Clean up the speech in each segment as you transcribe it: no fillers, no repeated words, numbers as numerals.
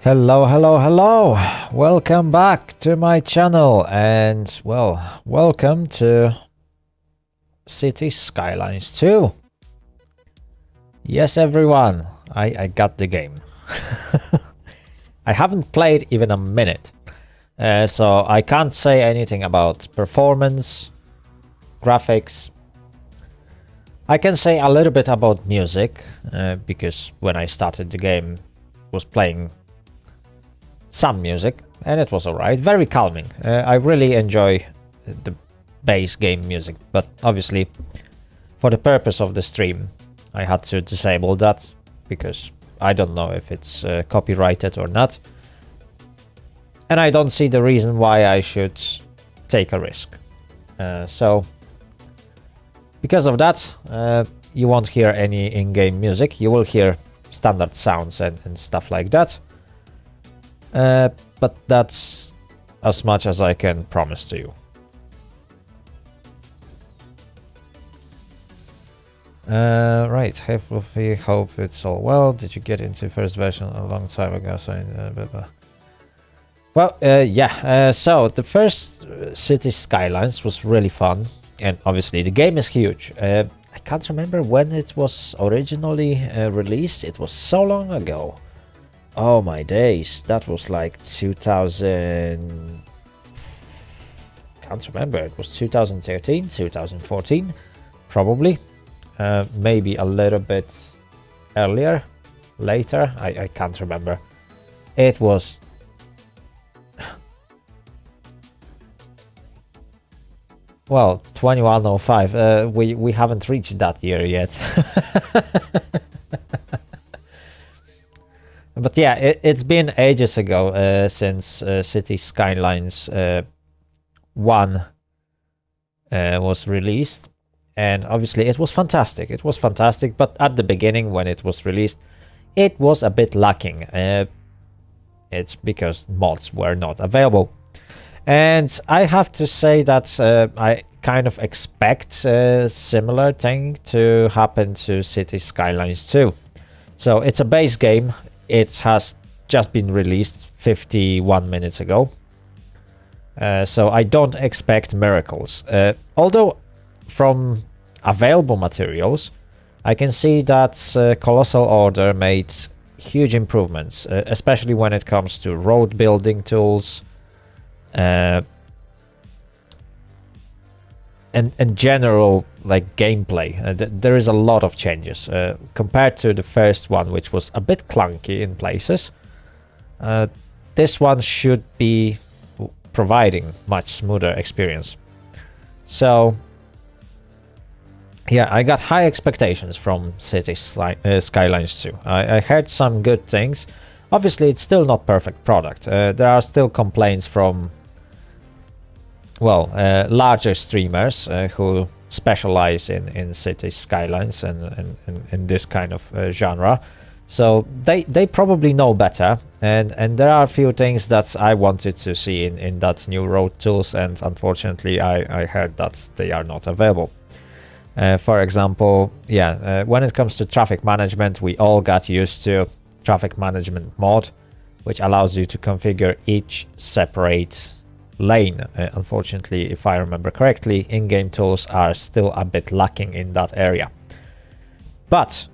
Hello, hello, hello! Welcome back to my channel and, well, welcome to Cities Skylines 2. Yes, everyone, I got the game. I haven't played even a minute, so I can't say anything about performance, graphics. I can say a little bit about music, because when I started the game, I was playing some music and it was alright, very calming. I really enjoy the base game music, but obviously for the purpose of the stream I had to disable that because I don't know if it's copyrighted or not, and I don't see the reason why I should take a risk. So because of that, you won't hear any in-game music. You will hear standard sounds and stuff like that. But that's as much as I can promise to you. Right, hopefully, hope it's all well. Did you get into first version a long time ago? So, well, yeah, so the first City Skylines was really fun, and obviously the game is huge. I can't remember when it was originally released. It was so long ago. Oh my days, that was like 2000... Can't remember, it was 2013, 2014, probably. Maybe a little bit earlier, later, I can't remember. It was... Well, 2105, we haven't reached that year yet. But yeah, it's been ages ago since City Skylines 1 was released, and obviously it was fantastic. It was fantastic, but at the beginning when it was released, it was a bit lacking. It's because mods were not available. And I have to say that I kind of expect a similar thing to happen to City Skylines 2. So it's a base game. It has just been released 51 minutes ago, so I don't expect miracles. Although from available materials, I can see that Clossal Order made huge improvements, especially when it comes to road building tools and general like gameplay. There is a lot of changes compared to the first one, which was a bit clunky in places. This one should be providing much smoother experience. So yeah, I got high expectations from City Skylines 2. I heard some good things. Obviously it's still not perfect product. There are still complaints from, well, larger streamers who specialize in City Skylines and in this kind of genre, so they probably know better, and there are a few things that I wanted to see in that new road tools, and unfortunately I heard that they are not available. For example, yeah, when it comes to traffic management, we all got used to traffic management mod, which allows you to configure each separate lane. Unfortunately, if I remember correctly, in-game tools are still a bit lacking in that area. But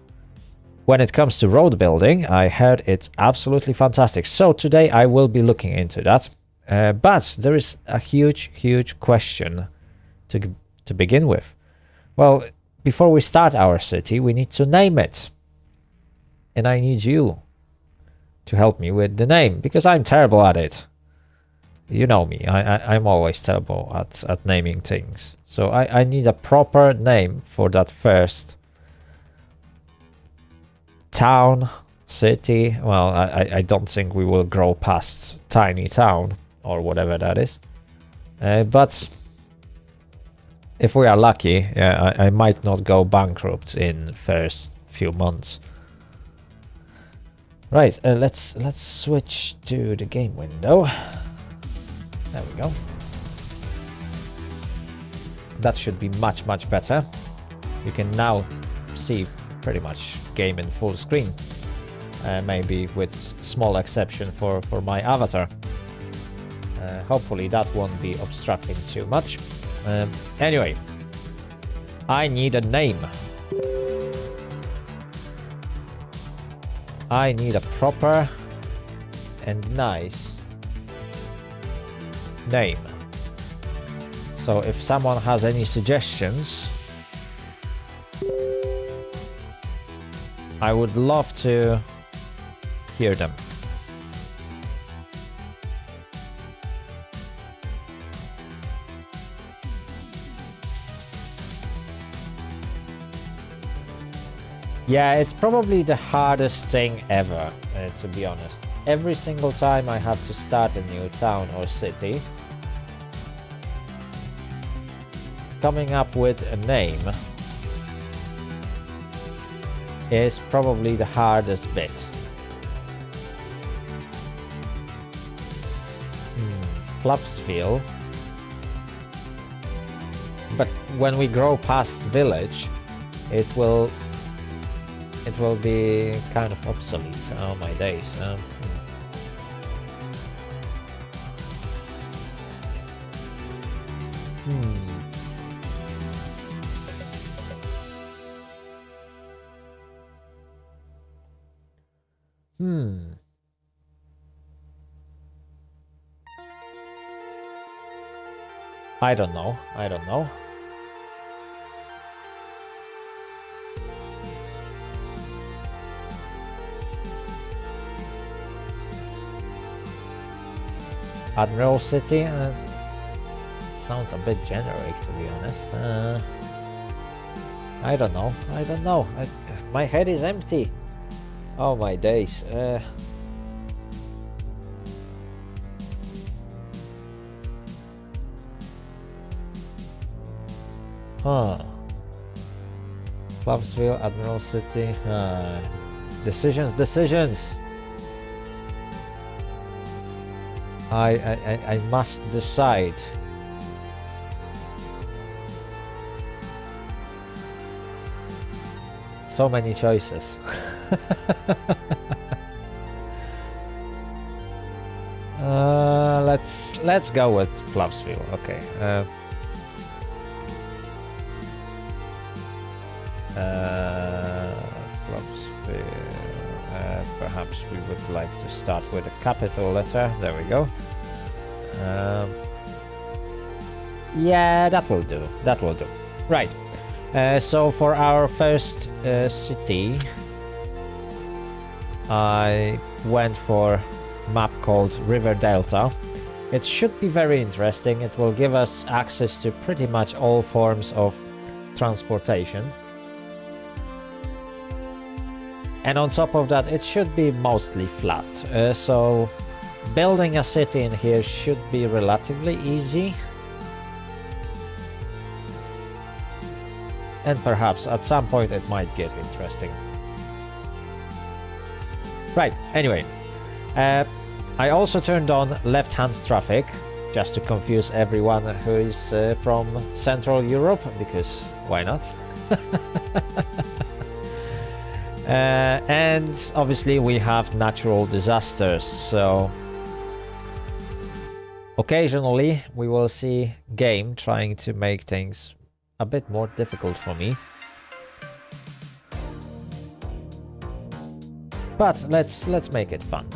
when it comes to road building, I heard it's absolutely fantastic. So today I will be looking into that. But there is a huge question to begin with. Well, before we start our city, we need to name it. And I need you to help me with the name, because I'm terrible at it. You know me, I'm always terrible at naming things. So I need a proper name for that first town, city. Well, I don't think we will grow past tiny town or whatever that is. But if we are lucky, I might not go bankrupt in first few months. Right, let's switch to the game window. There we go. That should be much better. You can now see pretty much game in full screen. maybe with small exception for my avatar. Hopefully that won't be obstructing too much. Anyway, I need a name. I need a proper and nice name. So if someone has any suggestions, I would love to hear them. Yeah, it's probably the hardest thing ever, to be honest. Every single time I have to start a new town or city, coming up with a name is probably the hardest bit. Clubsville. But when we grow past village, it will be kind of obsolete. Oh my days. I don't know. Admiral City? Sounds a bit generic, to be honest. I don't know. My head is empty. Oh my days. Clubsville, Admiral City. Decisions. I must decide. So many choices. Let's go with Clubsville. Okay. Clubsville. Perhaps we would like to start with a capital letter. There we go. Yeah, that will do. Right. So for our first city, I went for a map called River Delta. It should be very interesting. It will give us access to pretty much all forms of transportation. And on top of that, it should be mostly flat. So building a city in here should be relatively easy. And perhaps at some point it might get interesting. Right, anyway. I also turned on left-hand traffic, just to confuse everyone who is from Central Europe, because why not? And obviously we have natural disasters, so occasionally we will see game trying to make things a bit more difficult for me. But let's make it fun.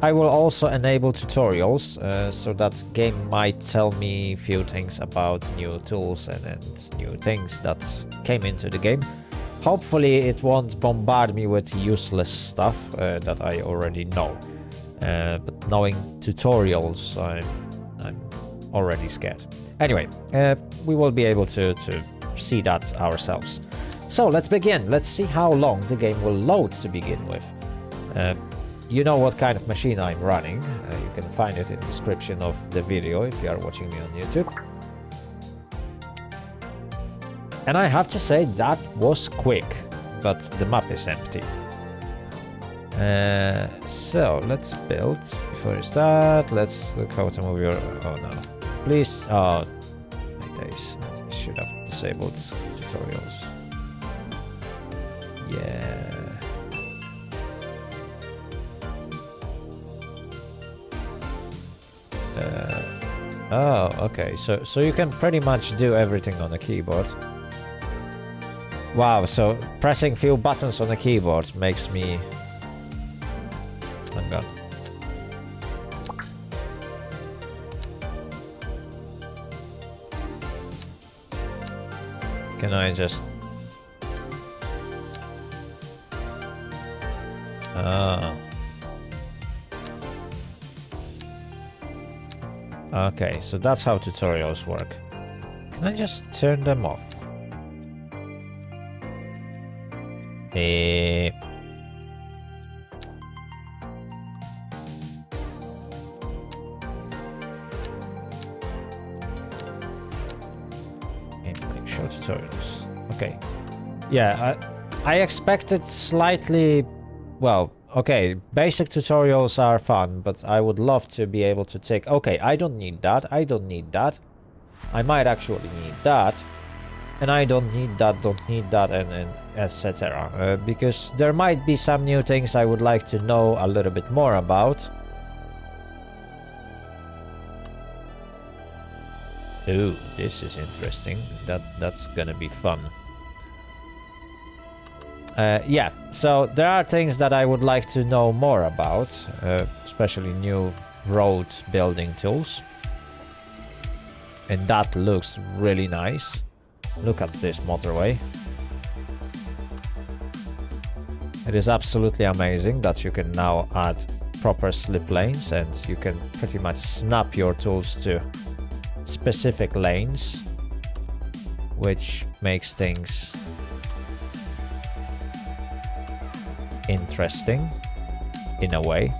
I will also enable tutorials, so that game might tell me a few things about new tools and new things that came into the game. Hopefully it won't bombard me with useless stuff that I already know. But knowing tutorials, I'm already scared. Anyway, we will be able to see that ourselves. So let's begin. Let's see how long the game will load to begin with. You know what kind of machine I'm running. You can find it in the description of the video if you are watching me on YouTube. And I have to say that was quick, but the map is empty. So let's build. Before you start, let's look how to move your... Oh no. Please... Oh, my days. I should have disabled tutorials. Yeah. Oh, okay. So you can pretty much do everything on the keyboard. Wow, so pressing few buttons on the keyboard makes me... Hang on. Can I just... Ah. Okay, so that's how tutorials work. Can I just turn them off? Okay, show tutorials. Okay. Yeah, I expected slightly... Well, okay, basic tutorials are fun, but I would love to be able to take... Okay, I don't need that, I don't need that. I might actually need that. And I don't need that, and etc. Because there might be some new things I would like to know a little bit more about. Ooh, this is interesting. That's gonna be fun. Yeah, so there are things that I would like to know more about, especially new road building tools. And that looks really nice. Look at this motorway. It is absolutely amazing that you can now add proper slip lanes and you can pretty much snap your tools to specific lanes, which makes things interesting in a way.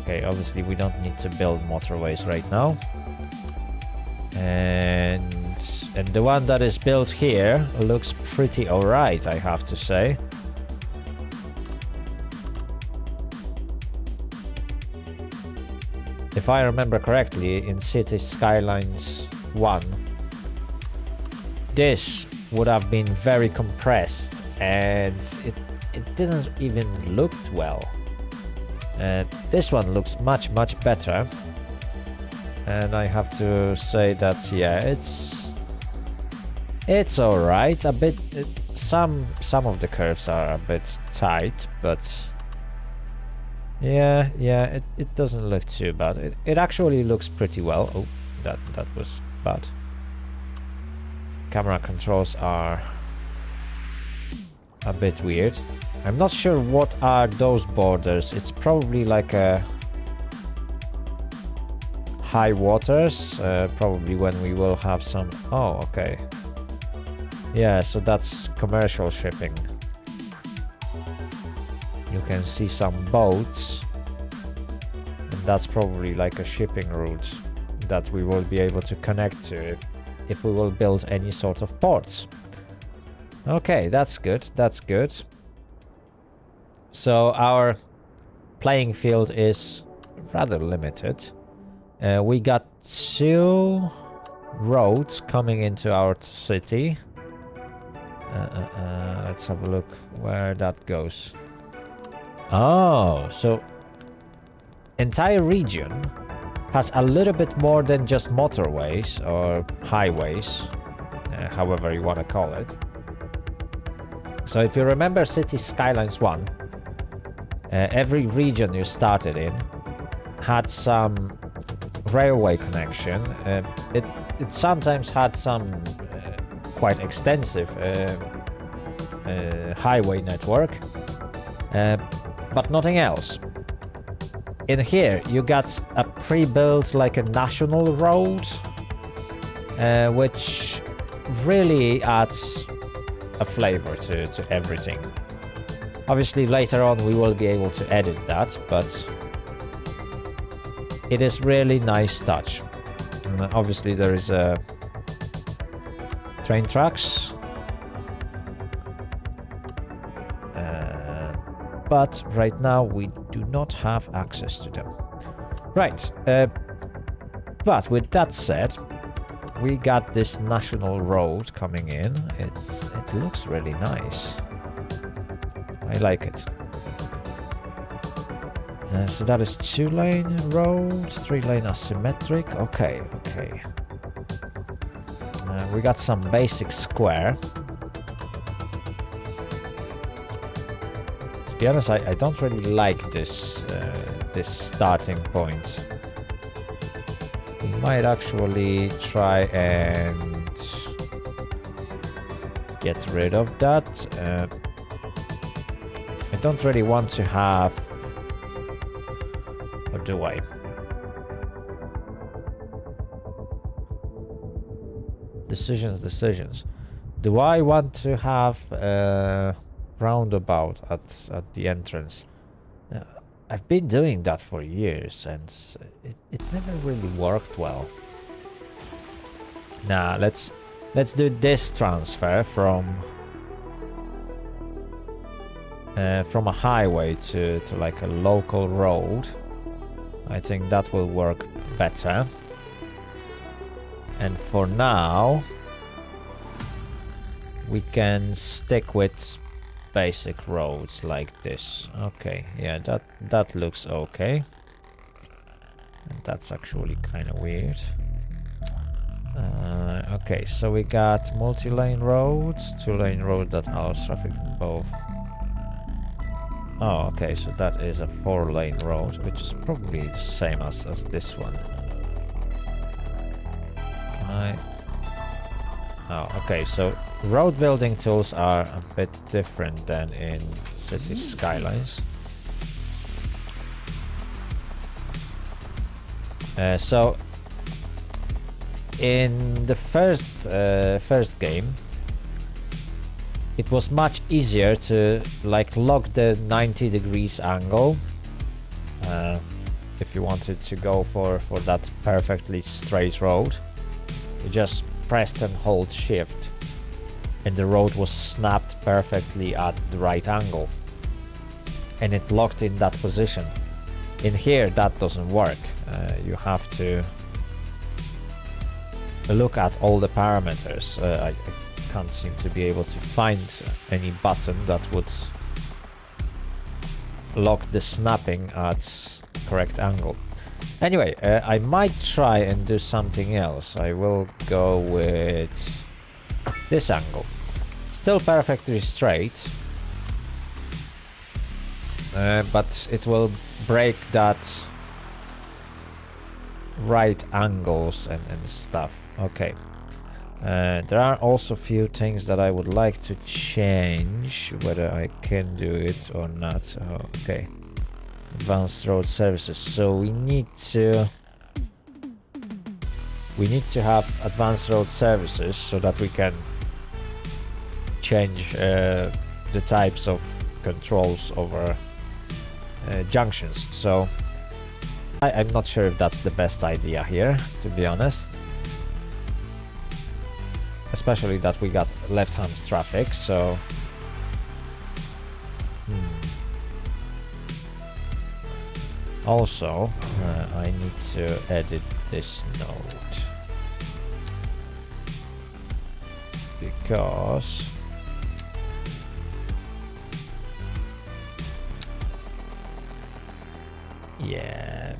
Okay, obviously we don't need to build motorways right now. And the one that is built here looks pretty alright, I have to say. If I remember correctly, in City Skylines 1, this would have been very compressed and it didn't even look well. This one looks much better. And I have to say that, yeah, it's alright. A bit, some of the curves are a bit tight, but yeah, it doesn't look too bad. It actually looks pretty well. Oh, that was bad. Camera controls are a bit weird. I'm not sure what are those borders. It's probably like a high waters, probably when we will have some... Oh, okay. Yeah, so that's commercial shipping. You can see some boats, and that's probably like a shipping route that we will be able to connect to if we will build any sort of ports. Okay, that's good, that's good. So our playing field is rather limited. We got 2 roads coming into our city. Let's have a look where that goes. Oh, so entire region has a little bit more than just motorways or highways, however you want to call it. So if you remember City Skylines 1, every region you started in had some railway connection. It sometimes had some quite extensive highway network, but nothing else. In here you got a pre-built like a national road, which really adds a flavor to everything. Obviously later on we will be able to edit that, but it is really nice touch. And obviously there is train tracks, but right now we do not have access to them. Right, but with that said, we got this national road coming in. It looks really nice. I like it. So that is 2-lane road, 3-lane asymmetric. Okay, okay. We got some basic square. To be honest, I don't really like this this starting point. We might actually try and get rid of that. I don't really want to have... Or do I? Decisions. Do I want to have a roundabout at the entrance? I've been doing that for years and it never really worked well. Nah, let's do this transfer from a highway to like a local road. I think that will work better. And for now, we can stick with basic roads like this. Okay, yeah, that looks okay. And that's actually kind of weird. Okay, so we got multi-lane roads, 2-lane road that allows traffic in both. Oh, okay, so that is a 4-lane road, which is probably the same as this one. Can I... Oh, okay, so road building tools are a bit different than in City Skylines. So in the first game, it was much easier to like lock the 90 degrees angle if you wanted to go for that perfectly straight road. You just pressed and hold shift and the road was snapped perfectly at the right angle and it locked in that position. In here that doesn't work. You have to look at all the parameters. I can't seem to be able to find any button that would lock the snapping at correct angle. Anyway, I might try and do something else. I will go with this angle. Still perfectly straight, but it will break that right angles and stuff. Okay. There are also a few things that I would like to change, whether I can do it or not. Oh, okay. Advanced road services. So we need to have advanced road services so that we can change the types of controls over junctions. So I'm not sure if that's the best idea here, to be honest. Especially that we got left-hand traffic, so... Also, I need to edit this node. Because... Yeah...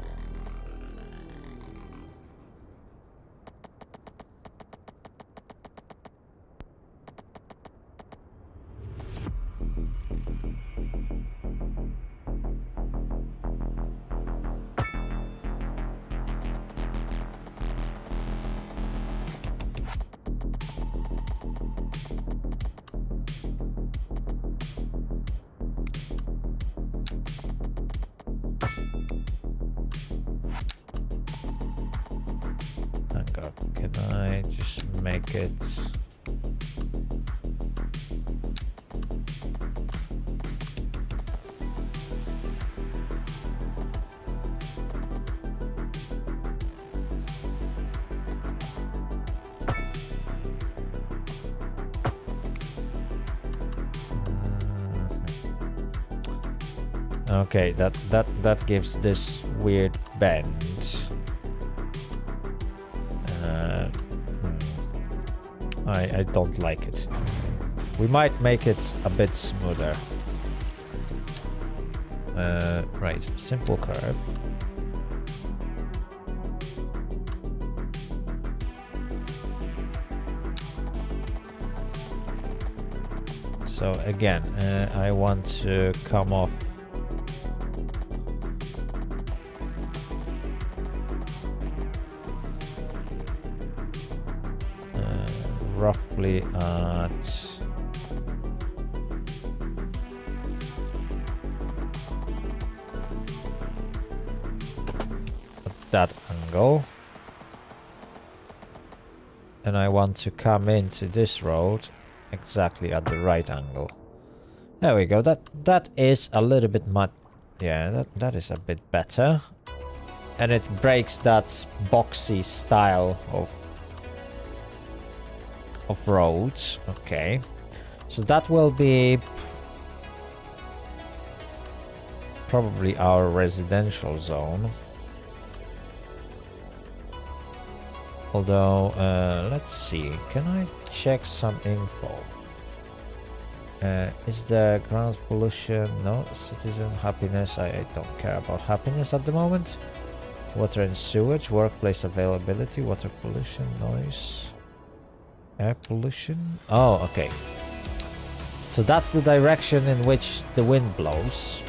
Can I just make it... Okay, that gives this weird bend. I don't like it. We might make it a bit smoother. Right, simple curve. So again, I want to come off roughly at that angle, and I want to come into this road exactly at the right angle. There we go. That is a little bit much. Yeah, that is a bit better, and it breaks that boxy style of roads. Okay, so that will be probably our residential zone. Although, let's see, can I check some info? Is there ground pollution? No. Citizen happiness? I don't care about happiness at the moment. Water and sewage, workplace availability, water pollution, noise, air pollution. Oh, okay. So that's the direction in which the wind blows.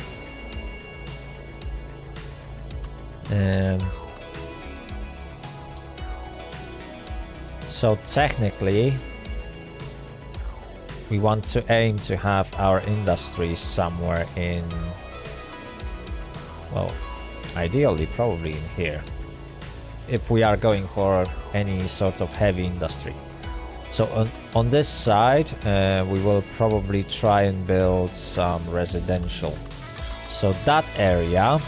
So technically, we want to aim to have our industry somewhere in, well, ideally probably in here, if we are going for any sort of heavy industry. So on this side, we will probably try and build some residential. So that area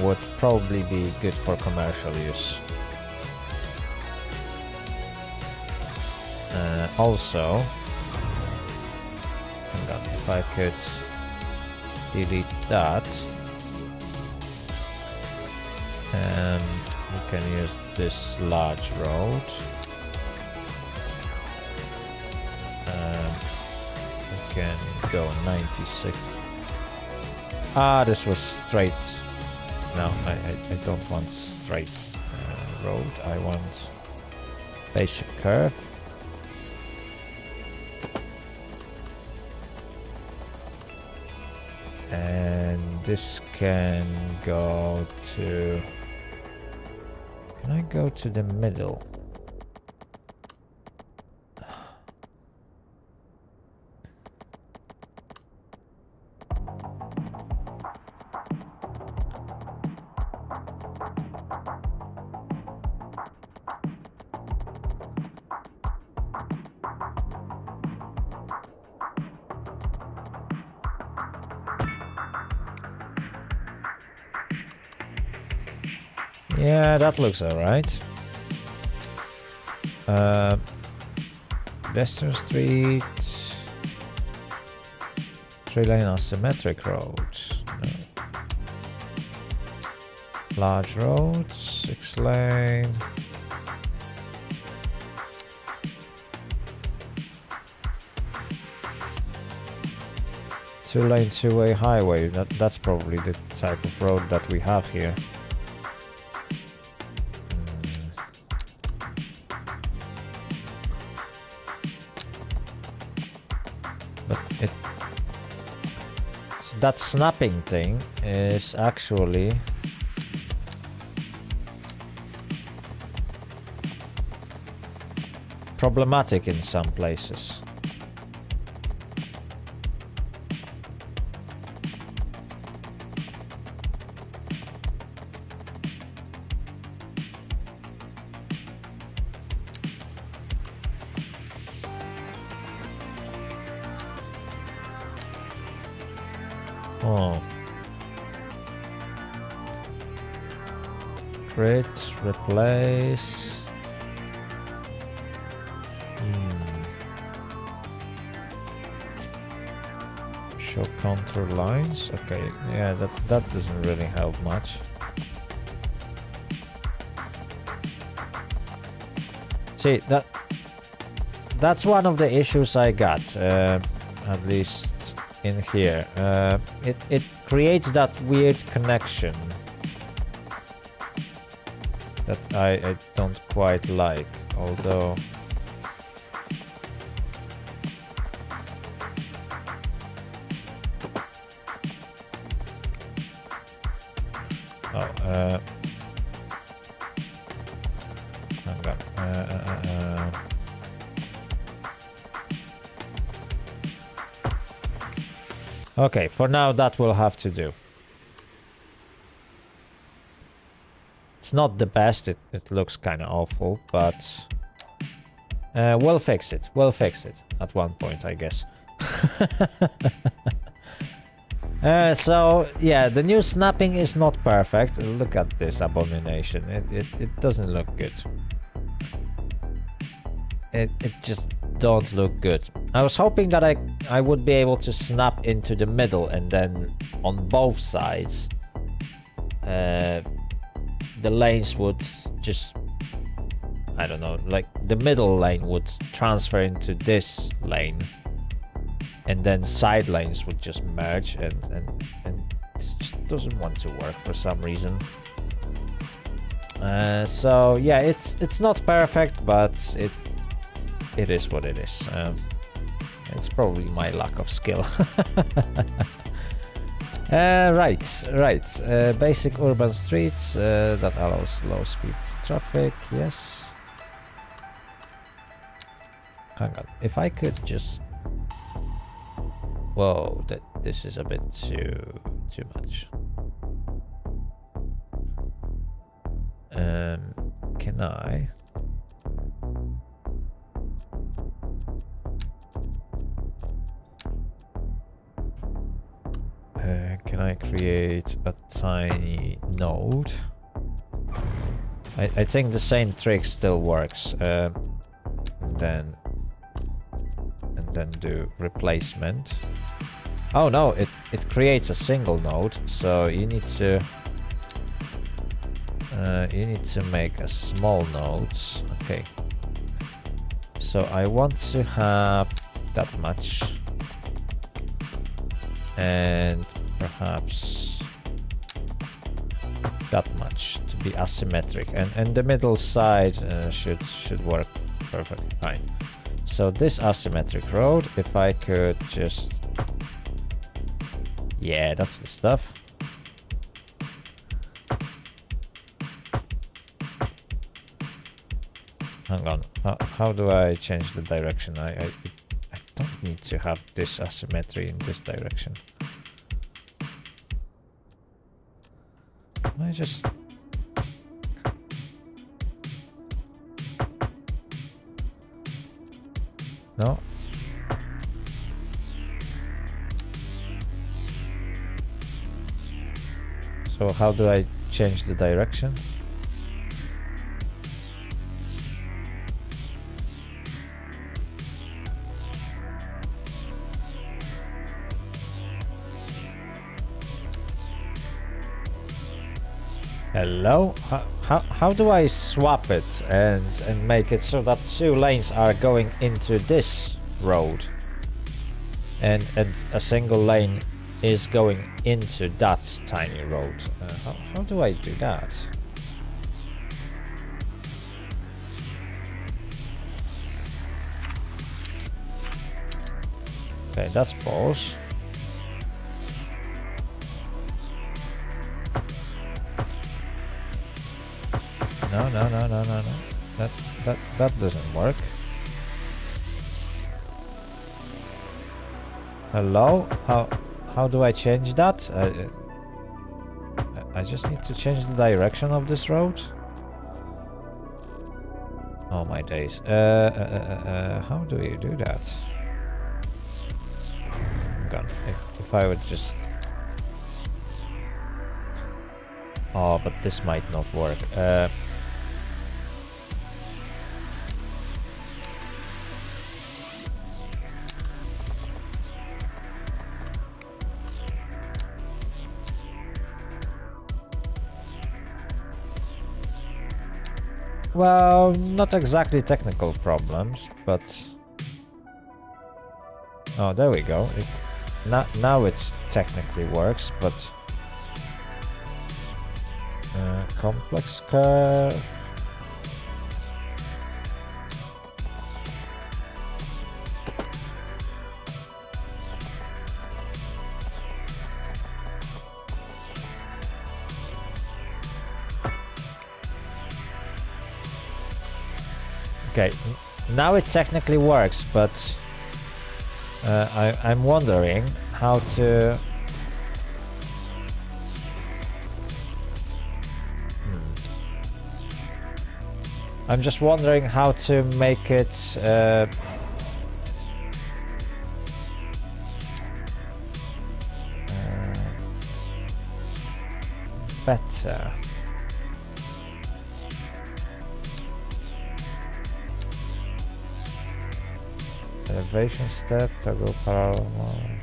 would probably be good for commercial use. Also, hang on, if I could delete that, and we can use this large road. We can go 96. Ah, this was straight. No, I don't want straight road. I want basic curve. And this can go to... Can I go to the middle? Yeah, that looks alright. Pedestrian street, 3-lane asymmetric roads. No. Large roads, 6-lane. Two-lane, two-way highway. That's probably the type of road that we have here. That snapping thing is actually problematic in some places. Oh. Grid, replace. Show contour lines. Okay, yeah, that doesn't really help much. See, that's one of the issues I got, at least in here. It creates that weird connection that I don't quite like, although hang on. Okay, for now that will have to do. It's not the best, it looks kind of awful, but we'll fix it. We'll fix it at one point, I guess. So, yeah, the new snapping is not perfect. Look at this abomination. It doesn't look good. It just don't look good. I was hoping that I would be able to snap into the middle and then on both sides the lanes would just, I don't know, like the middle lane would transfer into this lane and then side lanes would just merge, and this just doesn't want to work for some reason. So yeah, it's not perfect, but it is what it is. It's probably my lack of skill. Right. Basic urban streets that allows low speed traffic. Yes. Hang on. If I could just. Whoa, this is a bit too much. Can I? Can I create a tiny node? I think the same trick still works. And then do replacement. Oh no, it creates a single node, so you need to make a small nodes. Okay. So I want to have that much. And perhaps that much to be asymmetric, and the middle side should work perfectly fine. So this asymmetric road, if I could just, yeah, that's the stuff. Hang on, how do I change the direction? I don't need to have this asymmetry in this direction. I just... No. So how do I change the direction? Hello? How do I swap it and make it so that two lanes are going into this road and a single lane is going into that tiny road? How do I do that? Okay, that's pause. No. That doesn't work. Hello? How do I change that? I just need to change the direction of this road. Oh my days. How do you do that? Hang on. If I would just... Oh, but this might not work. Well, not exactly technical problems, but... Oh, there we go. now it technically works, but complex curve. Okay, now it technically works, but I'm wondering how to... I'm just wondering how to make it better. Elevation step, toggle parallel mode.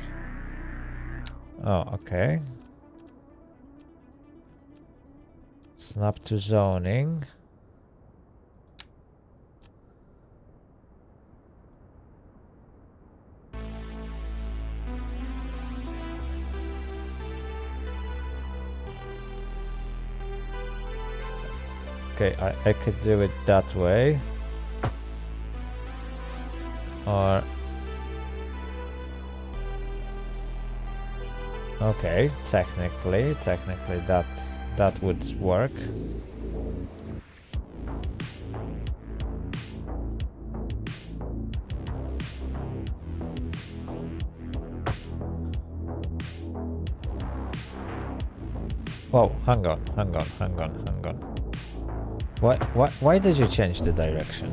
Oh, okay. Snap to zoning. Okay, I could do it that way. Or... okay, technically that would work. Whoa, hang on. Why did you change the direction?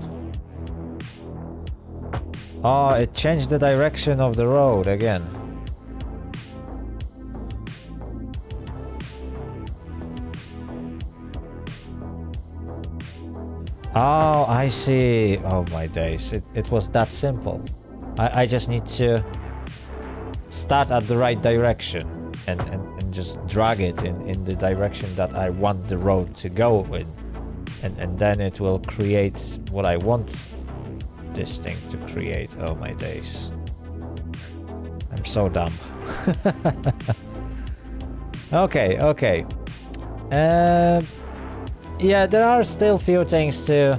Oh, it changed the direction of the road again. Oh, I see. Oh my days. It was that simple. I just need to start at the right direction and just drag it in the direction that I want the road to go in. And then it will create what I want this thing to create. Oh my days. I'm so dumb. Okay. Yeah, there are still few things to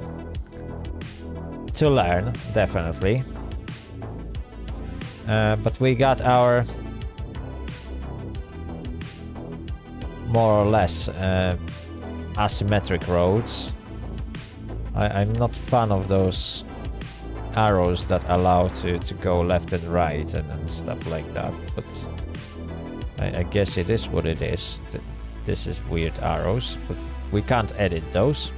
learn, definitely. But we got our more or less asymmetric roads. I'm not fan of those arrows that allow to go left and right and stuff like that, but I guess it is what it is. This is weird arrows, but we can't edit those.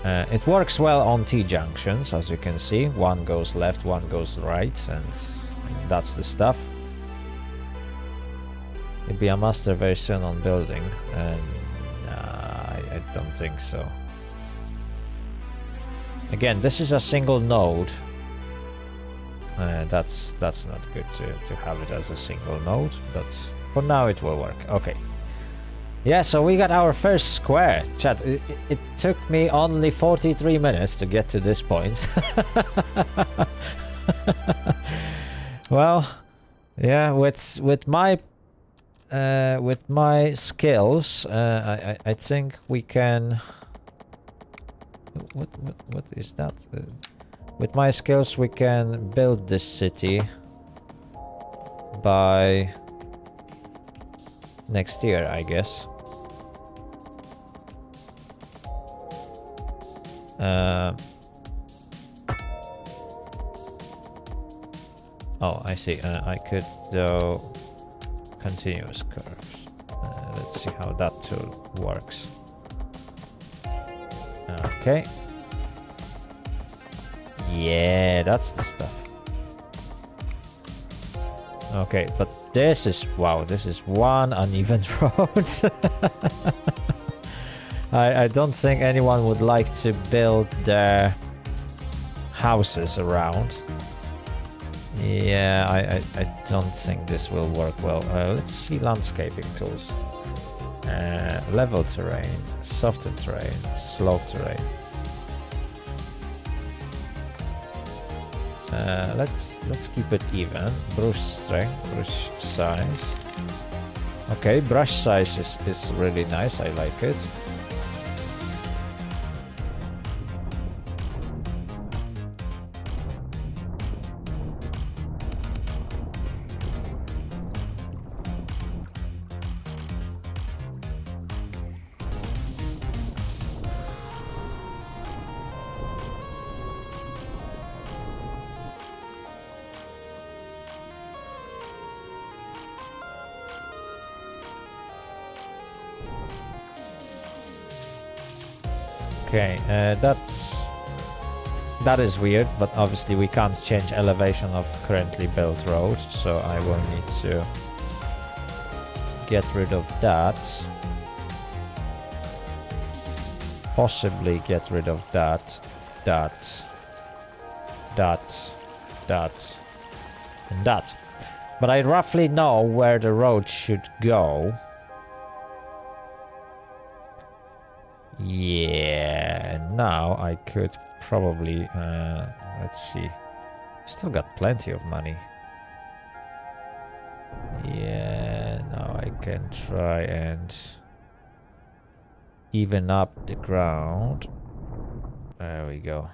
It works well on T-junctions, as you can see. One goes left, one goes right, and that's the stuff. It'll be a master very soon on building, and I don't think so. Again, this is a single node. That's not good to have it as a single node, but for now it will work. Okay. Yeah, so we got our first square. Chat, it took me only 43 minutes to get to this point. Well, yeah, with my skills, I think we can. What is that? With my skills, we can build this city by next year, I guess. Oh, I see. I could do continuous curves. Let's see how that tool works. Okay. Yeah, that's the stuff. Okay, but this is... wow, this is one uneven road. I don't think anyone would like to build their houses around. Yeah, I don't think this will work well. Let's see landscaping tools. Level terrain, softened terrain, slope terrain. Let's keep it even. Brush strength, brush size. Okay, brush size is really nice. I like it. Okay, that is weird, but obviously we can't change elevation of currently built road, so I will need to get rid of that. Possibly get rid of that, and that. But I roughly know where the road should go. Yeah, now I could probably, let's see, still got plenty of money. Yeah, now I can try and even up the ground. There we go.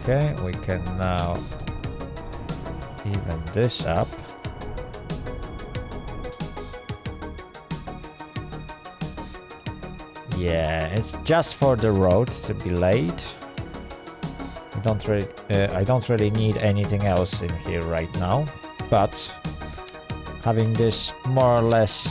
Okay, we can now even this up. Yeah, it's just for the road to be laid. I don't really need anything else in here right now, but having this more or less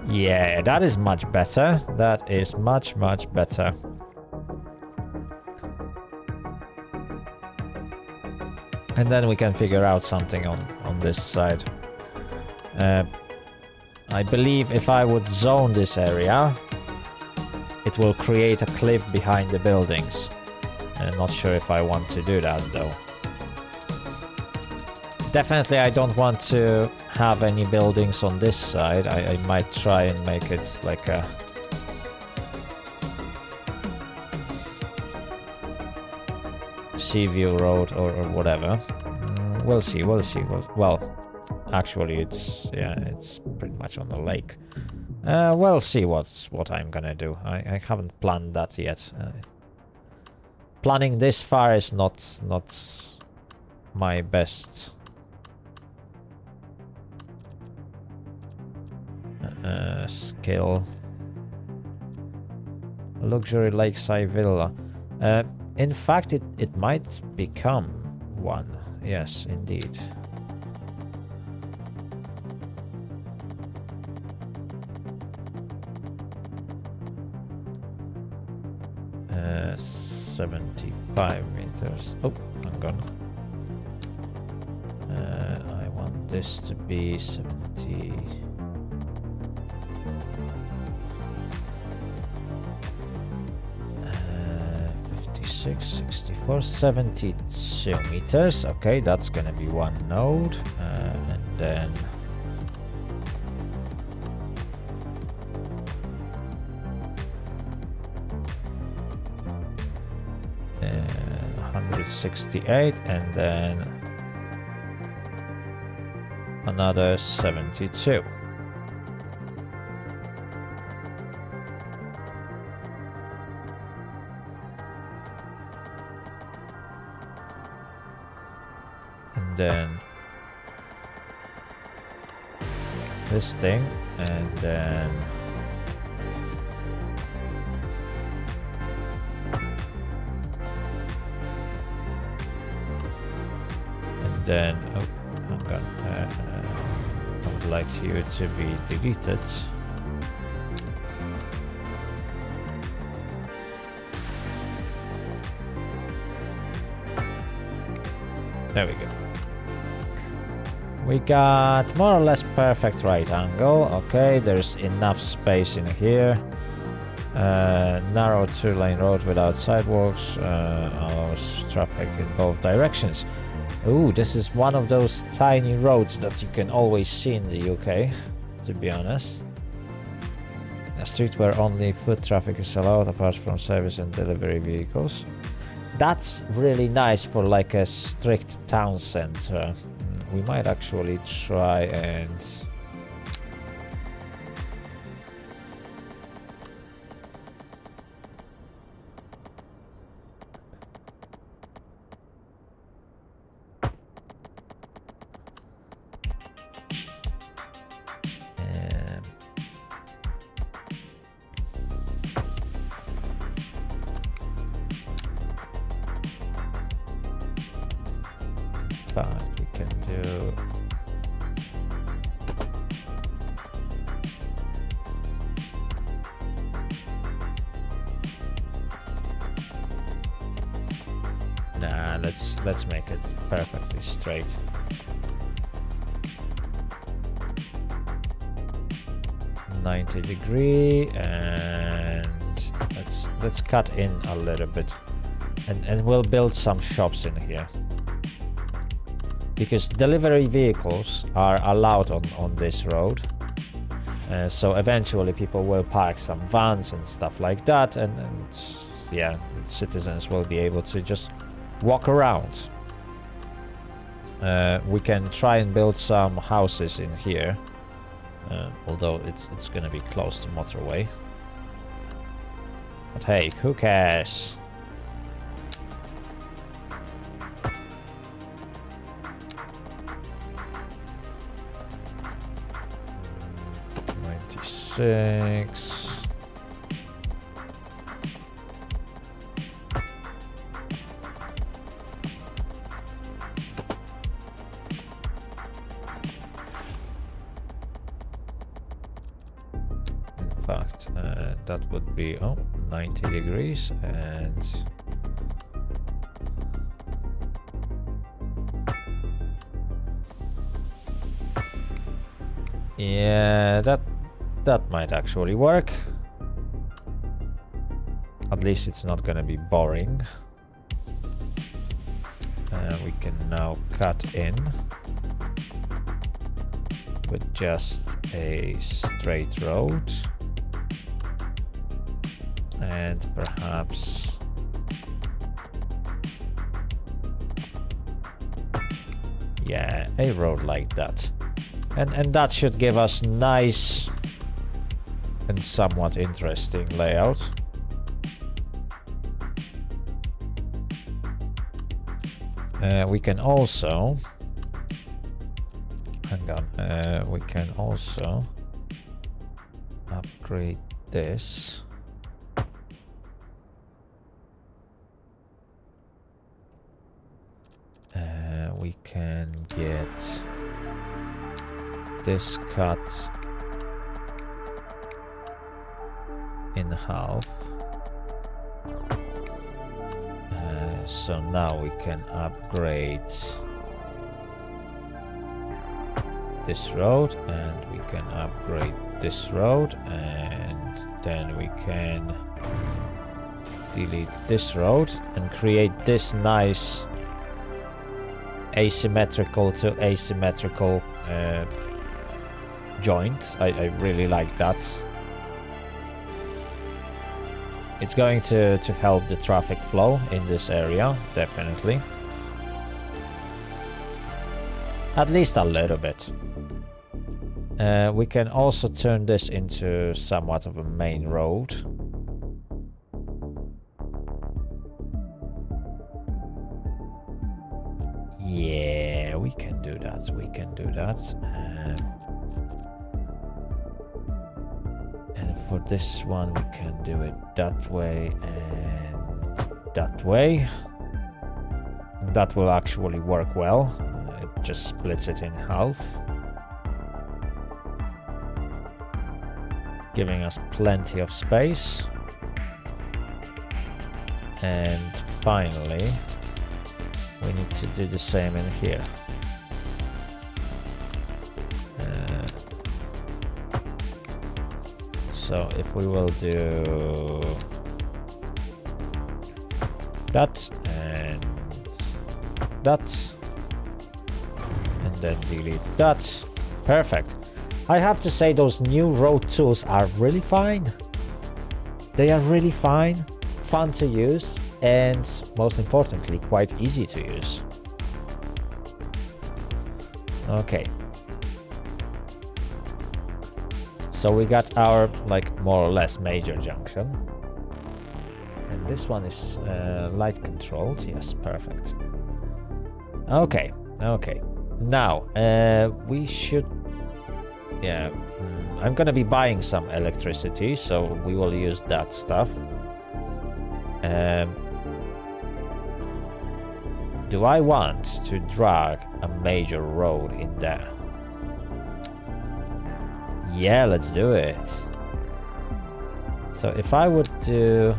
yeah, that is much better. That is much better. And then we can figure out something on this side. I believe if I would zone this area, it will create a cliff behind the buildings. I'm not sure if I want to do that though. Definitely I don't want to have any buildings on this side. I might try and make it like a sea view road or whatever. We'll see. Well, actually it's pretty much on the lake. We'll see what I'm gonna do. I haven't planned that yet. Planning this far is not my best skill. Luxury lakeside villa. In fact, it might become one. Yes, indeed. Uh, 75 meters. Oh, I'm gone. I want this to be 70. 64, 72 meters. Okay, that's gonna be one node, and then uh, 168, and then another 72. Then this thing, and then then oh, hang on, I would like you to be deleted. There we go. We got more or less perfect right angle. Okay, there's enough space in here. Narrow 2-lane road without sidewalks allows traffic in both directions. Ooh, this is one of those tiny roads that you can always see in the UK, to be honest. A street where only foot traffic is allowed apart from service and delivery vehicles. That's really nice for like a strict town center. We might actually try and... we can do... Nah, let's make it perfectly straight. .90°, and let's cut in a little bit, and we'll build some shops in here. Because delivery vehicles are allowed on this road. So eventually people will park some vans and stuff like that, and yeah, citizens will be able to just walk around. We can try and build some houses in here, although it's gonna be close to motorway. But hey, who cares? Six. In fact, that would be 90°, and yeah, that might actually work. At least it's not gonna be boring. We can now cut in with just a straight road, and perhaps yeah, a road like that, and that should give us nice and somewhat interesting layout. We can also hang on. We can also upgrade this. We can get this cut in half. So now we can upgrade this road, and we can upgrade this road, and then we can delete this road and create this nice asymmetrical to asymmetrical joint. I really like that. It's going to help the traffic flow in this area, definitely. At least a little bit. We can also turn this into somewhat of a main road. Yeah, we can do that. We can do that. And for this one, we can do it that way and that way. That will actually work well. it just splits it in half, giving us plenty of space. And finally, we need to do the same in here. So if we will do that and that, and then delete that. Perfect. I have to say those new road tools are really fine. They are really fine, fun to use, and most importantly, quite easy to use. Okay. So we got our, like, more or less major junction. And this one is light controlled. Yes, perfect. Okay, okay. Now, we should... Yeah, I'm gonna be buying some electricity, so we will use that stuff. Do I want to drag a major road in there? Yeah, let's do it. So if I would do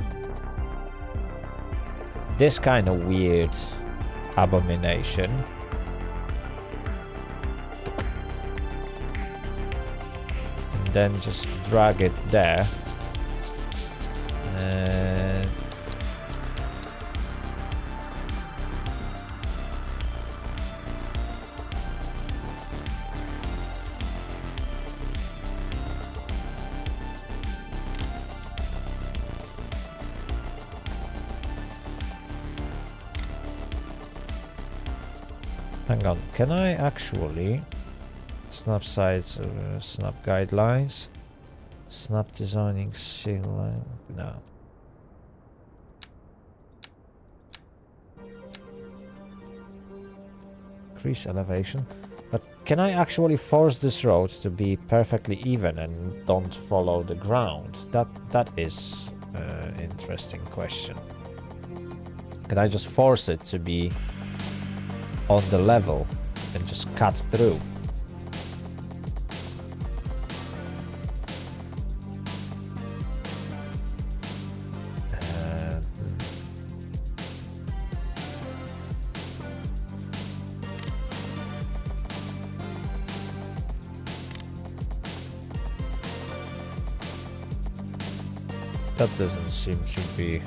this kind of weird abomination, and then just drag it there, and hang on, can I actually snap sides, snap guidelines, snap designing line? No. Increase elevation. But can I actually force this road to be perfectly even and don't follow the ground? That is an interesting question. Can I just force it to be on the level and just cut through? That doesn't seem to be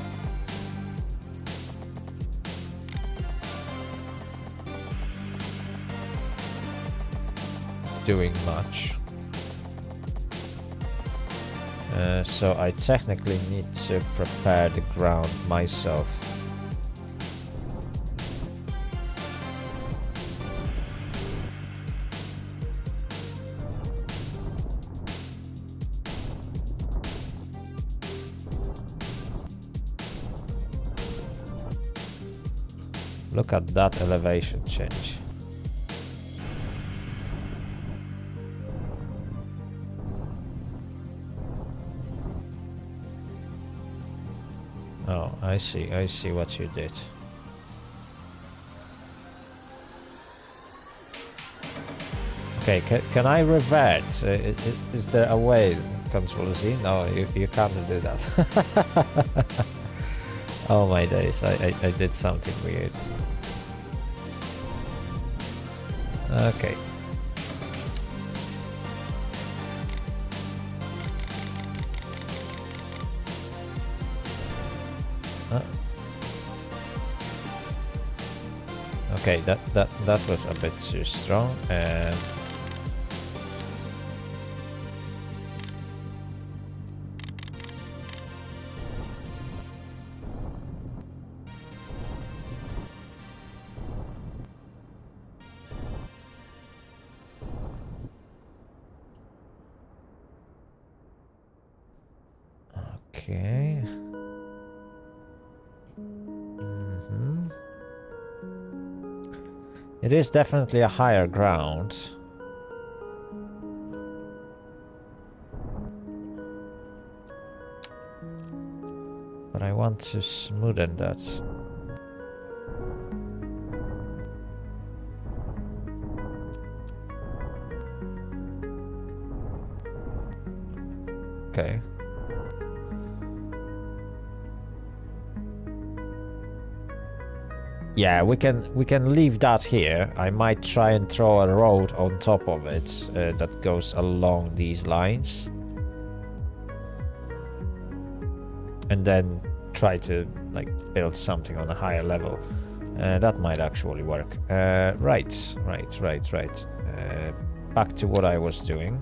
doing much. So I technically need to prepare the ground myself. Look at that elevation change. Oh, I see what you did. Okay, can I revert? Is there a way? Control Z? No, you can't do that. Oh my days, I did something weird. Okay. Okay, that was a bit too strong, and okay. It is definitely a higher ground. But I want to smoothen that. Okay. Yeah, we can leave that here. I might try and throw a road on top of it that goes along these lines. And then try to like build something on a higher level. That might actually work. Right. Back to what I was doing.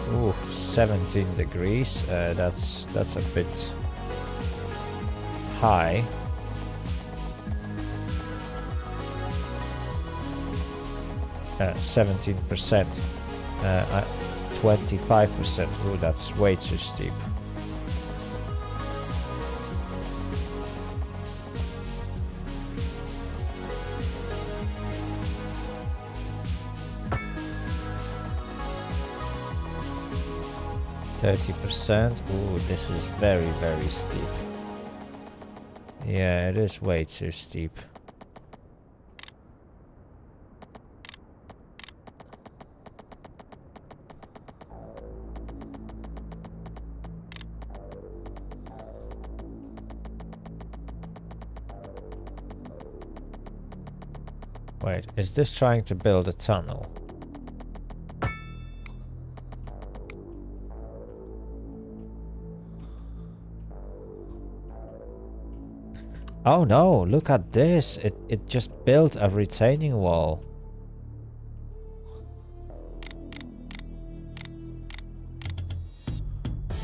Ooh, 17 degrees. That's a bit high. Uh, 17%. 25%. Ooh, that's way too steep. %. Ooh, this is very, very steep. Yeah, it is way too steep. Wait, is this trying to build a tunnel? Oh no, look at this. It just built a retaining wall.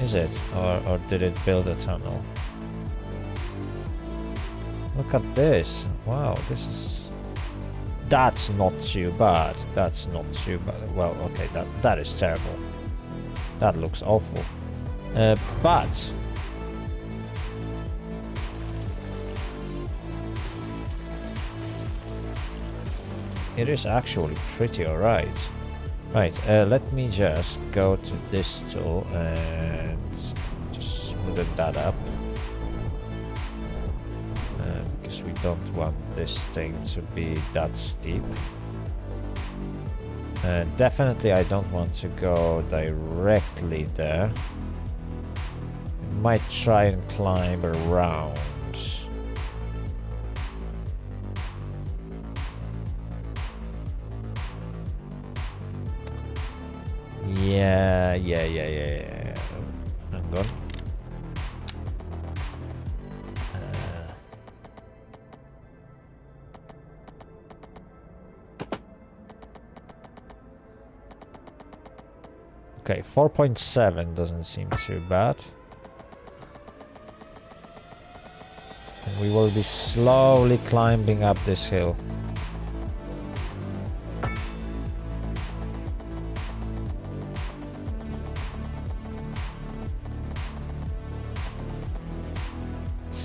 Is it? Or did it build a tunnel? Look at this. Wow, this is... That's not too bad. That's not too bad. Well, okay, that is terrible. That looks awful. But... it is actually pretty alright. Right, let me just go to this tool and just smoothen that up. Because we don't want this thing to be that steep. Definitely I don't want to go directly there. I might try and climb around. Yeah. Hang on. Okay, 4.7 doesn't seem too bad. And we will be slowly climbing up this hill.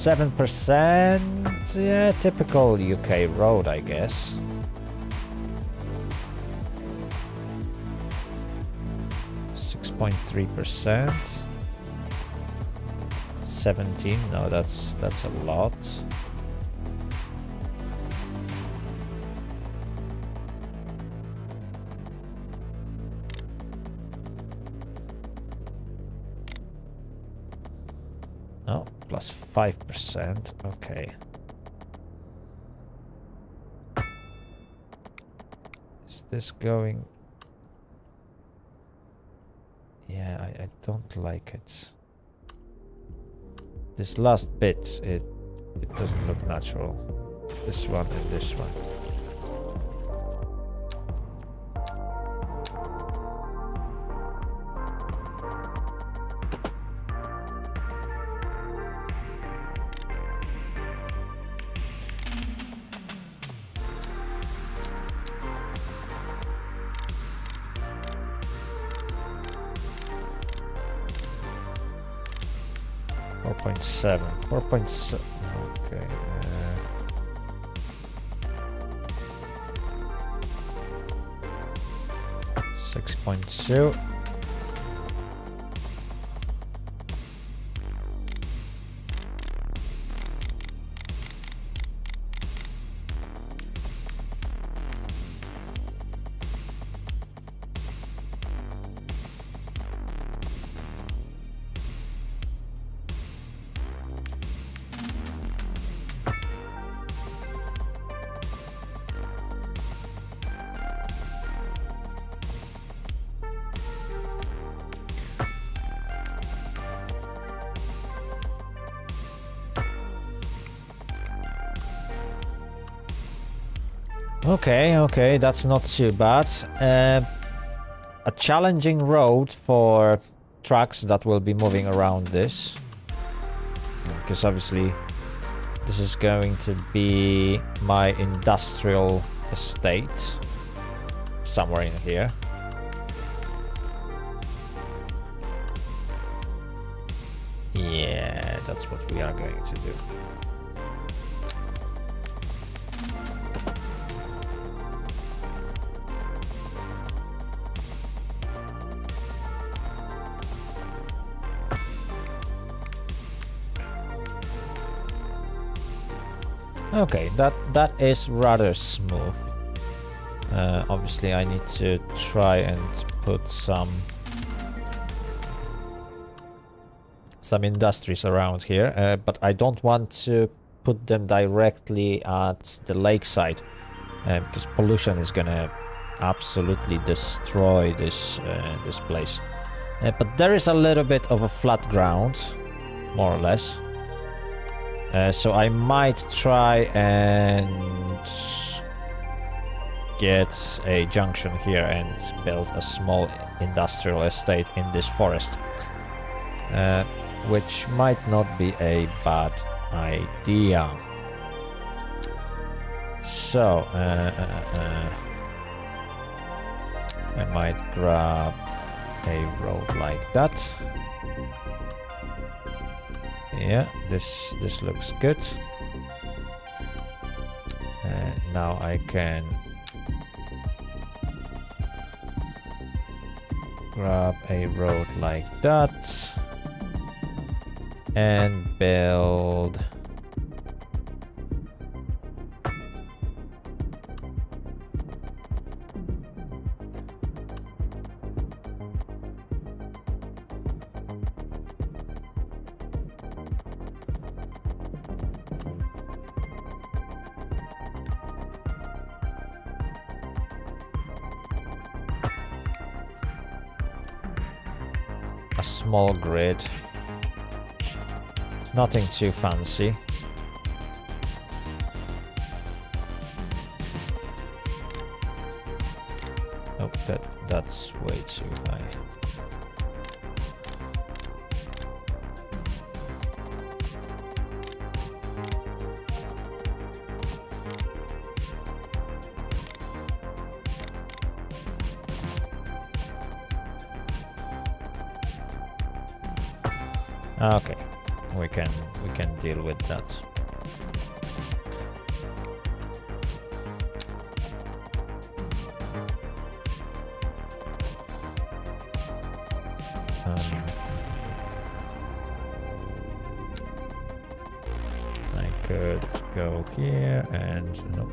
%, yeah, typical UK road, I guess. .3%. 17. No, that's a lot. Oh, plus 5%. Okay. Is this going? Yeah, I don't like it. This last bit, it doesn't look natural. This one and this one. 4.7. 4.7. Okay. 6.2. Okay, that's not too bad. A challenging road for trucks that will be moving around this. Because obviously this is going to be my industrial estate. Somewhere in here. Yeah, that's what we are going to do. Okay, that is rather smooth. Obviously I need to try and put some industries around here, but I don't want to put them directly at the lakeside, because pollution is gonna absolutely destroy this this place. But there is a little bit of a flat ground, more or less. So I might try and get a junction here and build a small industrial estate in this forest, which might not be a bad idea. So I might grab a road like that. Yeah, this looks good. Now I can grab a road like that and build a small grid. Nothing too fancy. Oh, that's way too high. Okay, we can deal with that. I could go here and no.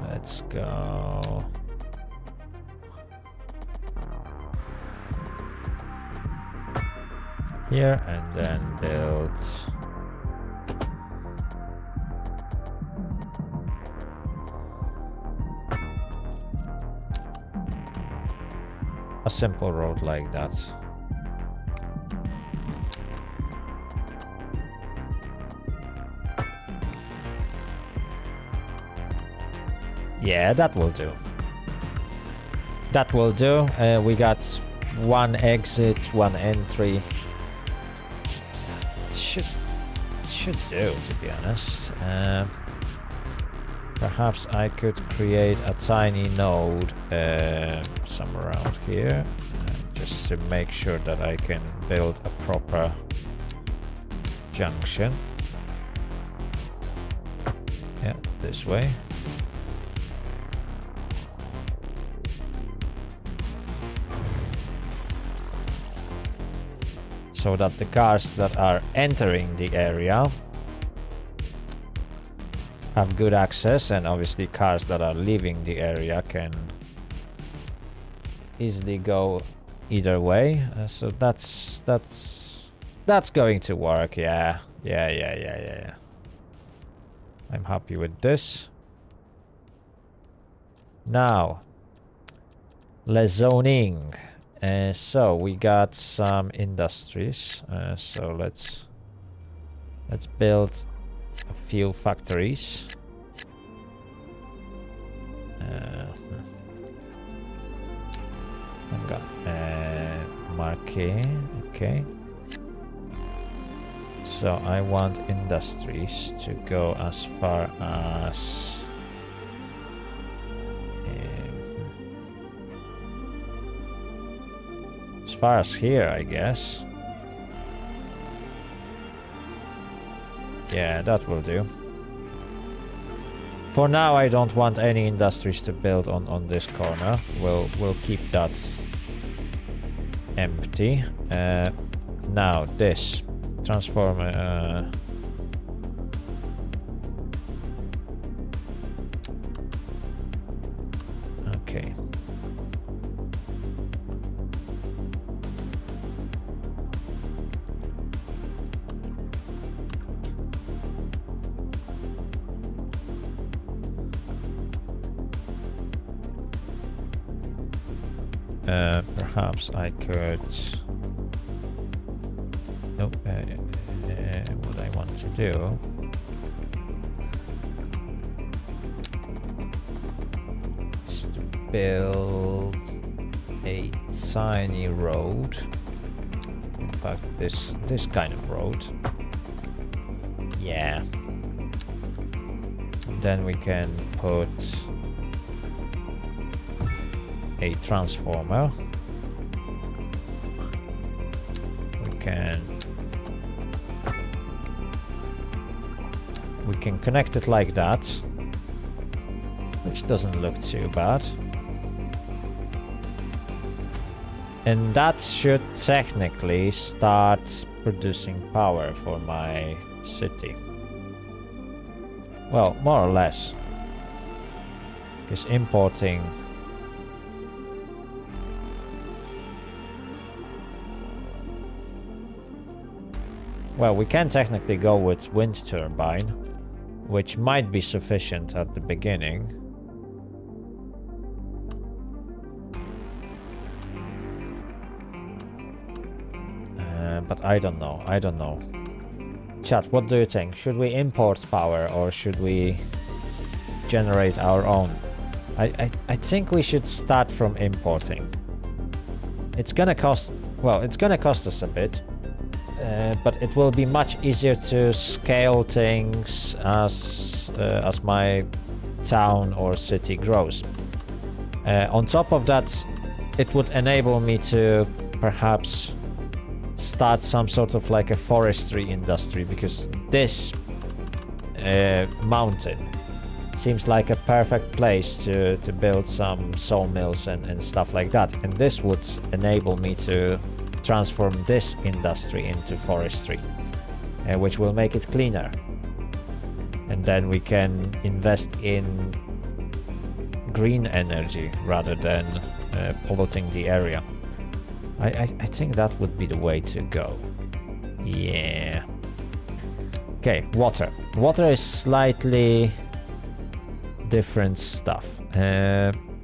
Let's go. Here and then build a simple road like that. Yeah, that will do. That will do. We got one exit, one entry. Should do, to be honest. Perhaps I could create a tiny node somewhere around here, just to make sure that I can build a proper junction. Yeah, this way. So that the cars that are entering the area have good access, and obviously cars that are leaving the area can easily go either way. So that's going to work. Yeah. I'm happy with this. Now, le zoning. So we got some industries. So let's build a few factories. I've got marquee. Okay. So I want industries to go as far as here, I guess. Yeah, that will do. For now, I don't want any industries to build on this corner. We'll keep that empty. Now this transformer. Okay. Perhaps I could... Nope, what I want to do is to build a tiny road. In fact, this kind of road. Yeah. And then we can put a transformer. We can connect it like that, which doesn't look too bad. And that should technically start producing power for my city. Well, more or less. Because importing... Well, we can technically go with wind turbine, which might be sufficient at the beginning. But I don't know. Chat, what do you think? Should we import power or should we generate our own? I think we should start from importing. It's gonna cost... Well, it's gonna cost us a bit. But it will be much easier to scale things as my town or city grows. On top of that, it would enable me to perhaps start some sort of like a forestry industry, because this mountain seems like a perfect place to build some sawmills and stuff like that. And this would enable me to transform this industry into forestry, which will make it cleaner. And then we can invest in green energy rather than polluting the area. I think that would be the way to go. Yeah. Okay, water. Water is slightly different stuff.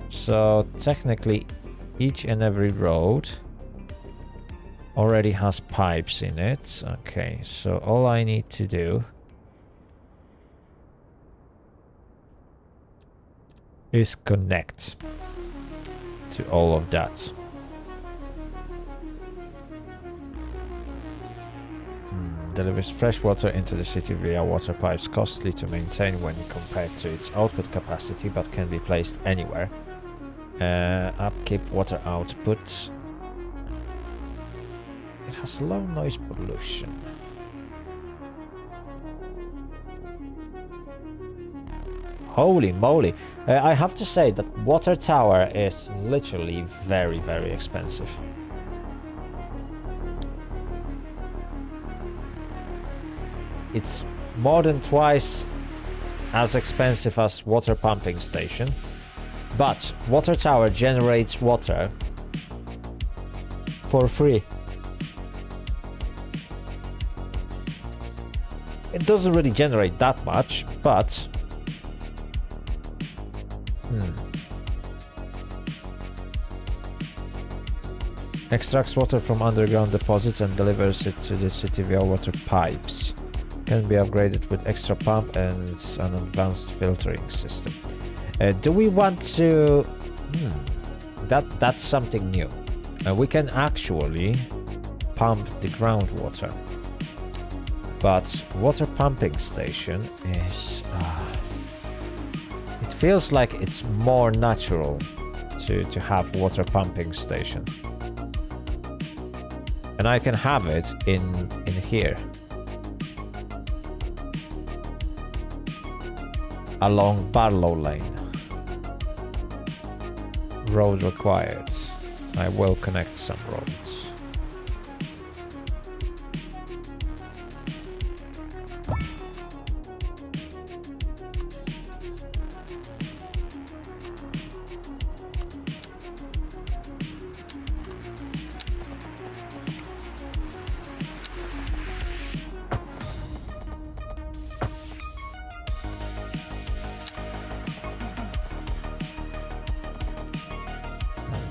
So technically each and every road already has pipes in it. Okay, so all I need to do is connect to all of that. delivers fresh water into the city via water pipes, costly to maintain when compared to its output capacity, but can be placed anywhere. Upkeep water output. It has low noise pollution. Holy moly! I have to say that water tower is literally very, very expensive. It's more than twice as expensive as water pumping station, but water tower generates water for free. It doesn't really generate that much, but extracts water from underground deposits and delivers it to the city via water pipes. Can be upgraded with extra pump and an advanced filtering system. Do we want to... That's something new. We can actually pump the groundwater. But water pumping station is... it feels like it's more natural to have water pumping station. And I can have it in here. Along Barlow Lane. Road required. I will connect some roads.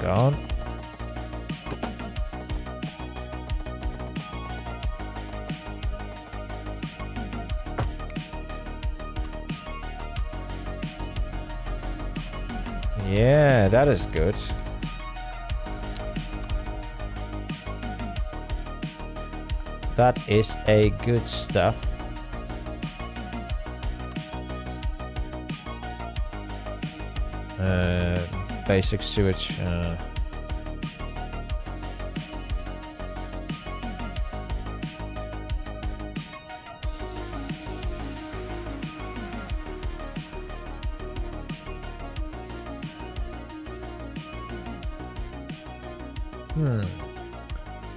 On. Yeah, that is good. That is a good stuff. Basic sewage.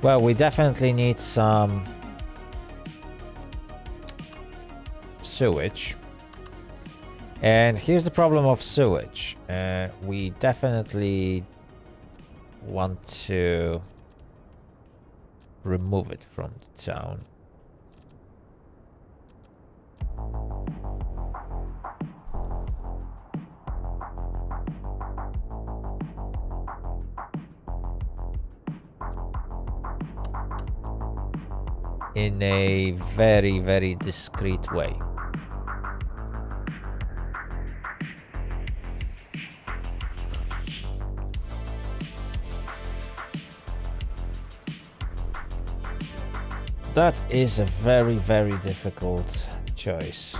Well, we definitely need some sewage. And here's the problem of sewage. We definitely want to remove it from the town. In a very, very discreet way. That is a very, very difficult choice.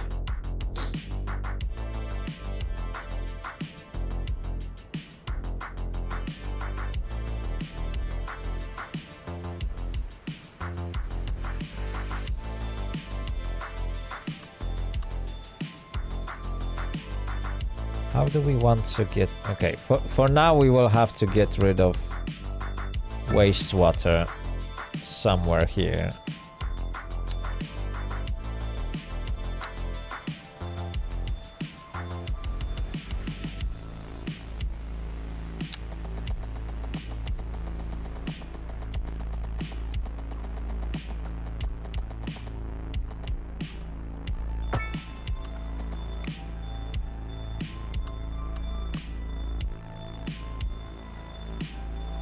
How do we want to get... Okay, for now we will have to get rid of wastewater somewhere here.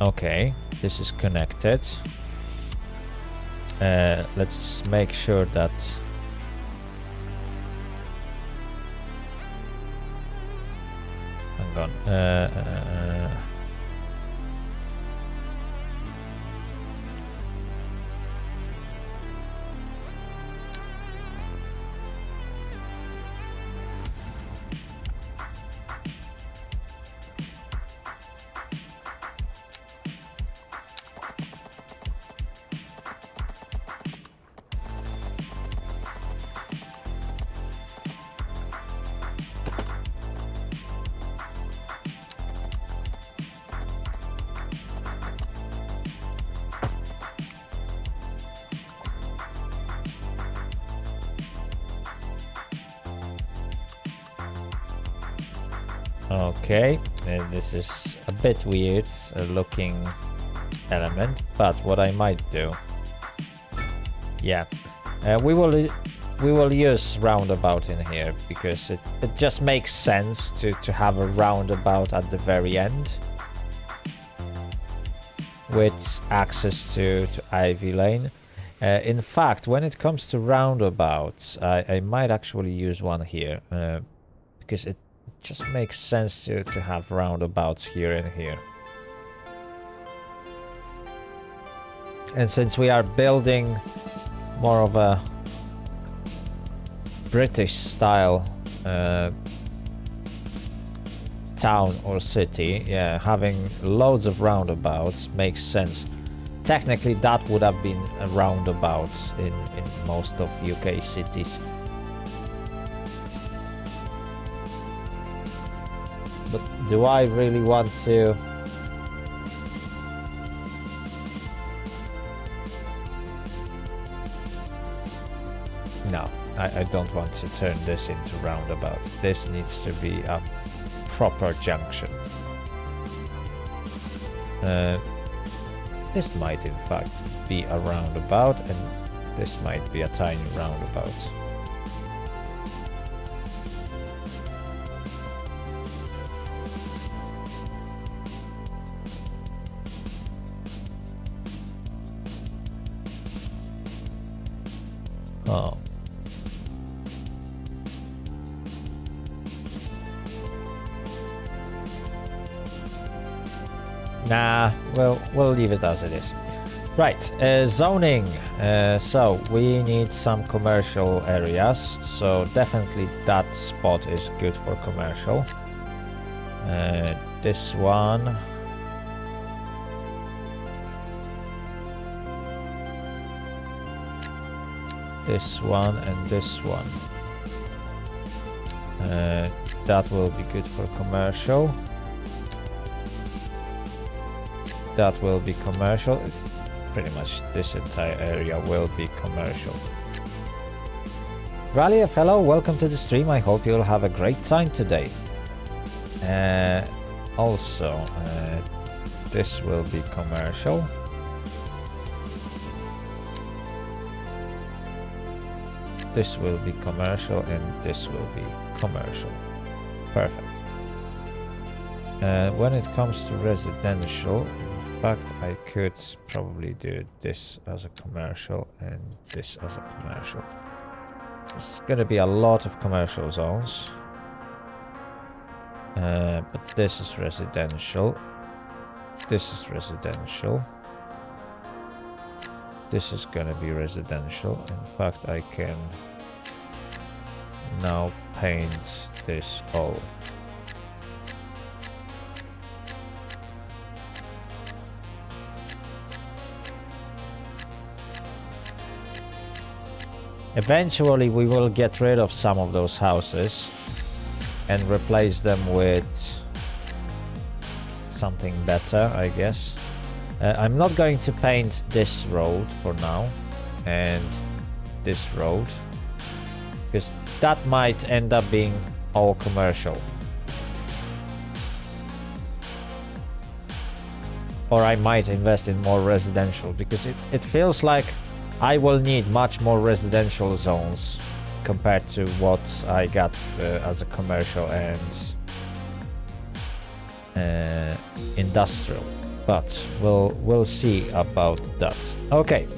Okay, this is connected. Let's just make sure that hang on. Okay, this is a bit weird looking element, but what I might do, yeah, we will use roundabout in here because it just makes sense to have a roundabout at the very end with access to Ivy Lane. In fact, when it comes to roundabouts, I might actually use one here because it just makes sense to have roundabouts here and here. And since we are building more of a British style town or city, yeah, having loads of roundabouts makes sense. Technically that would have been a roundabout in most of UK cities. But do I really want to? No, I don't want to turn this into roundabout. This needs to be a proper junction. This might in fact be a roundabout, and this might be a tiny roundabout. Oh. Nah, well, we'll leave it as it is. Right, zoning. So we need some commercial areas. So definitely that spot is good for commercial. This one. This one and this one. That will be good for commercial. That will be commercial. Pretty much this entire area will be commercial. Rallyf, hello, welcome to the stream. I hope you'll have a great time today. Also, this will be commercial. This will be commercial and this will be commercial. Perfect. When it comes to residential, in fact, I could probably do this as a commercial and this as a commercial. It's gonna be a lot of commercial zones. But this is residential. This is residential. This is gonna be residential. In fact, I can now paint this all. Eventually we will get rid of some of those houses and replace them with something better, I guess. I'm not going to paint this road for now and this road because that might end up being all commercial. Or I might invest in more residential because it feels like I will need much more residential zones compared to what I got as a commercial and industrial. But we'll see about that. Okay,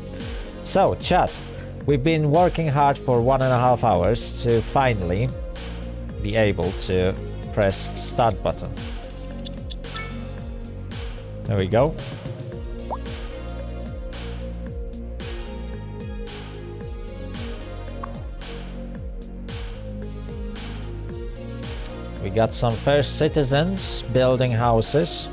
so chat, we've been working hard for 1.5 hours to finally be able to press start button. There we go. We got some first citizens building houses.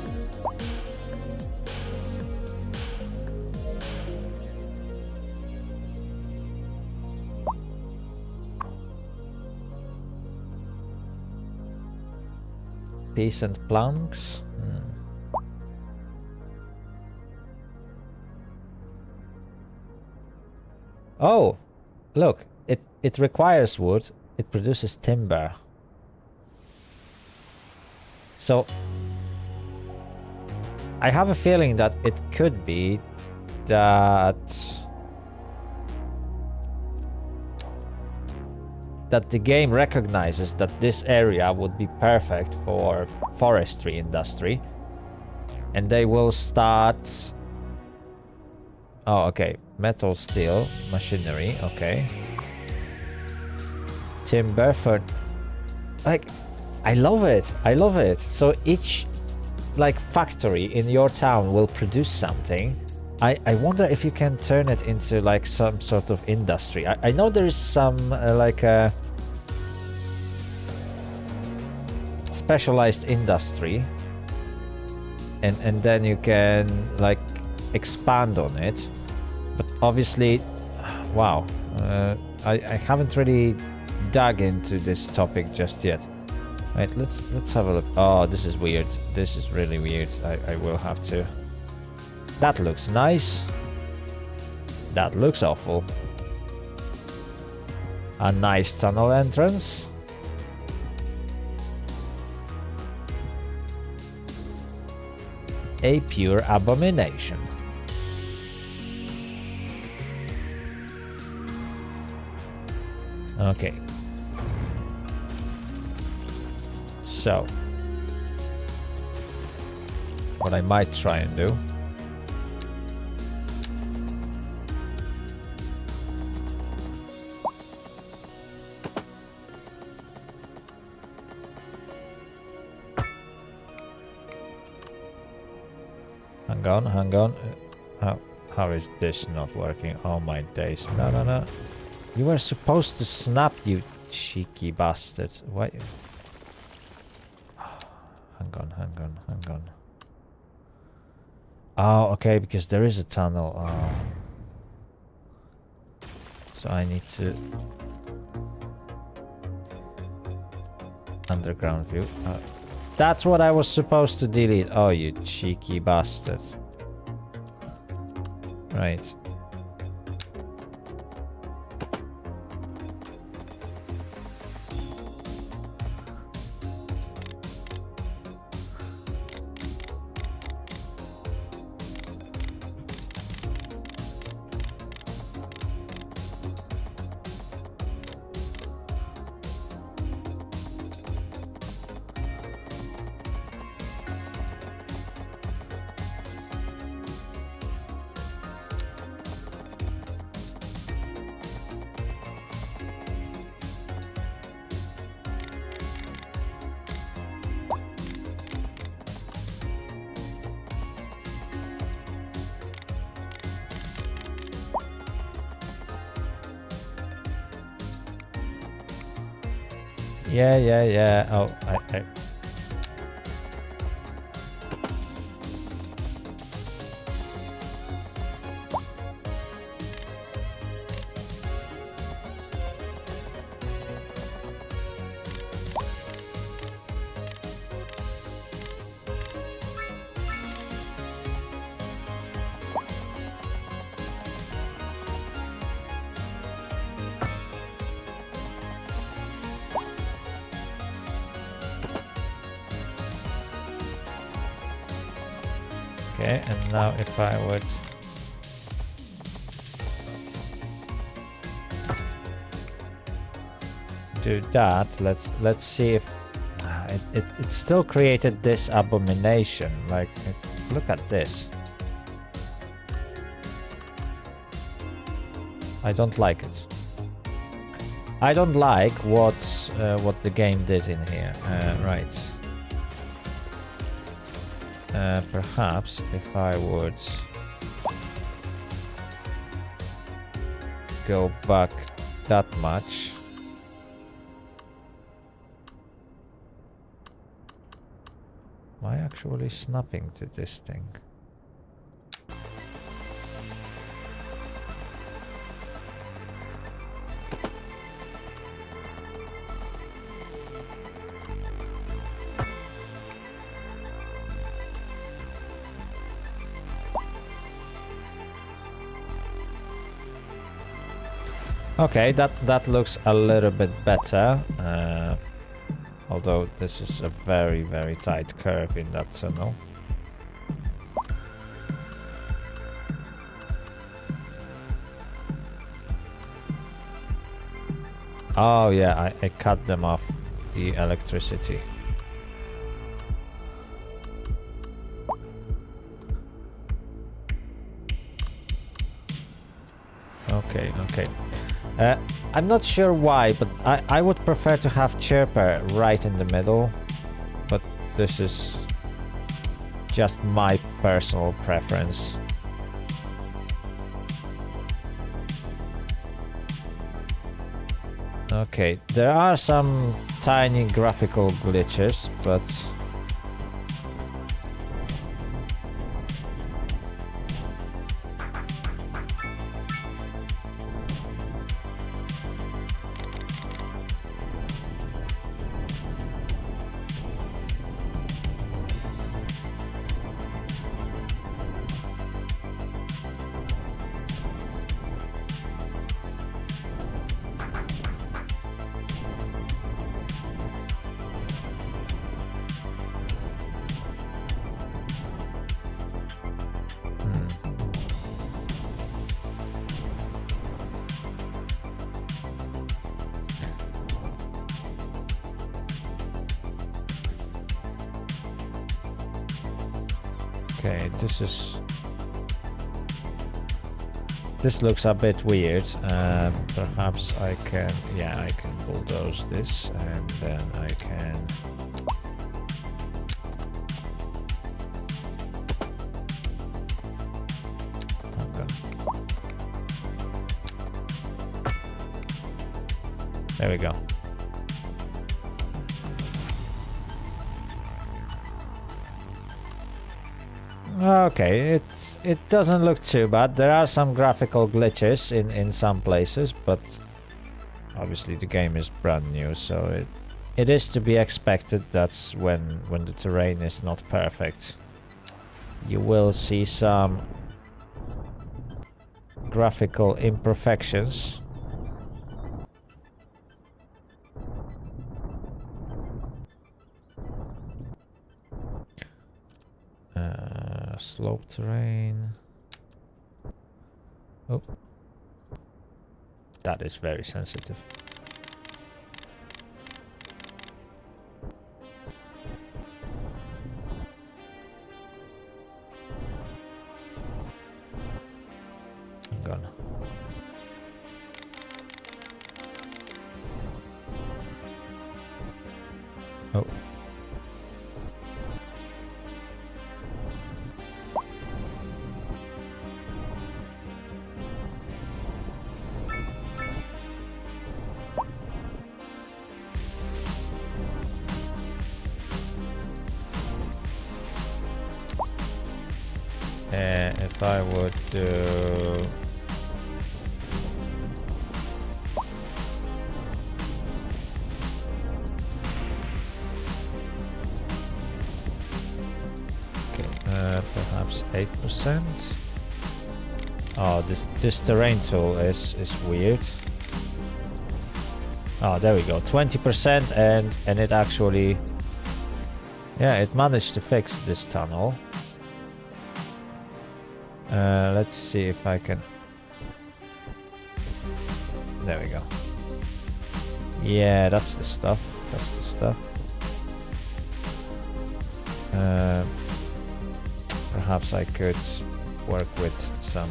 Decent planks. Oh, look, it requires wood. It produces timber. So I have a feeling that it could be that the game recognizes that this area would be perfect for forestry industry, and they will start. Oh, okay. Metal, steel, machinery. Okay. Timber for, like, I love it. I love it. So each, like, factory in your town will produce something. I wonder if you can turn it into, like, some sort of industry. I know there is some like a specialized industry, and then you can, like, expand on it. But obviously, wow, I haven't really dug into this topic just yet. Right, let's have a look. Oh, this is weird. This is really weird. I will have to. That looks nice. That looks awful. A nice tunnel entrance. A pure abomination. Okay. So, what I might try and do. Hang on. How is this not working? Oh my days. No. You were supposed to snap, you cheeky bastard. Why? Hang on. Oh, okay, because there is a tunnel. Oh. So I need to... Underground view. That's what I was supposed to delete. Oh, you cheeky bastards. Right. Yeah. Oh, I... Okay, and now if I would do that, let's see if it still created this abomination. Like, look at this. I don't like it. I don't like what the game did in here. Right. Perhaps if I would go back that much. Am I actually snapping to this thing? Okay, that looks a little bit better. although this is a very, very tight curve in that tunnel. Oh yeah, I cut them off the electricity. Okay, okay. I'm not sure why, but I would prefer to have chirper right in the middle, but this is just my personal preference. Okay, there are some tiny graphical glitches, but okay, this looks a bit weird. Perhaps I can, yeah, I can bulldoze this, and then I can. There we go. Okay, it doesn't look too bad. There are some graphical glitches in some places, but obviously the game is brand new, so it is to be expected. That's when the terrain is not perfect. You will see some graphical imperfections. Slope terrain. Oh, that is very sensitive. I'm gonna. Oh. If I would do perhaps 8%. Oh, this terrain tool is weird. Oh, there we go, 20%, and it actually, yeah, it managed to fix this tunnel. Let's see if I can. There we go. Yeah, that's the stuff. That's the stuff. Perhaps I could work with some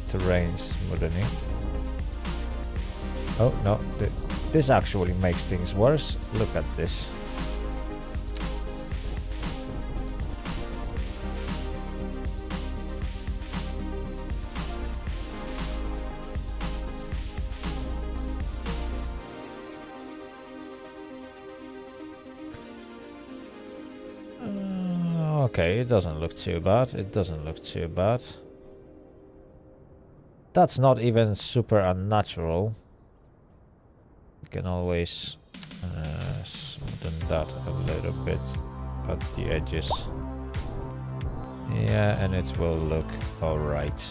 terrain smoothing. Oh no, this actually makes things worse. Look at this. Okay, it doesn't look too bad. It doesn't look too bad. That's not even super unnatural. You can always smoothen that a little bit at the edges. Yeah, and it will look alright.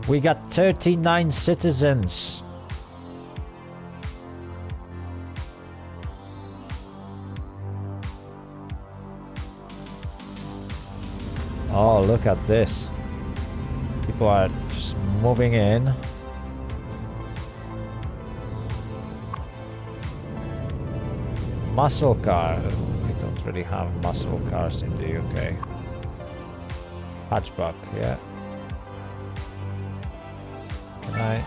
We got 39 citizens. Oh, look at this. People are just moving in. Muscle car. We don't really have muscle cars in the UK. Hatchback, yeah. Can I...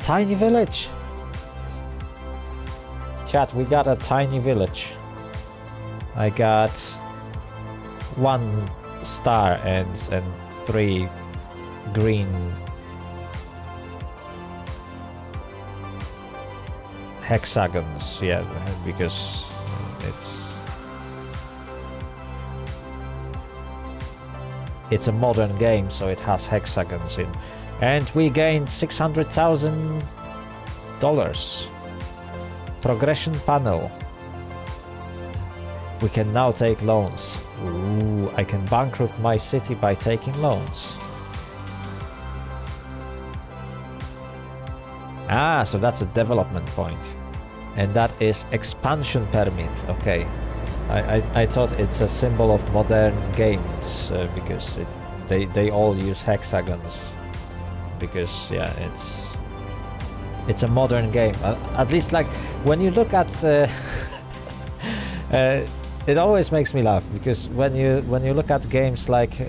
Tiny village! Chat, we got a tiny village. I got 1 star and 3 green hexagons, yeah, because it's a modern game, so it has hexagons in. And we gained $600,000. Progression panel. We can now take loans. Ooh, I can bankrupt my city by taking loans. Ah, so that's a development point. And that is expansion permit. Okay. I thought it's a symbol of modern games because they all use hexagons. Because, yeah, it's a modern game. At least, like, when you look at... it always makes me laugh because when you look at games like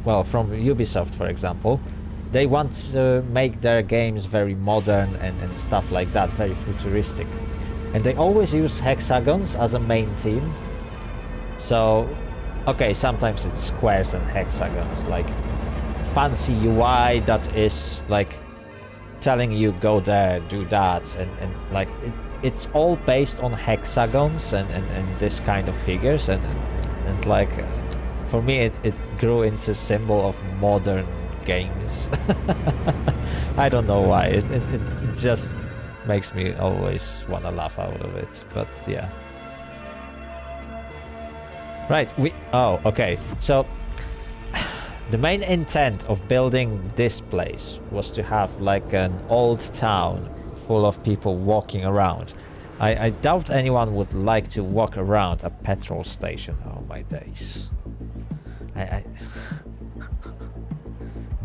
well, from Ubisoft, for example, they want to make their games very modern and stuff like that, very futuristic, and they always use hexagons as a main theme. So okay, sometimes it's squares and hexagons, like fancy UI that is like telling you go there, do that, and like it's all based on hexagons and this kind of figures, and like for me it grew into a symbol of modern games. I don't know why, it just makes me always want to laugh out of it, but yeah. Right, oh, okay, so the main intent of building this place was to have like an old town full of people walking around. I doubt anyone would like to walk around a petrol station. Oh my days.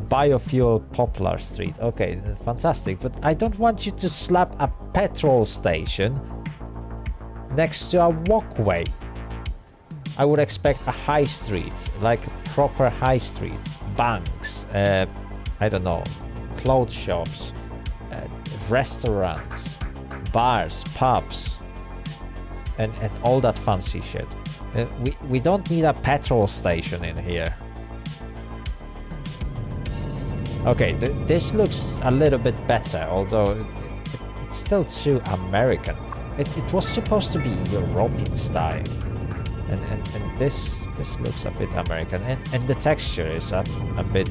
Biofuel Poplar Street. Okay, fantastic. But I don't want you to slap a petrol station next to a walkway. I would expect a high street, like a proper high street. Banks, I don't know, clothes shops, restaurants, bars, pubs, and all that fancy shit. We don't need a petrol station in here. Okay, this looks a little bit better, although it's still too American. It was supposed to be European style, and this looks a bit American, and the texture is a bit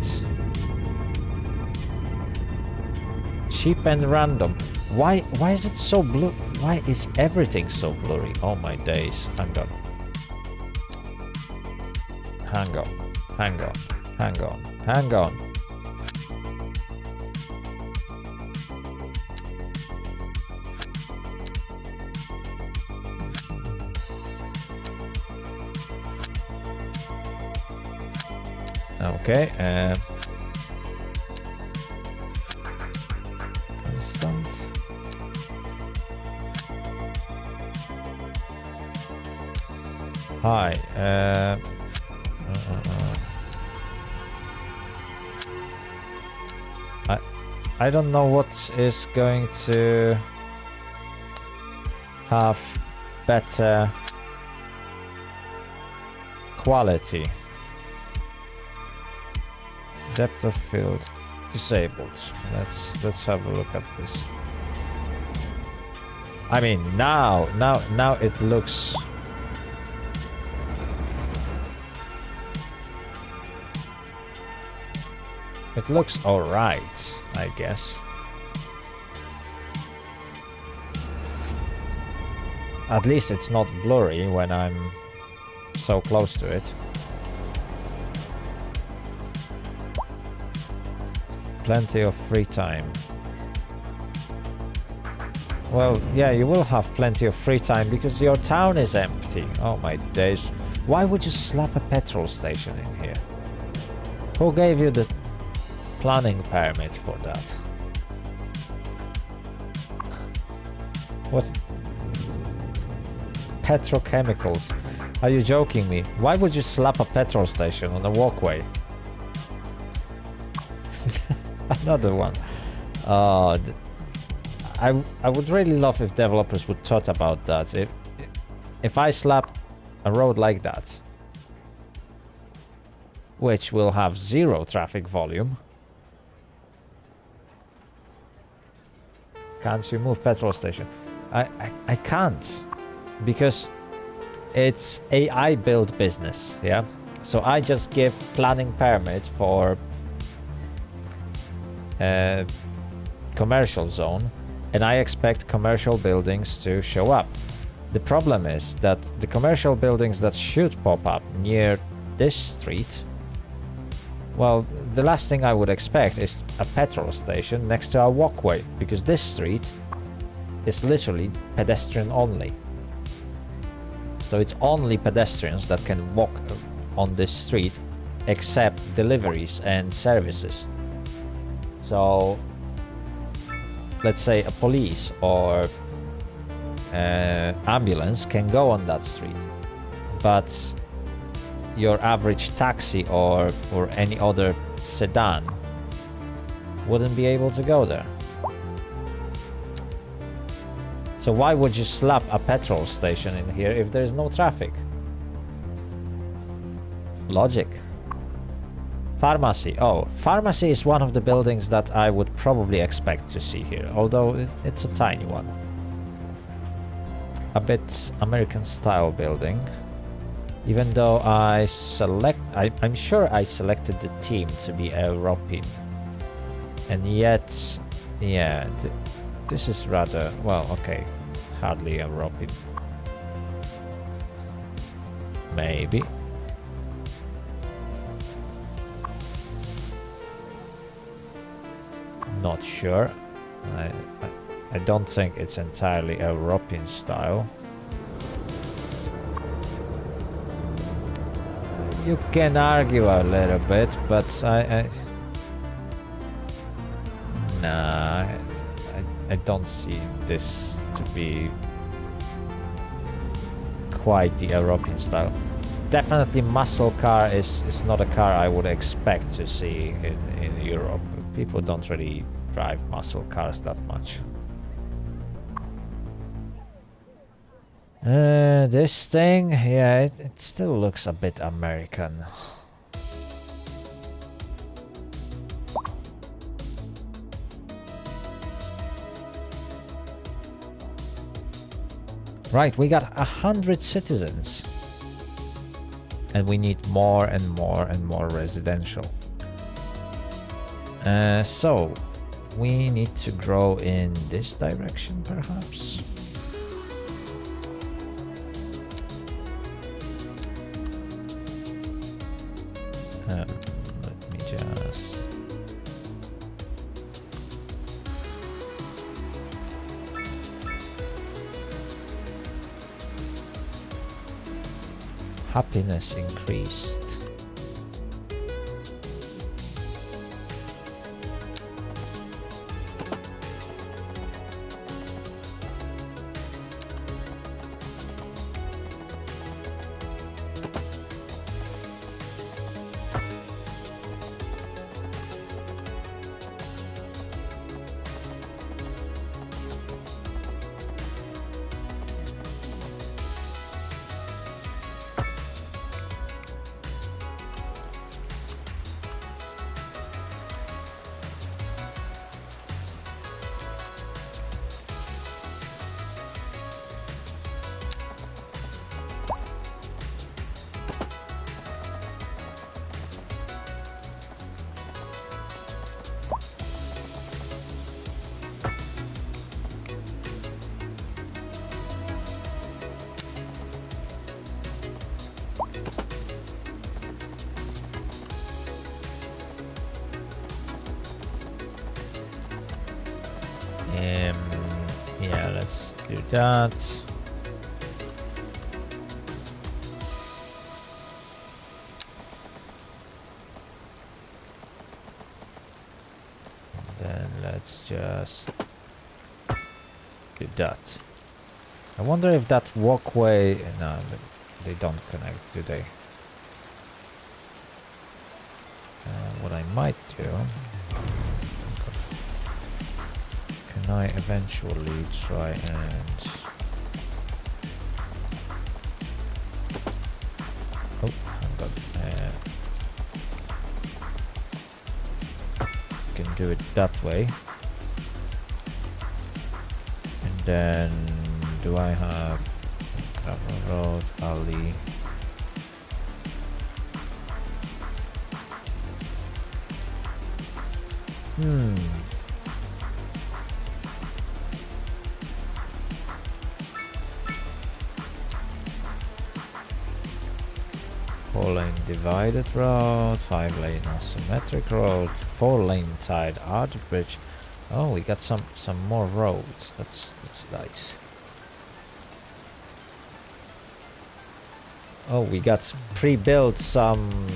cheap and random. Why is it so blue? Why is everything so blurry? Oh my days. Hang on. Hang on. Hang on. Hang on. Hang on. Okay, constant. Hi, I don't know what is going to have better quality. Depth of field disabled. Let's have a look at this. I mean, now it looks. It looks alright, I guess. At least it's not blurry when I'm so close to it. Plenty of free time. Well, yeah, you will have plenty of free time because your town is empty. Oh my days. Why would you slap a petrol station in here? Who gave you the planning permit for that? What? Petrochemicals. Are you joking me? Why would you slap a petrol station on a walkway? Another one. I would really love if developers would thought about that. If I slap a road like that, which will have 0 traffic volume. Can't you move petrol station? I can't, because it's AI built business, yeah? So I just give planning permit for commercial zone, and I expect commercial buildings to show up. The problem is that the commercial buildings that should pop up near this street, well, the last thing I would expect is a petrol station next to a walkway, because this street is literally pedestrian only. So it's only pedestrians that can walk on this street, except deliveries and services. So let's say a police or ambulance can go on that street, but your average taxi or any other sedan wouldn't be able to go there. So why would you slap a petrol station in here if there's no traffic? Logic. Pharmacy. Oh, pharmacy is one of the buildings that I would probably expect to see here, although it's a tiny one. A bit American style building. Even though I'm sure I selected the team to be European. And yet, yeah, this is rather, well, okay, hardly European. Maybe. Not sure. I don't think it's entirely European style. You can argue a little bit, but nah, I don't see this to be quite the European style. Definitely muscle car is not a car I would expect to see in Europe. People don't really drive muscle cars that much. This thing, yeah, it still looks a bit American. Right, we got 100 citizens. And we need more and more and more residential. So, we need to grow in this direction, perhaps. Let me just... Happiness increased. Yeah, let's do that. just do that. I wonder if that walkway... No, they don't connect, do they? What I might do... Can I eventually try and... Oh, hang on. Can do it that way. And then... Do I have... Gravel road, alley... Four-lane divided road, 5-lane asymmetric road, 4-lane tied arch bridge. Oh, we got some more roads. That's nice. Oh, we got pre-built some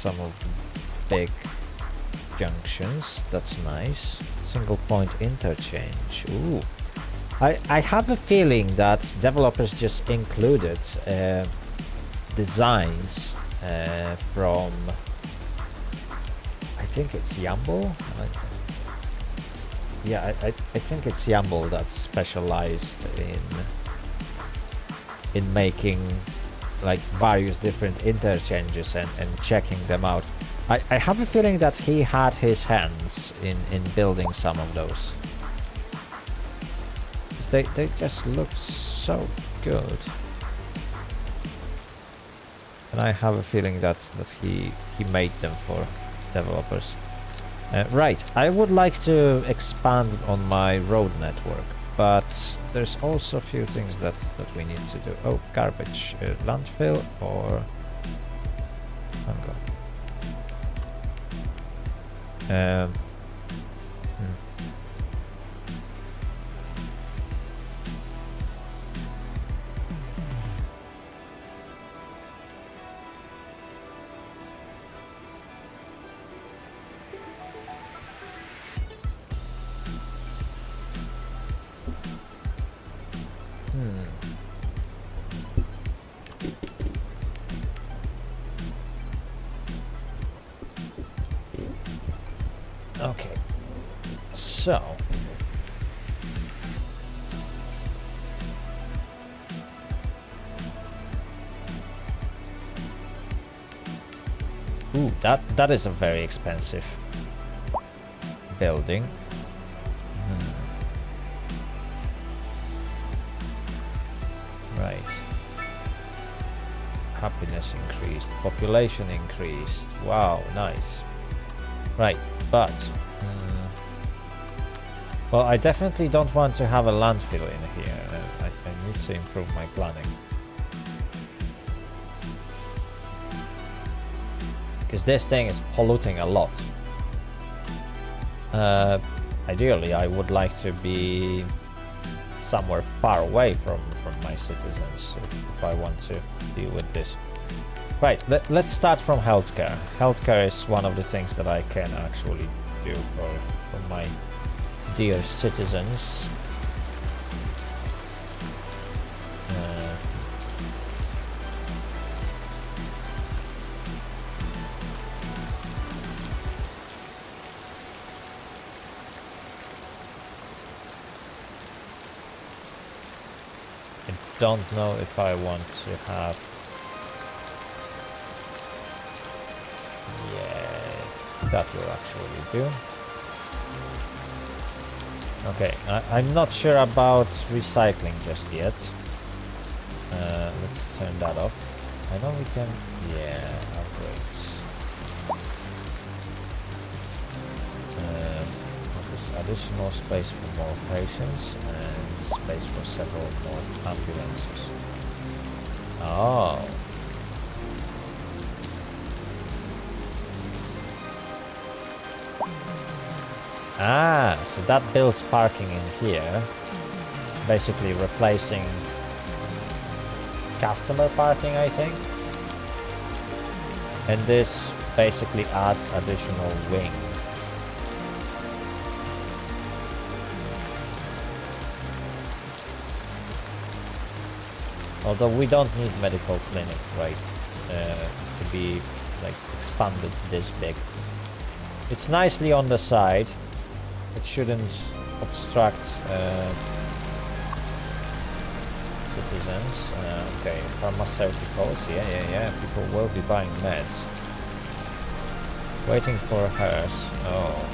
of big junctions. That's nice. Single point interchange. Ooh, I have a feeling that developers just included designs from, I think it's Yamble. Yeah, I think it's Yamble that's specialized in making like various different interchanges and checking them out. I have a feeling that he had his hands in building some of those. They just look so good. And I have a feeling that he made them for developers. Right, I would like to expand on my road network, but there's also a few things that we need to do. Oh, garbage landfill or hang on. Okay, so ooh, that is a very expensive building. Right. Happiness increased, population increased. Wow, nice. Right, but well, I definitely don't want to have a landfill in here. I need to improve my planning. Because this thing is polluting a lot. Ideally, I would like to be somewhere far away from my citizens if I want to deal with this. Right, let's start from healthcare. Healthcare is one of the things that I can actually do for my dear citizens. I don't know if I want to have... Yeah, that will actually do. Okay, I'm not sure about recycling just yet. Let's turn that off. I know we can... Yeah, upgrades. There's additional space for more patients and space for several more ambulances. Oh. Ah, so that builds parking in here, basically replacing customer parking, I think. And this basically adds additional wing. Although we don't need medical clinic, right, to be like expanded this big. It's nicely on the side. It shouldn't obstruct citizens. Okay, pharmaceuticals. Yeah. People will be buying meds. Waiting for hers. Oh.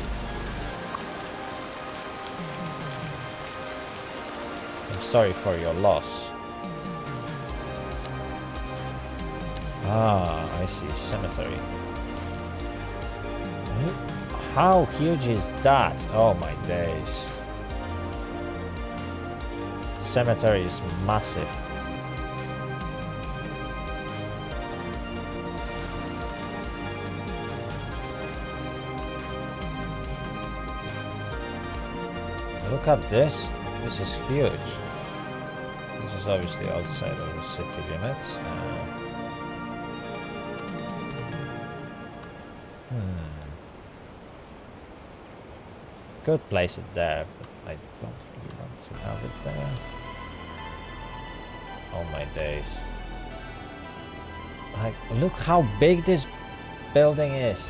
I'm sorry for your loss. Ah, I see. Cemetery. How huge is that? Oh my days. Cemetery is massive. Look at this. This is huge. This is obviously outside of the city limits. Could place it there, but I don't really want to have it there. Oh my days. Like, look how big this building is.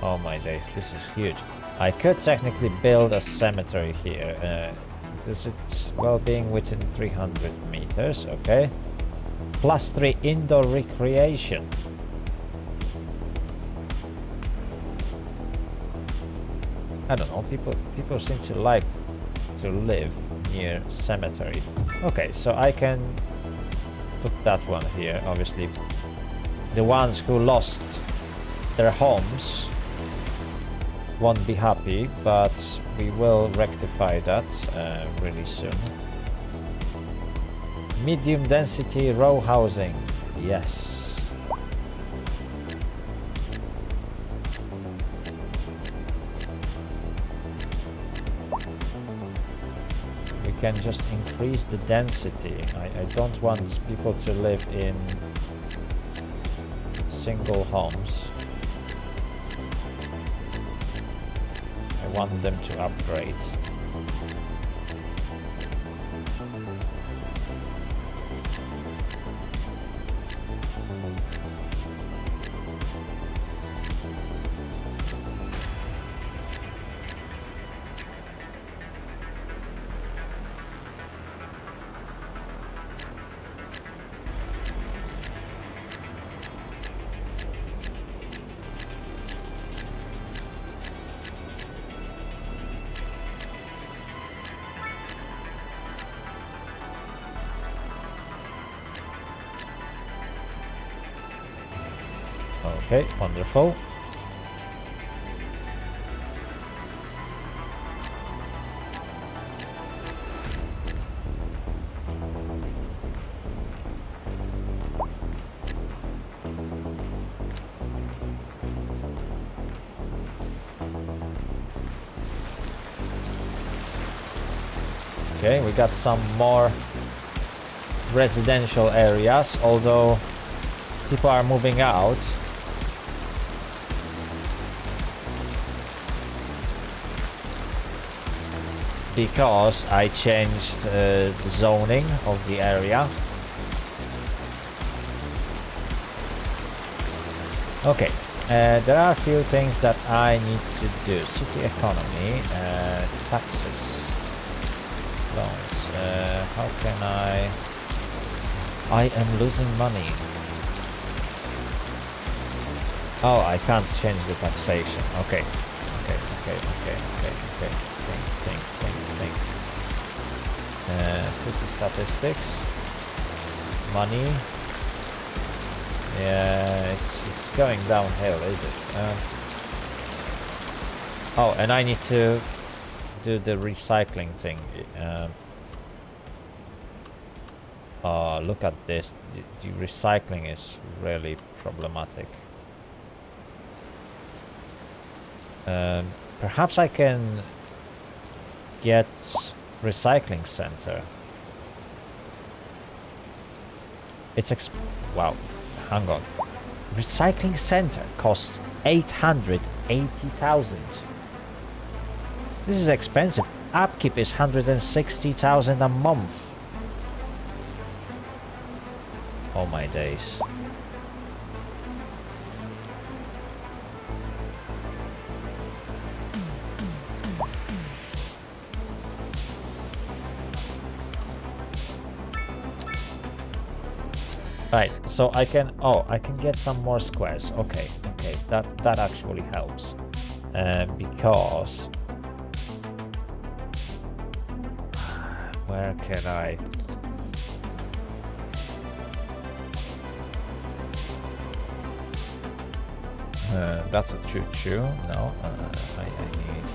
Oh my days, this is huge. I could technically build a cemetery here. Does it, well, being within 300 meters, okay. +3 indoor recreation. I don't know, people seem to like to live near cemetery. Okay, so I can put that one here. Obviously, the ones who lost their homes won't be happy, but we will rectify that really soon. Medium density row housing, yes. Can just increase the density. I don't want people to live in single homes. I want them to upgrade. Okay, wonderful. Okay, we got some more residential areas, although people are moving out. Because I changed the zoning of the area. Okay, there are a few things that I need to do. City economy, taxes, loans. How can I am losing money. Oh, I can't change the taxation. Okay. Think. City statistics, money. Yeah, it's going downhill, is it? Oh, and I need to do the recycling thing. Look at this. The recycling is really problematic. Perhaps I can get recycling center. It's wow, hang on. Recycling center costs 880,000. This is expensive. Upkeep is 160,000 a month. Oh my days. Right, so I can get some more squares. Okay, that actually helps, because where can I? That's a choo-choo. No, I need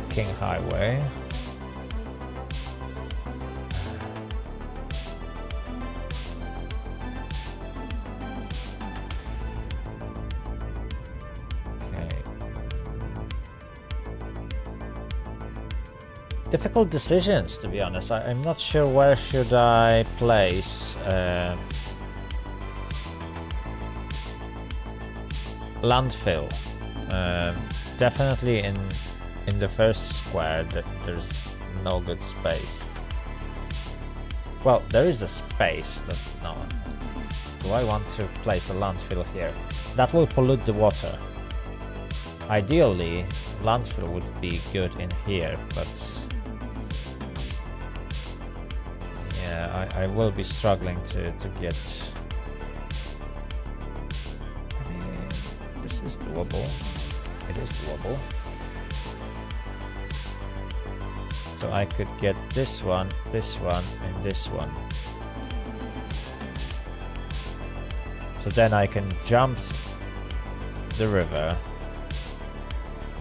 King Highway. Difficult decisions, to be honest. I'm not sure where should I place landfill. Definitely in the first square there's no good space. Well, there is a space that no. Do I want to place a landfill here? That will pollute the water. Ideally, landfill would be good in here, but yeah, I will be struggling to get. I mean, this is doable. It is doable. So I could get this one, and this one. So then I can jump the river,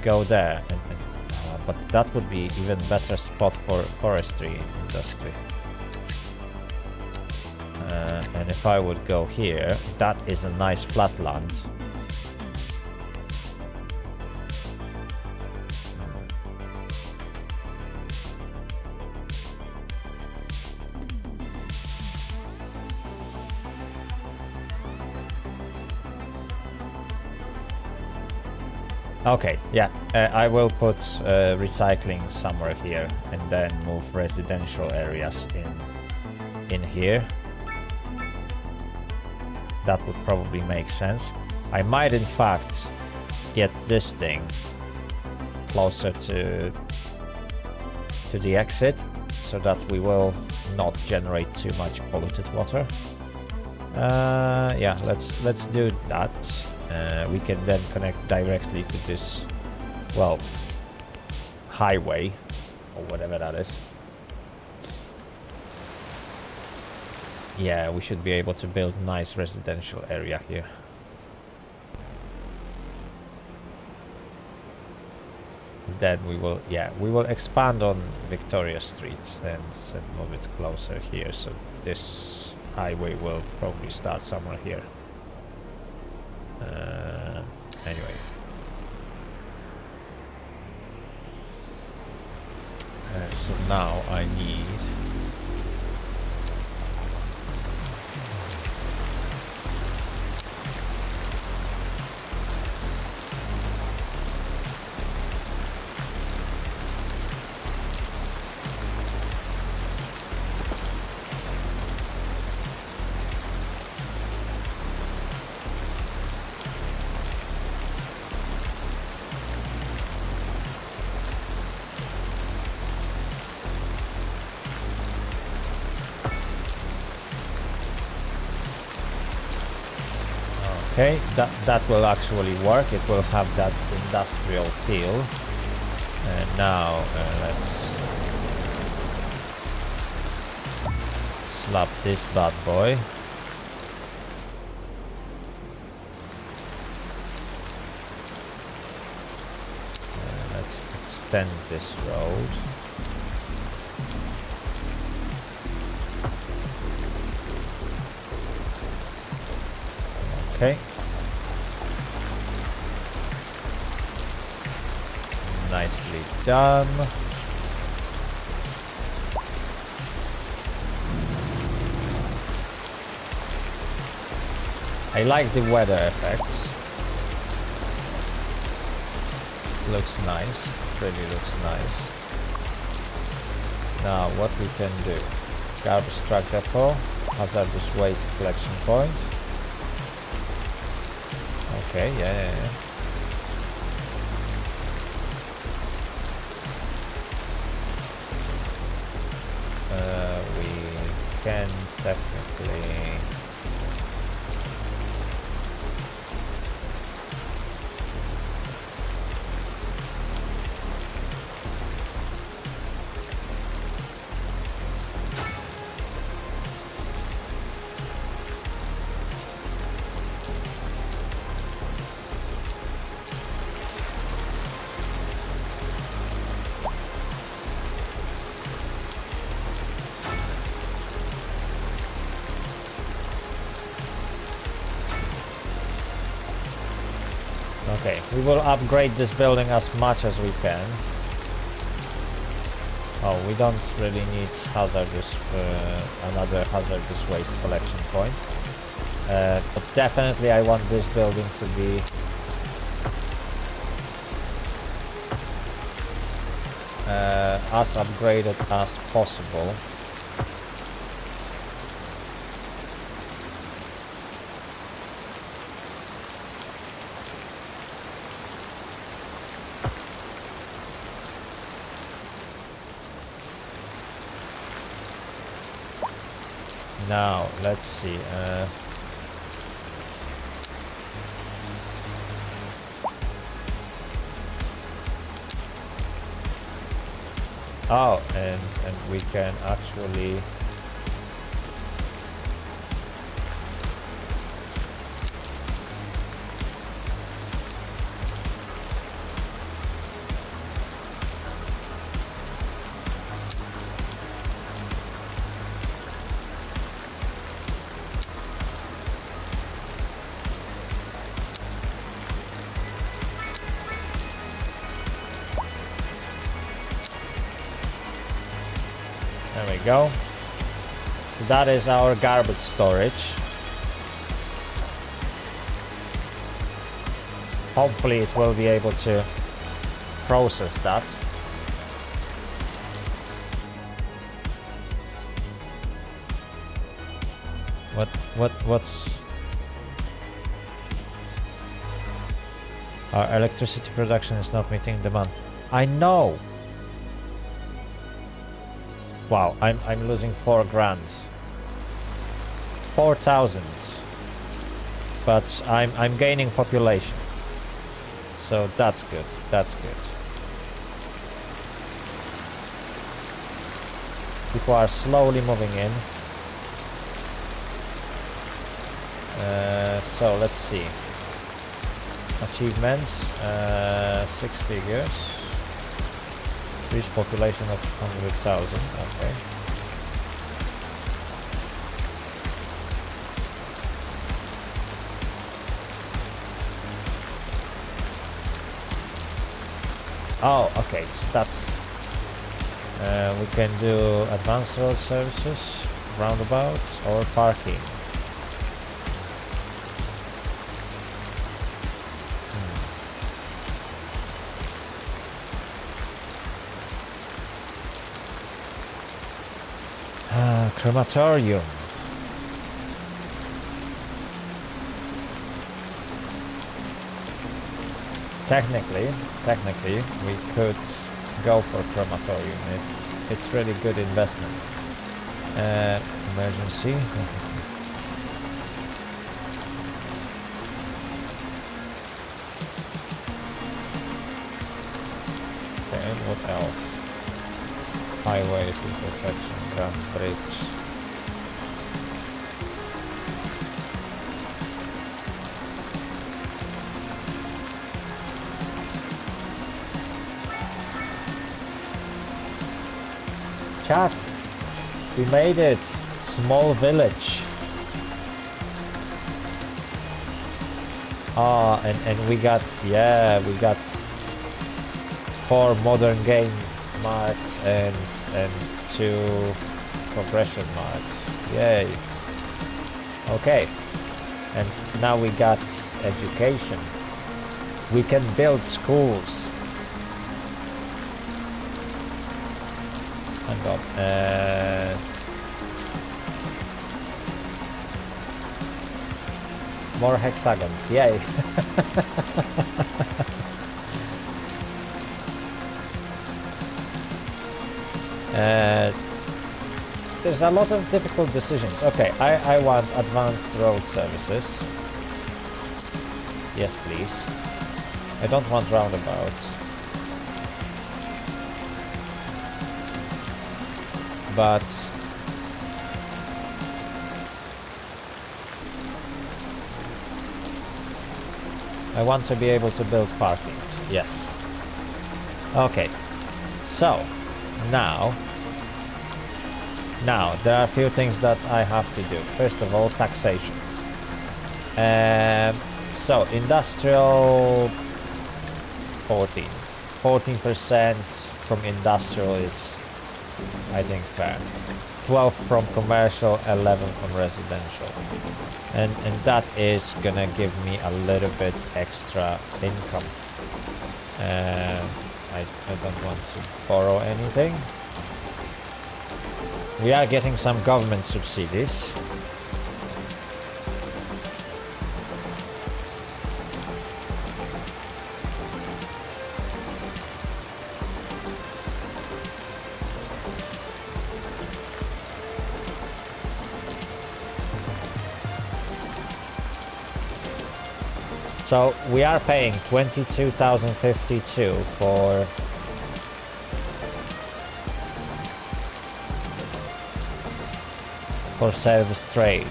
go there, but that would be even better spot for forestry industry. And if I would go here, that is a nice flat land. Okay, yeah, I will put recycling somewhere here and then move residential areas in here. That would probably make sense. I might in fact get this thing closer to the exit so that we will not generate too much polluted water. Yeah, let's do that. We can then connect directly to this, well, highway or whatever that is. Yeah, we should be able to build nice residential area here. Then we will expand on Victoria Street and move it closer here. So this highway will probably start somewhere here. Anyway. So now I need... Okay, that will actually work. It will have that industrial feel. And now let's slap this bad boy. Let's extend this road. Okay. Nicely done. I like the weather effects. Looks nice. It really looks nice. Now what we can do. Garbage truck depot. hazardous waste collection point. Okay, yeah. We can technically... Okay, we will upgrade this building as much as we can. Oh, we don't really need another hazardous waste collection point. But definitely I want this building to be as upgraded as possible. Now, let's see. Oh, and we can actually... There we go. So that is our garbage storage. Hopefully it will be able to process that. What's our electricity production is not meeting demand. I know. Wow, I'm losing 4 grand. 4,000. But I'm gaining population. So that's good. That's good. People are slowly moving in. So let's see. Achievements, 6 figures. Reach population of 100,000. Okay. Oh, okay. So that's we can do advanced road services, roundabouts, or parking. Crematorium. Technically, we could go for crematorium. It's really good investment. Emergency. Okay, and what else? Highways, intersection, Grand Bridge. Chat, we made it. Small village. Ah, and we got 4 modern game marks and 2 progression marks. Yay. Okay. And now we got education. We can build schools. Hang on. More hexagons, yay! There's a lot of difficult decisions. Okay, I want advanced road services. Yes, please. I don't want roundabouts. But I want to be able to build parkings. Yes. Okay. So now there are a few things that I have to do. First of all, taxation. So industrial 14% from industrial is, I think, fair. 12 from commercial, 11 from residential, and that is gonna give me a little bit extra income. I don't want to borrow anything. We are getting some government subsidies. So we are paying 22,052 for service trade.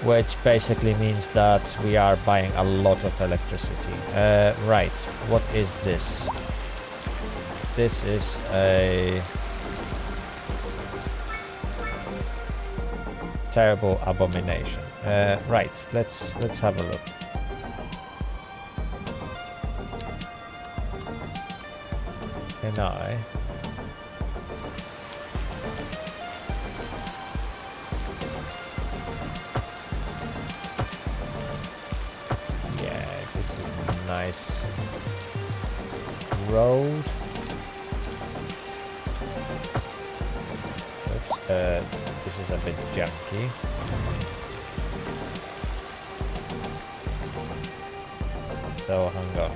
Which basically means that we are buying a lot of electricity. Right, what is this? This is a terrible abomination. Right, let's have a look. Can I? Yeah, this is a nice road. Oops, this is a bit junky. So hang on.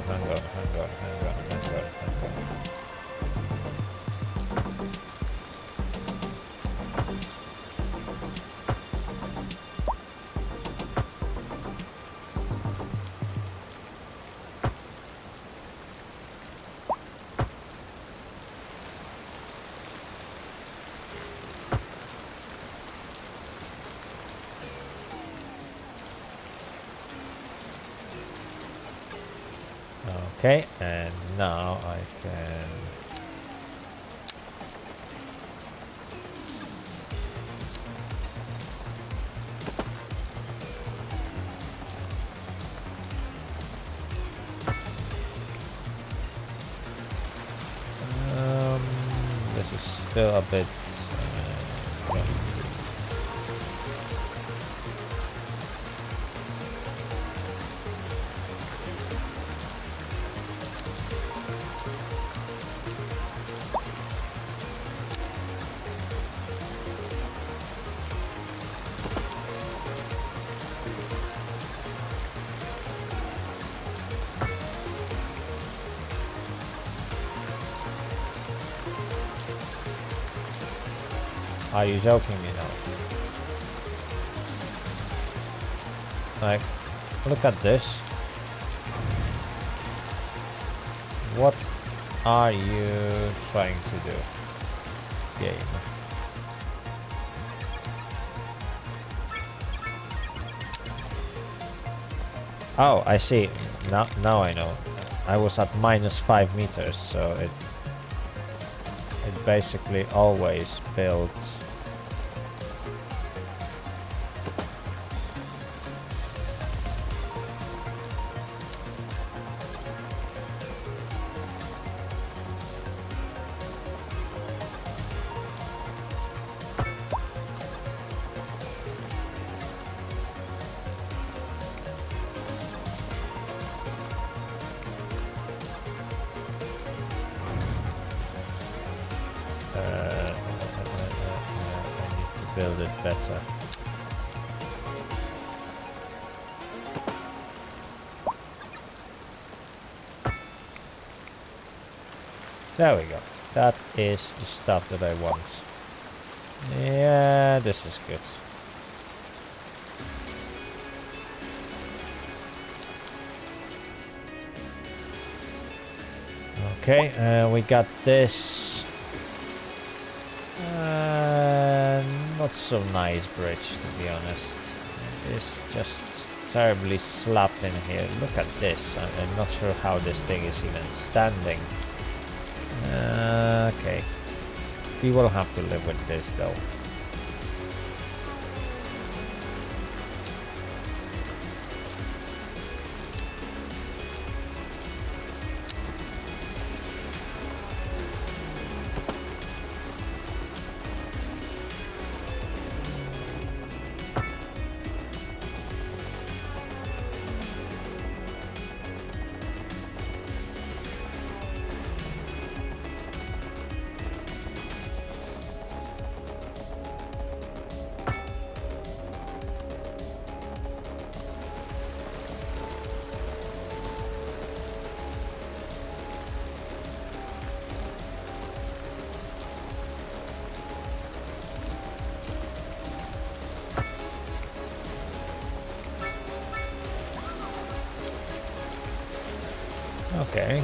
Okay, and now I can this is still a bit Are you joking me now? Like, look at this. What are you trying to do, game? Oh, I see. Now I know. I was at -5 meters, so it basically always builds. build it better. There we go. That is the stuff that I want. Yeah, this is good. Okay, we got this. Not so nice bridge, to be honest. It's just terribly slapped in here. Look at this. I'm not sure how this thing is even standing. Okay. We will have to live with this though. Okay.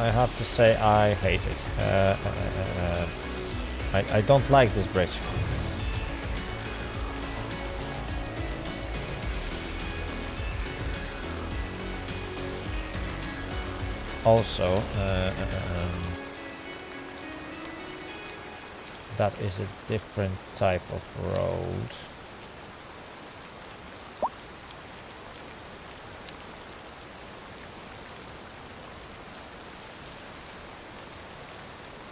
I have to say I hate it. I don't like this bridge. Also, that is a different type of road.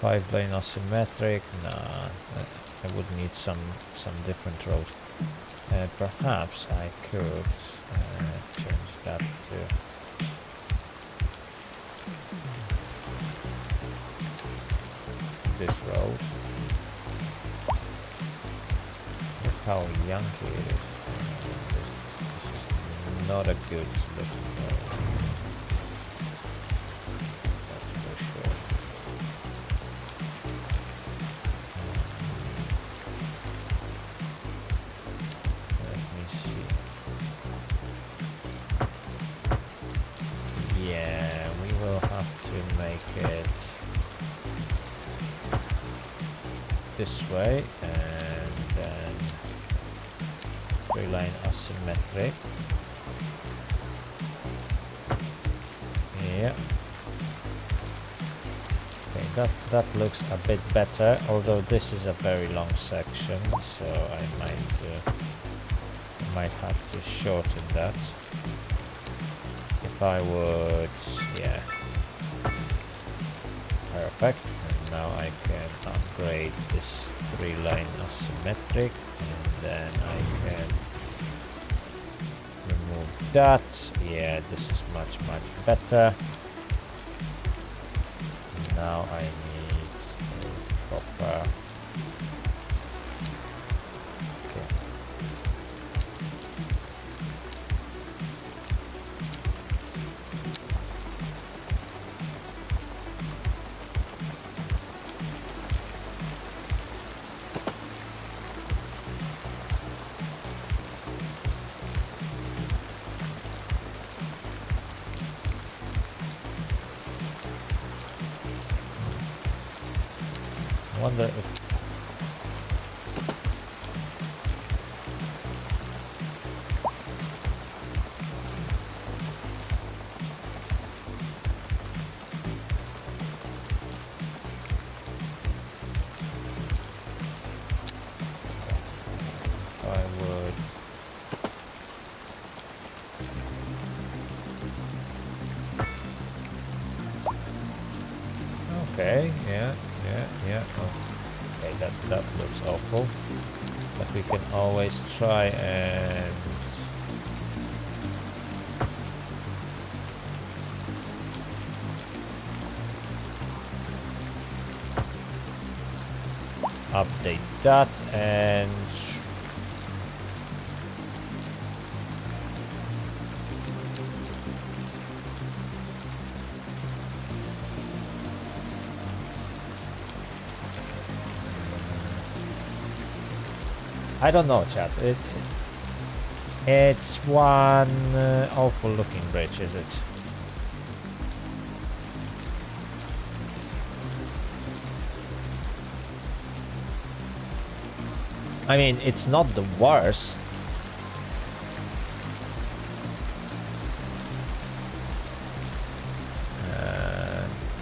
Five-lane asymmetric. Nah, I would need some different road. Perhaps I could change that to this road. Look how yanky it is. This is not a good looking road. That's for sure. Let me see. Yeah, we will have to make it this way, and then three-line asymmetric. Yeah. Okay, that looks a bit better. Although this is a very long section, so I might have to shorten that. If I would, yeah. Perfect. Now I can upgrade this three-line asymmetric, and then I can remove that. Yeah, this is much better. Now I need a proper. Okay. I wonder if I would Okay, yeah. Oh, okay, that looks awful. But we can always try and... update that and... I don't know, chat. It's one awful looking bridge, is it? I mean, it's not the worst.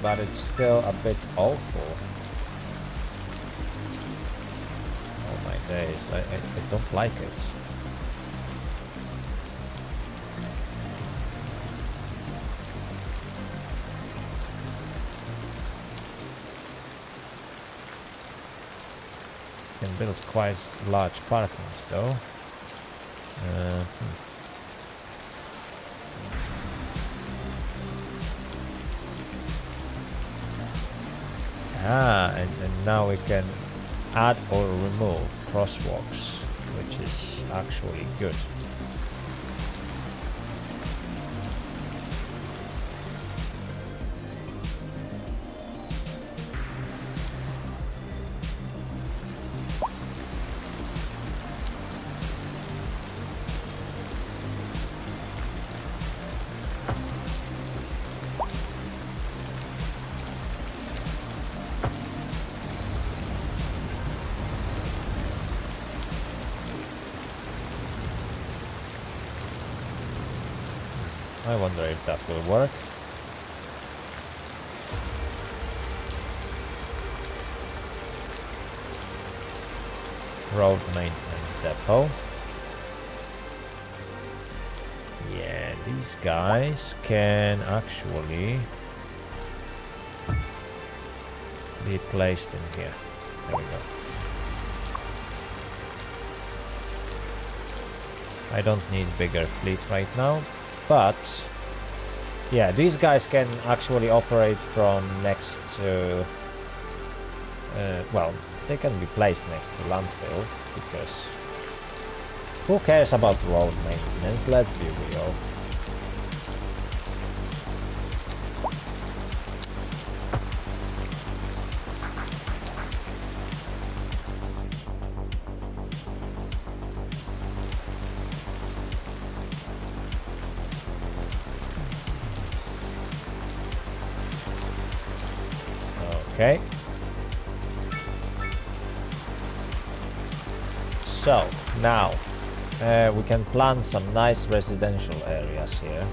But it's still a bit awful. Oh my days, I don't like it. Can build quite large parkings though. And now we can add or remove crosswalks, which is actually good. I wonder if that will work. Road maintenance depot. Yeah, these guys can actually be placed in here. There we go. I don't need bigger fleet right now. But yeah, these guys can actually operate from next to well, they can be placed next to landfill, because who cares about road maintenance, let's be real. Okay. So now we can plan some nice residential areas here.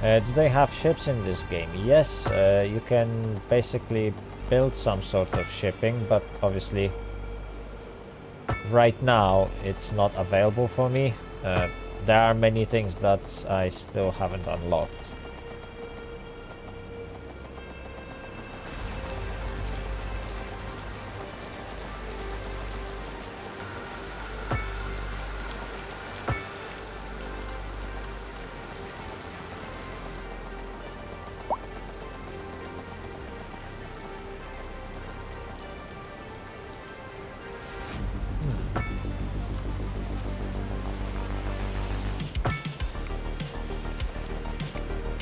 Do they have ships in this game? Yes, you can basically build some sort of shipping, but obviously right now it's not available for me. There are many things that I still haven't unlocked.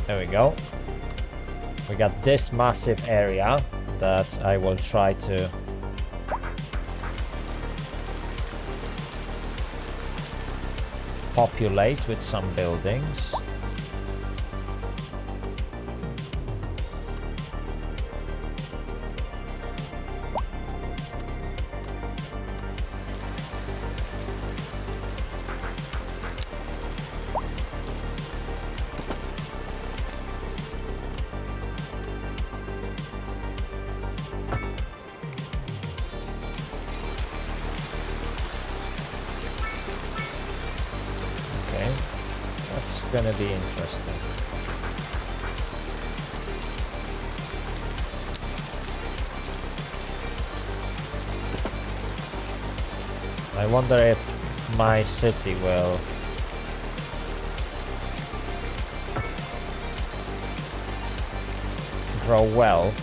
There we go. We got this massive area that I will try to populate with some buildings. Gonna be interesting. I wonder if my city will grow well.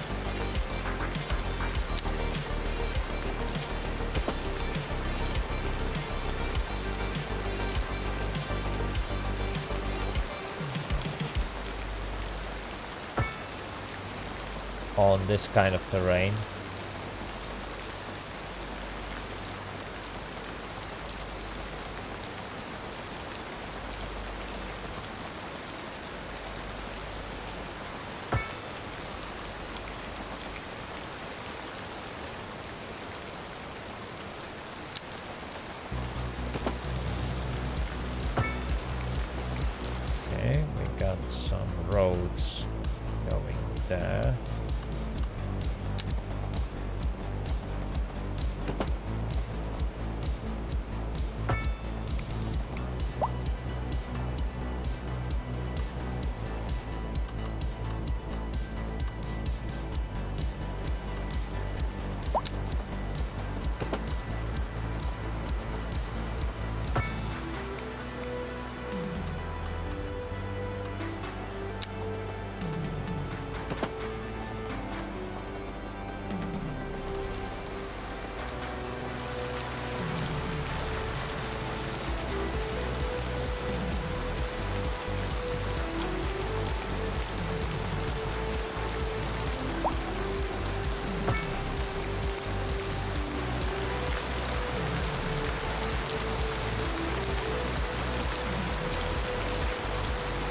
On this kind of terrain. Okay, we got some roads going there.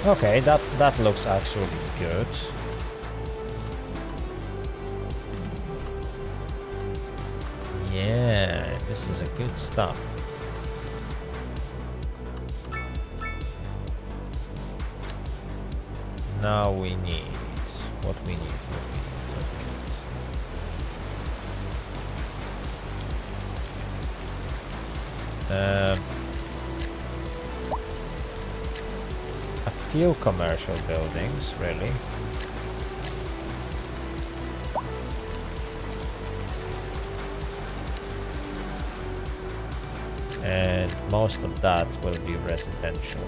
Okay, that looks actually good. Yeah, this is a good stuff. Now we need what we need. A few commercial buildings, really. And most of that will be residential.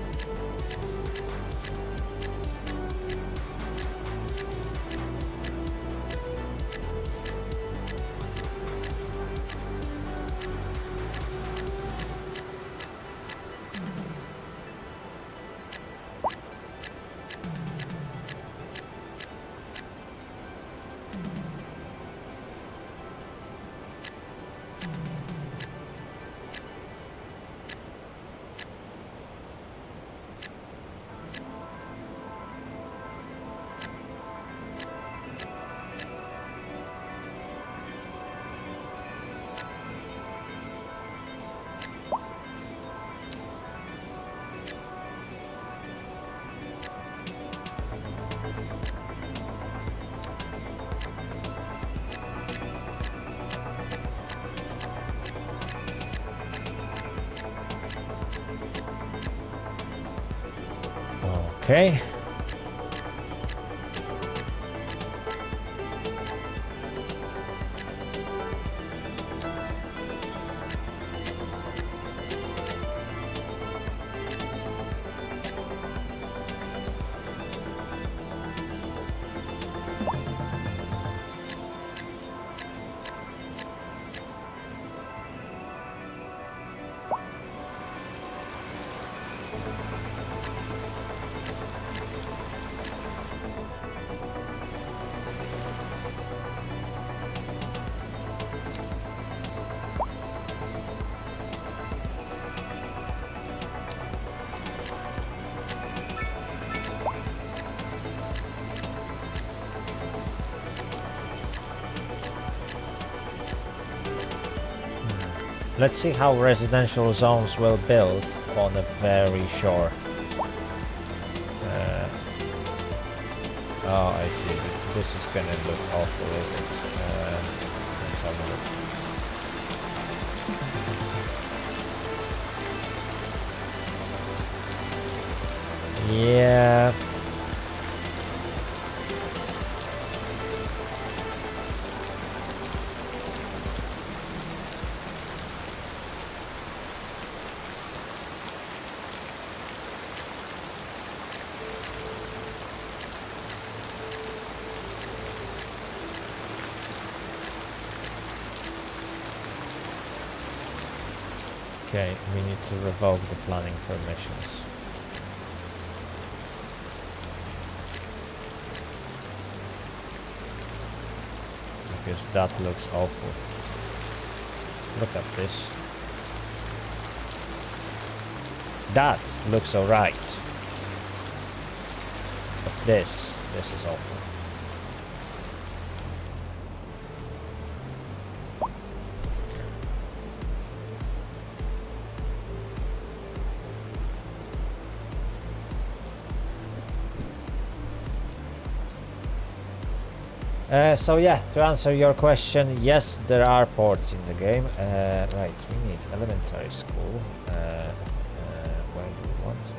Okay. Let's see how residential zones will build on a very short. Oh, I see. This is gonna look awful, is it? Let's have a look. Yeah. Okay, we need to revoke the planning permissions. Because that looks awful. Look at this. That looks alright. But this is awful. So yeah, to answer your question, yes, there are ports in the game. Right, we need elementary school. Where do we want it?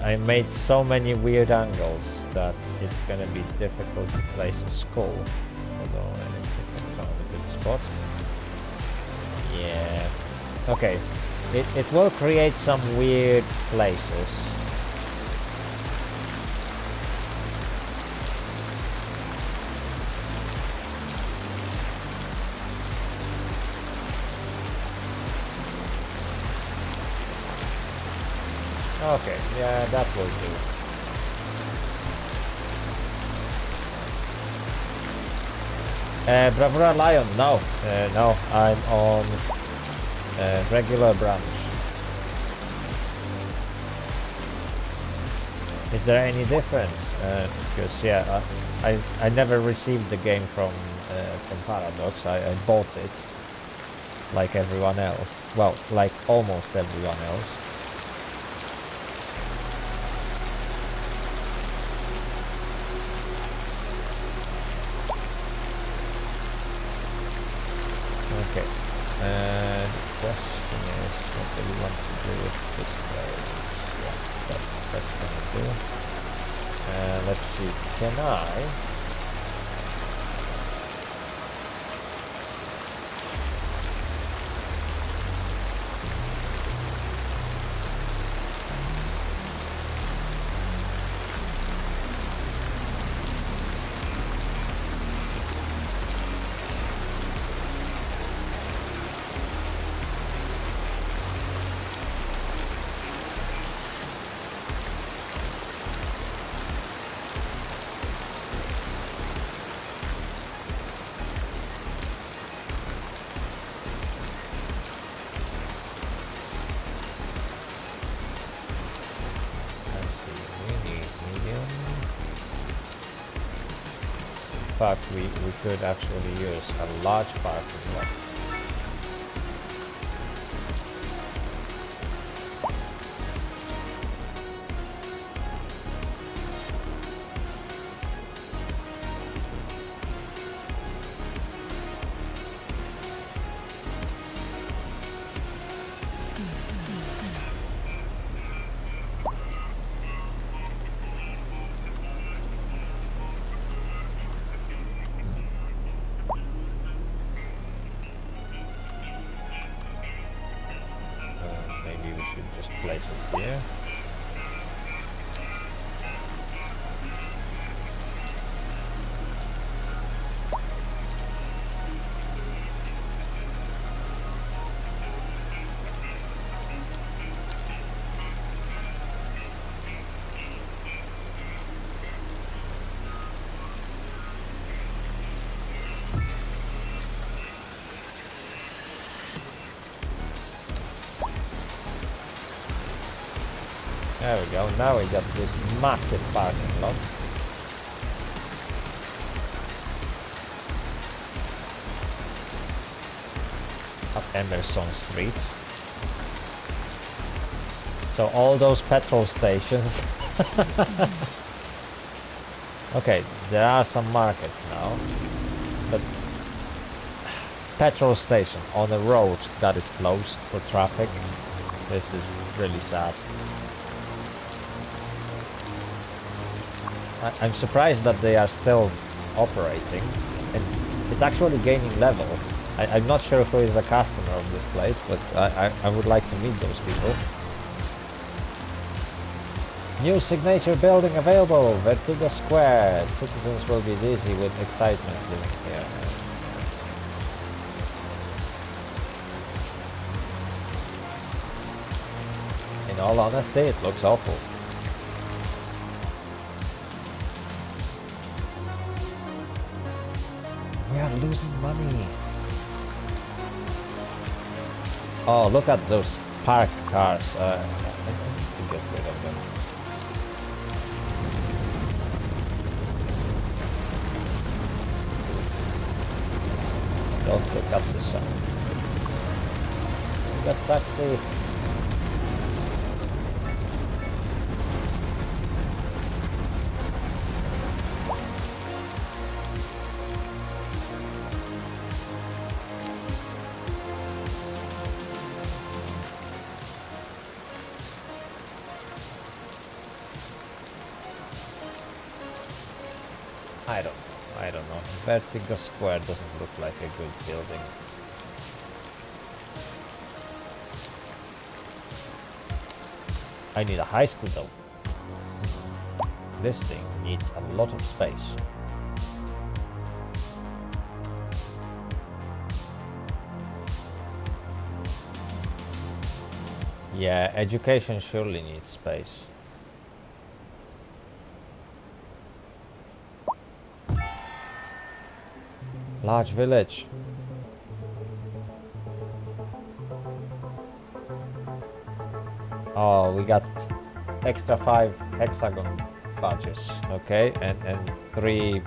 I made so many weird angles that it's gonna be difficult to place a skull. Although I think I found a good spot. Yeah. Okay. It will create some weird places. Okay, yeah, that will do. Bravura Lion, no, no, I'm on regular branch. Is there any difference? Because yeah, I never received the game from Paradox. I bought it like everyone else. Well, like almost everyone else. Okay. The question is, what do we want to do with this place? Yeah, that's gonna do. Let's see. Can I? In fact, we could actually use a large parking lot. just place it here. There we go, now we got this massive parking lot. At Emerson Street. So all those petrol stations. Okay, there are some markets now, but petrol station on a road that is closed for traffic. This is really sad. I'm surprised that they are still operating, and it's actually gaining level. I'm not sure who is a customer of this place, but I would like to meet those people. New signature building available, Vertigo Square. Citizens will be dizzy with excitement living here. In all honesty, it looks awful. We are losing money. Oh, look at those parked cars. I need to get rid of them. Don't look at the sun. We got taxi. I don't know. Vertigo Square doesn't look like a good building. I need a high school though. This thing needs a lot of space. Yeah, education surely needs space. Large village. Oh, we got extra 5 hexagon badges, okay, and 3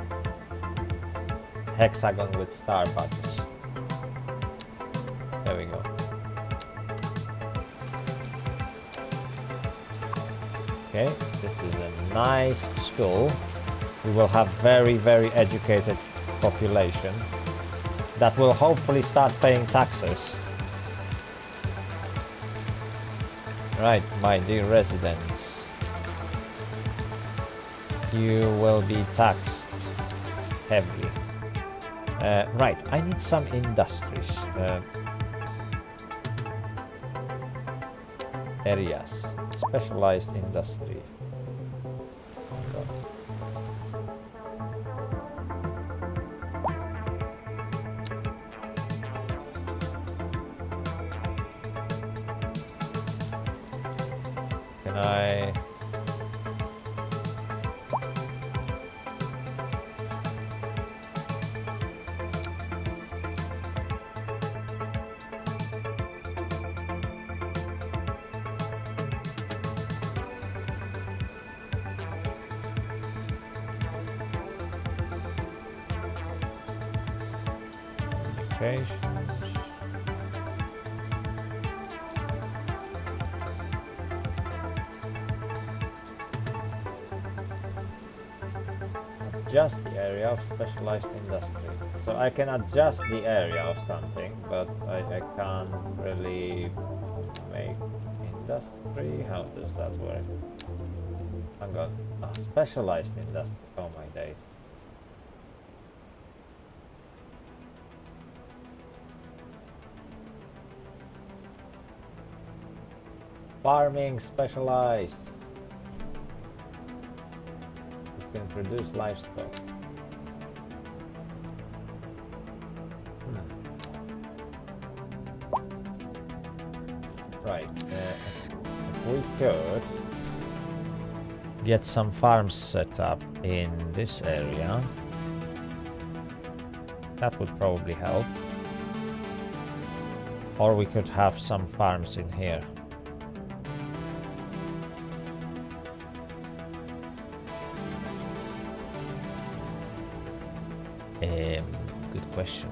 hexagon with star badges. There we go. Okay, this is a nice school. We will have very, very educated population that will hopefully start paying taxes. Right, my dear residents, you will be taxed heavily. Right, I need some industries. Areas, specialized industry. Can I... Adjust the area of specialized industry. So I can adjust the area of something, but I can't really make industry. How does that work? Hang on. Specialized industry. Oh my days. Farming specialized. It can produce livestock. Right. If we could get some farms set up in this area, that would probably help. Or we could have some farms in here. Good question.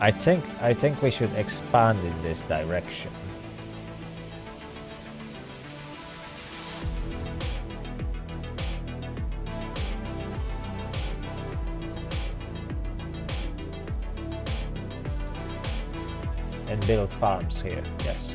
I think we should expand in this direction. And build farms here, yes.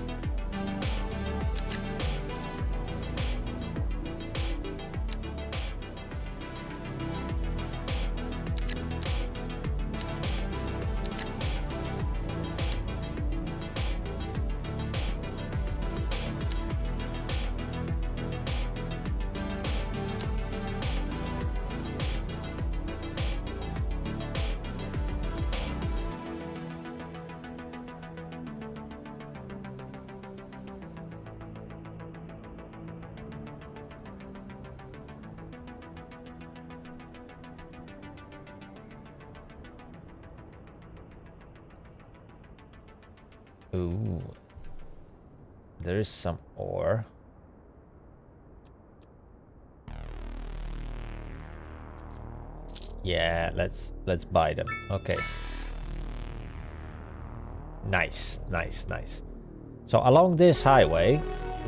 Ooh, there is some ore. Yeah, let's buy them. Okay. Nice. So along this highway,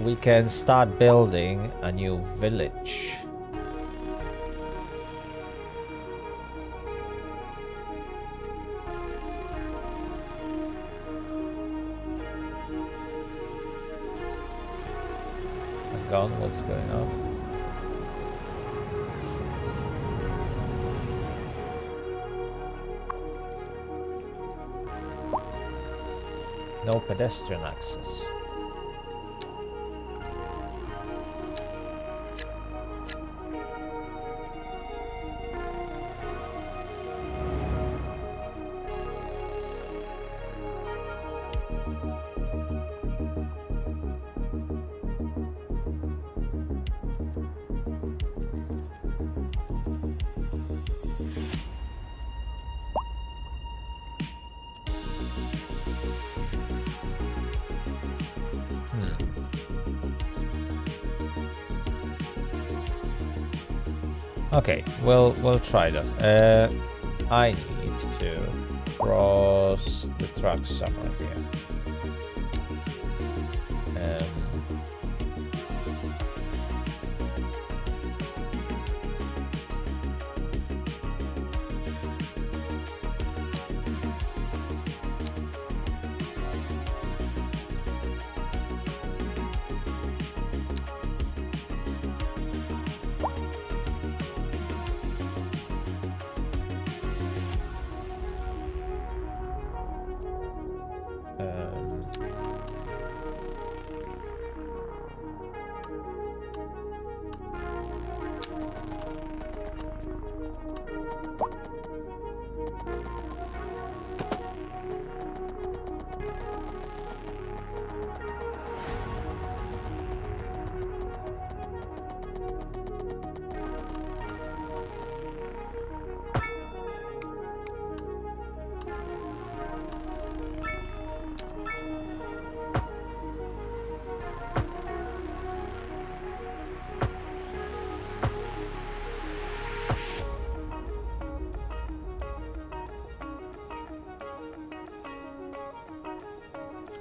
we can start building a new village. What's going on? No pedestrian access. Okay, we'll try that. I need to cross the truck somewhere here.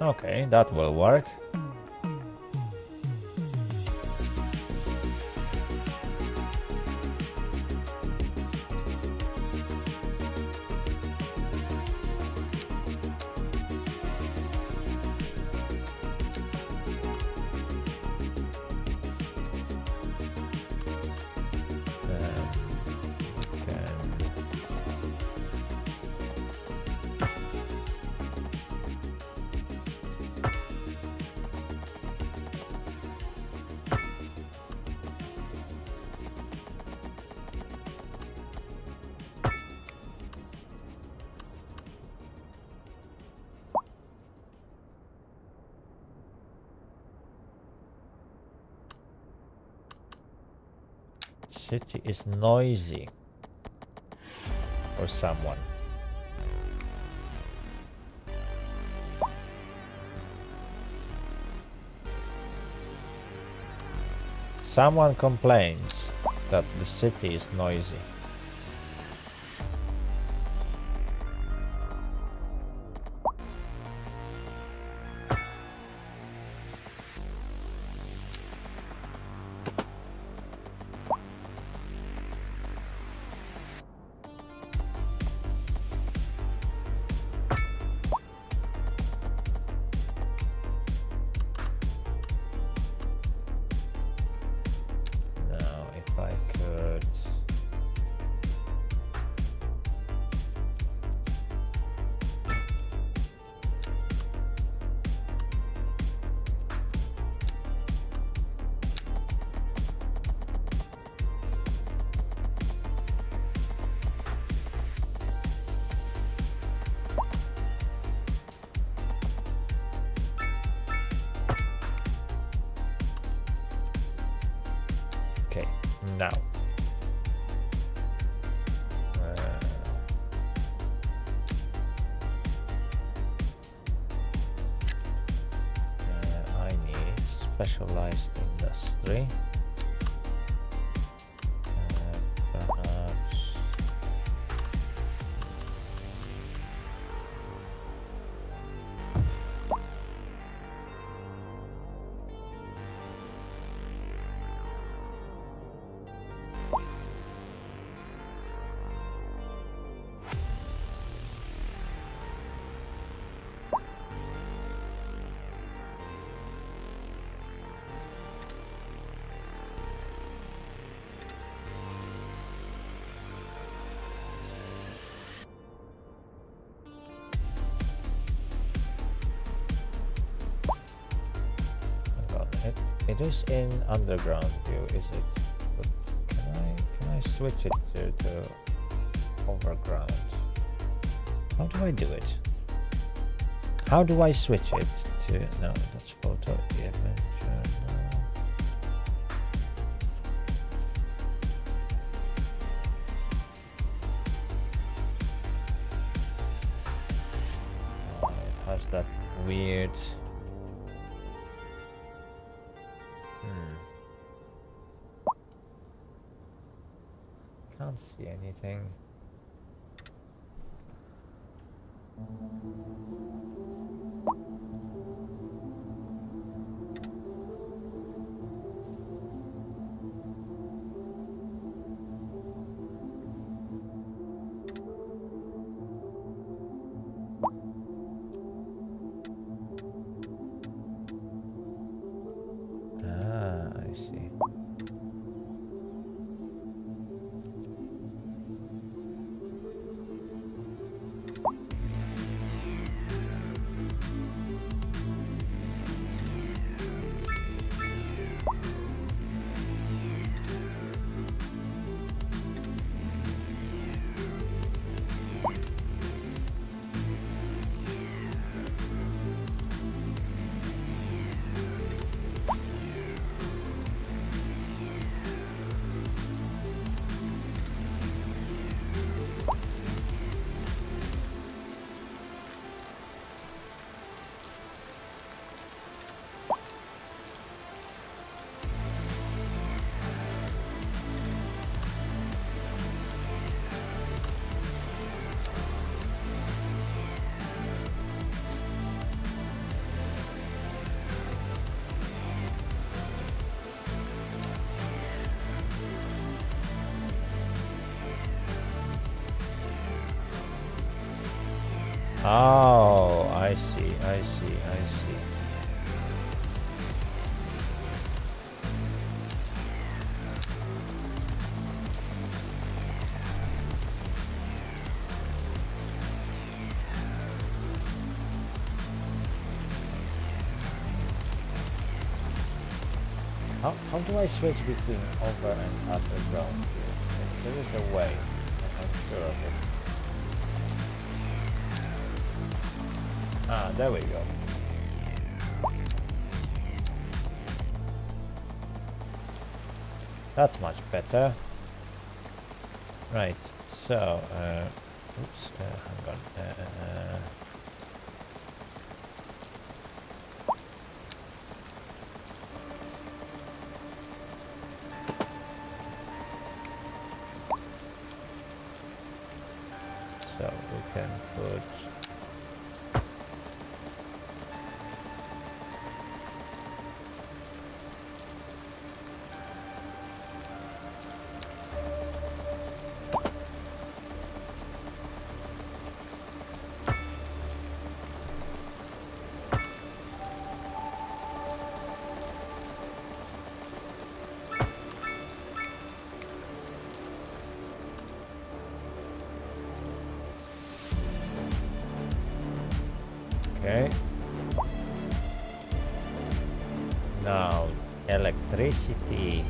Okay, that will work. city is noisy for someone. Someone complains that the city is noisy. Now, I need specialized industry. Perhaps it is in underground view, is it? But can I switch it to overground? How do I do it? How do I switch it to? No, that's photo image. Oh, it has that weird. Can't see anything. I see. Oh, I see. How do I switch between over and underground? There is a way, I'm sure of it. Ah, there we go. That's much better. Right, so, oops, hang on. So we can put okay. Now electricity.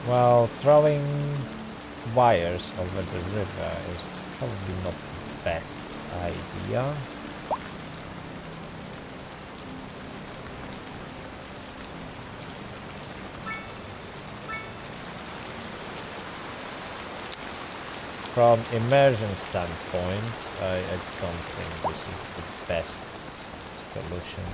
Well, throwing wires over the river is probably not the best idea. From immersion standpoint, I don't think this is the best solution.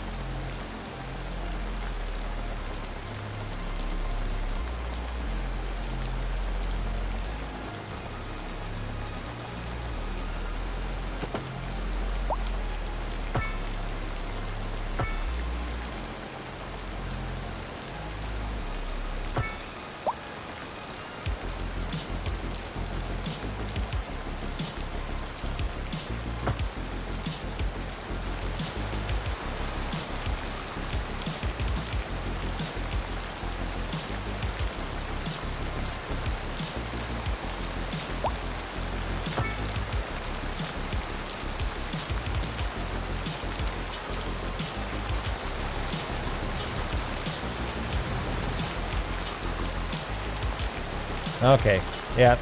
Okay, yeah,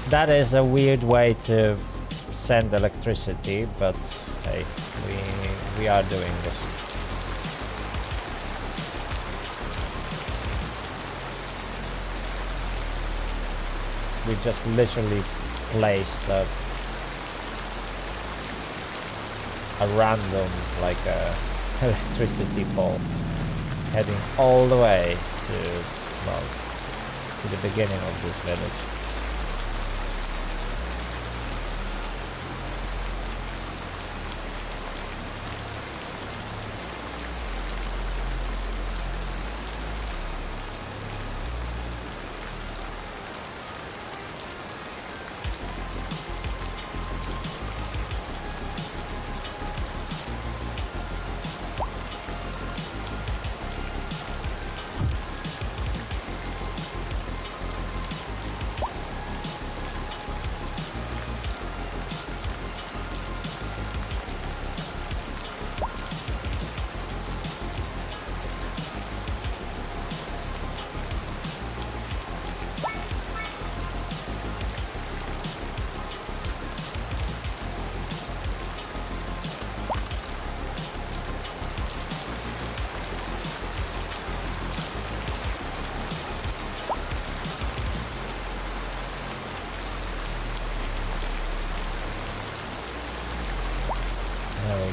that is a weird way to send electricity, but hey, we are doing this. We just literally placed a random, like a electricity pole heading all the way to, well, to the beginning of this village.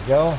we go.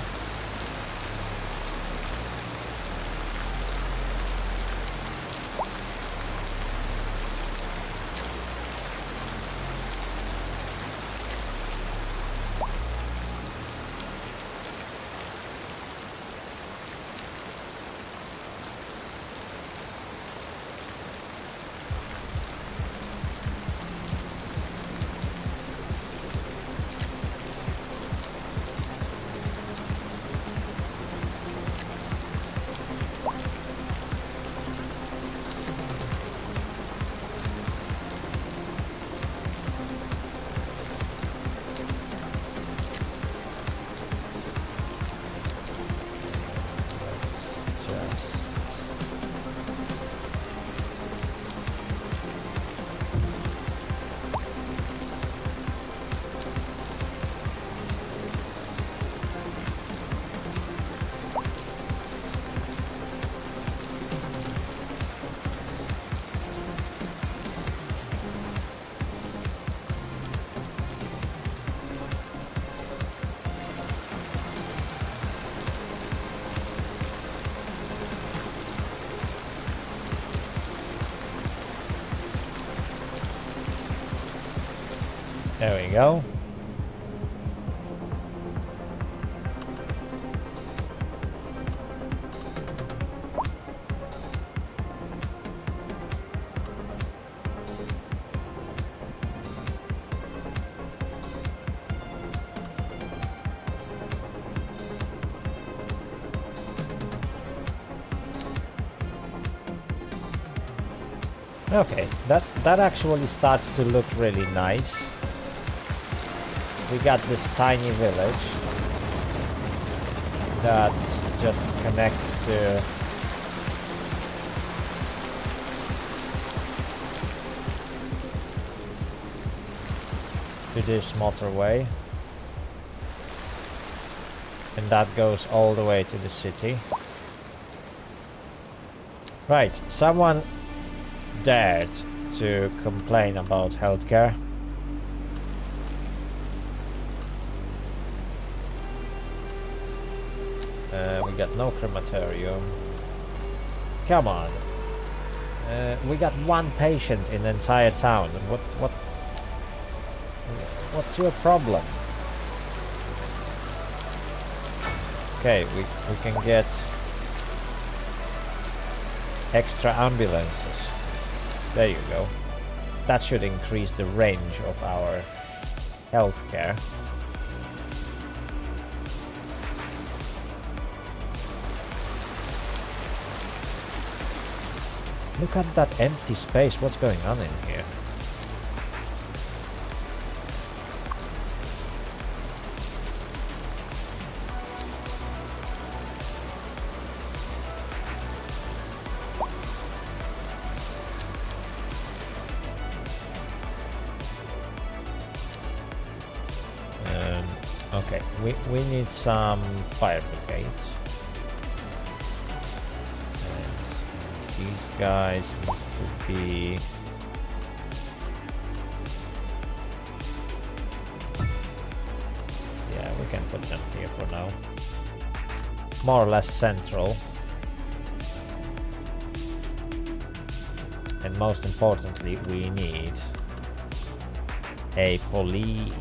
There we go. Okay, that actually starts to look really nice. We got this tiny village that just connects to this motorway, and that goes all the way to the city. Right, someone dared to complain about healthcare. We got no crematorium. Come on. We got one patient in the entire town. What's your problem? Okay, we can get extra ambulances. There you go. That should increase the range of our healthcare. Look at that empty space. What's going on in here? Okay, we need some fire brigades. These guys need to be we can put them here for now. More or less central. And most importantly, we need a police.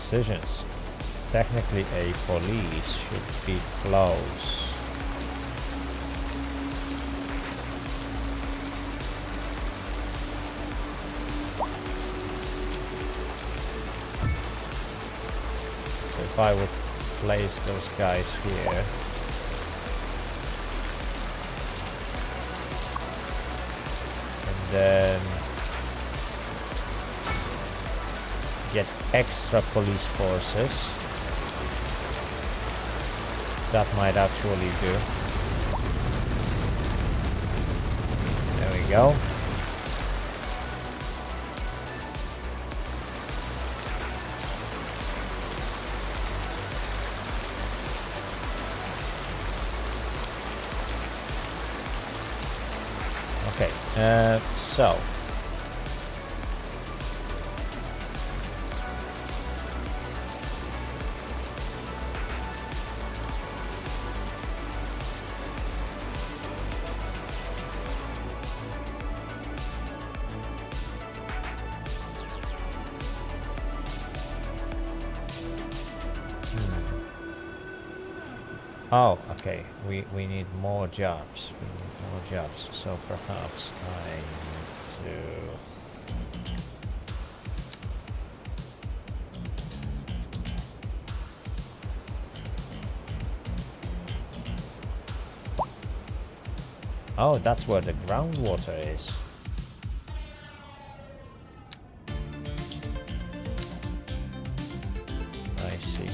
Decisions. Technically, a police should be close. So if I would place those guys here, and then get extra police forces, that might actually do. we go. Okay, so oh, okay, we need more jobs. We need more jobs, so perhaps I need to... Oh, that's where the groundwater is. I see.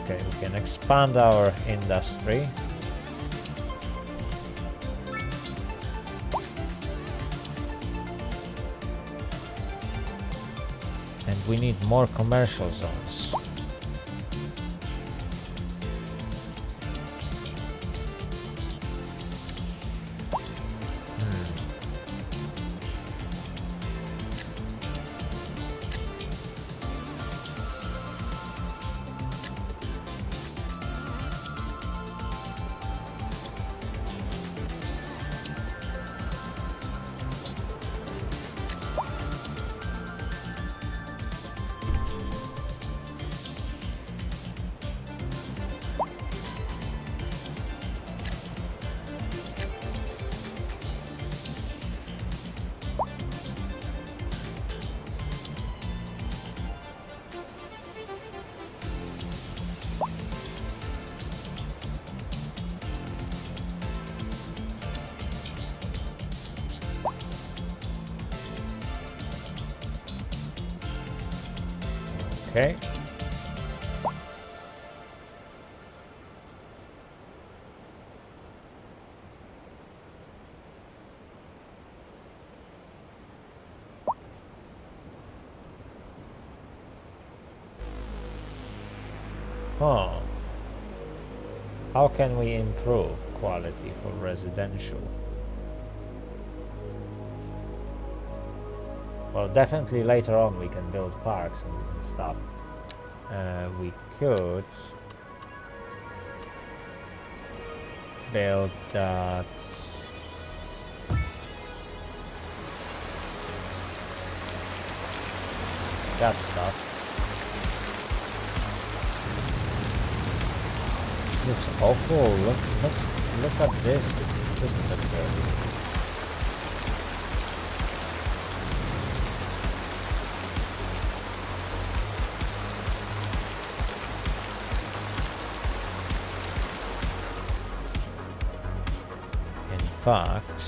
Okay, we can expand our industry. And we need more commercial zones. Okay. Oh. How can we improve quality for residential? Well, definitely later on we can build parks and stuff. We could build that. That stuff. This looks awful. Look at this. It doesn't look good. Fact,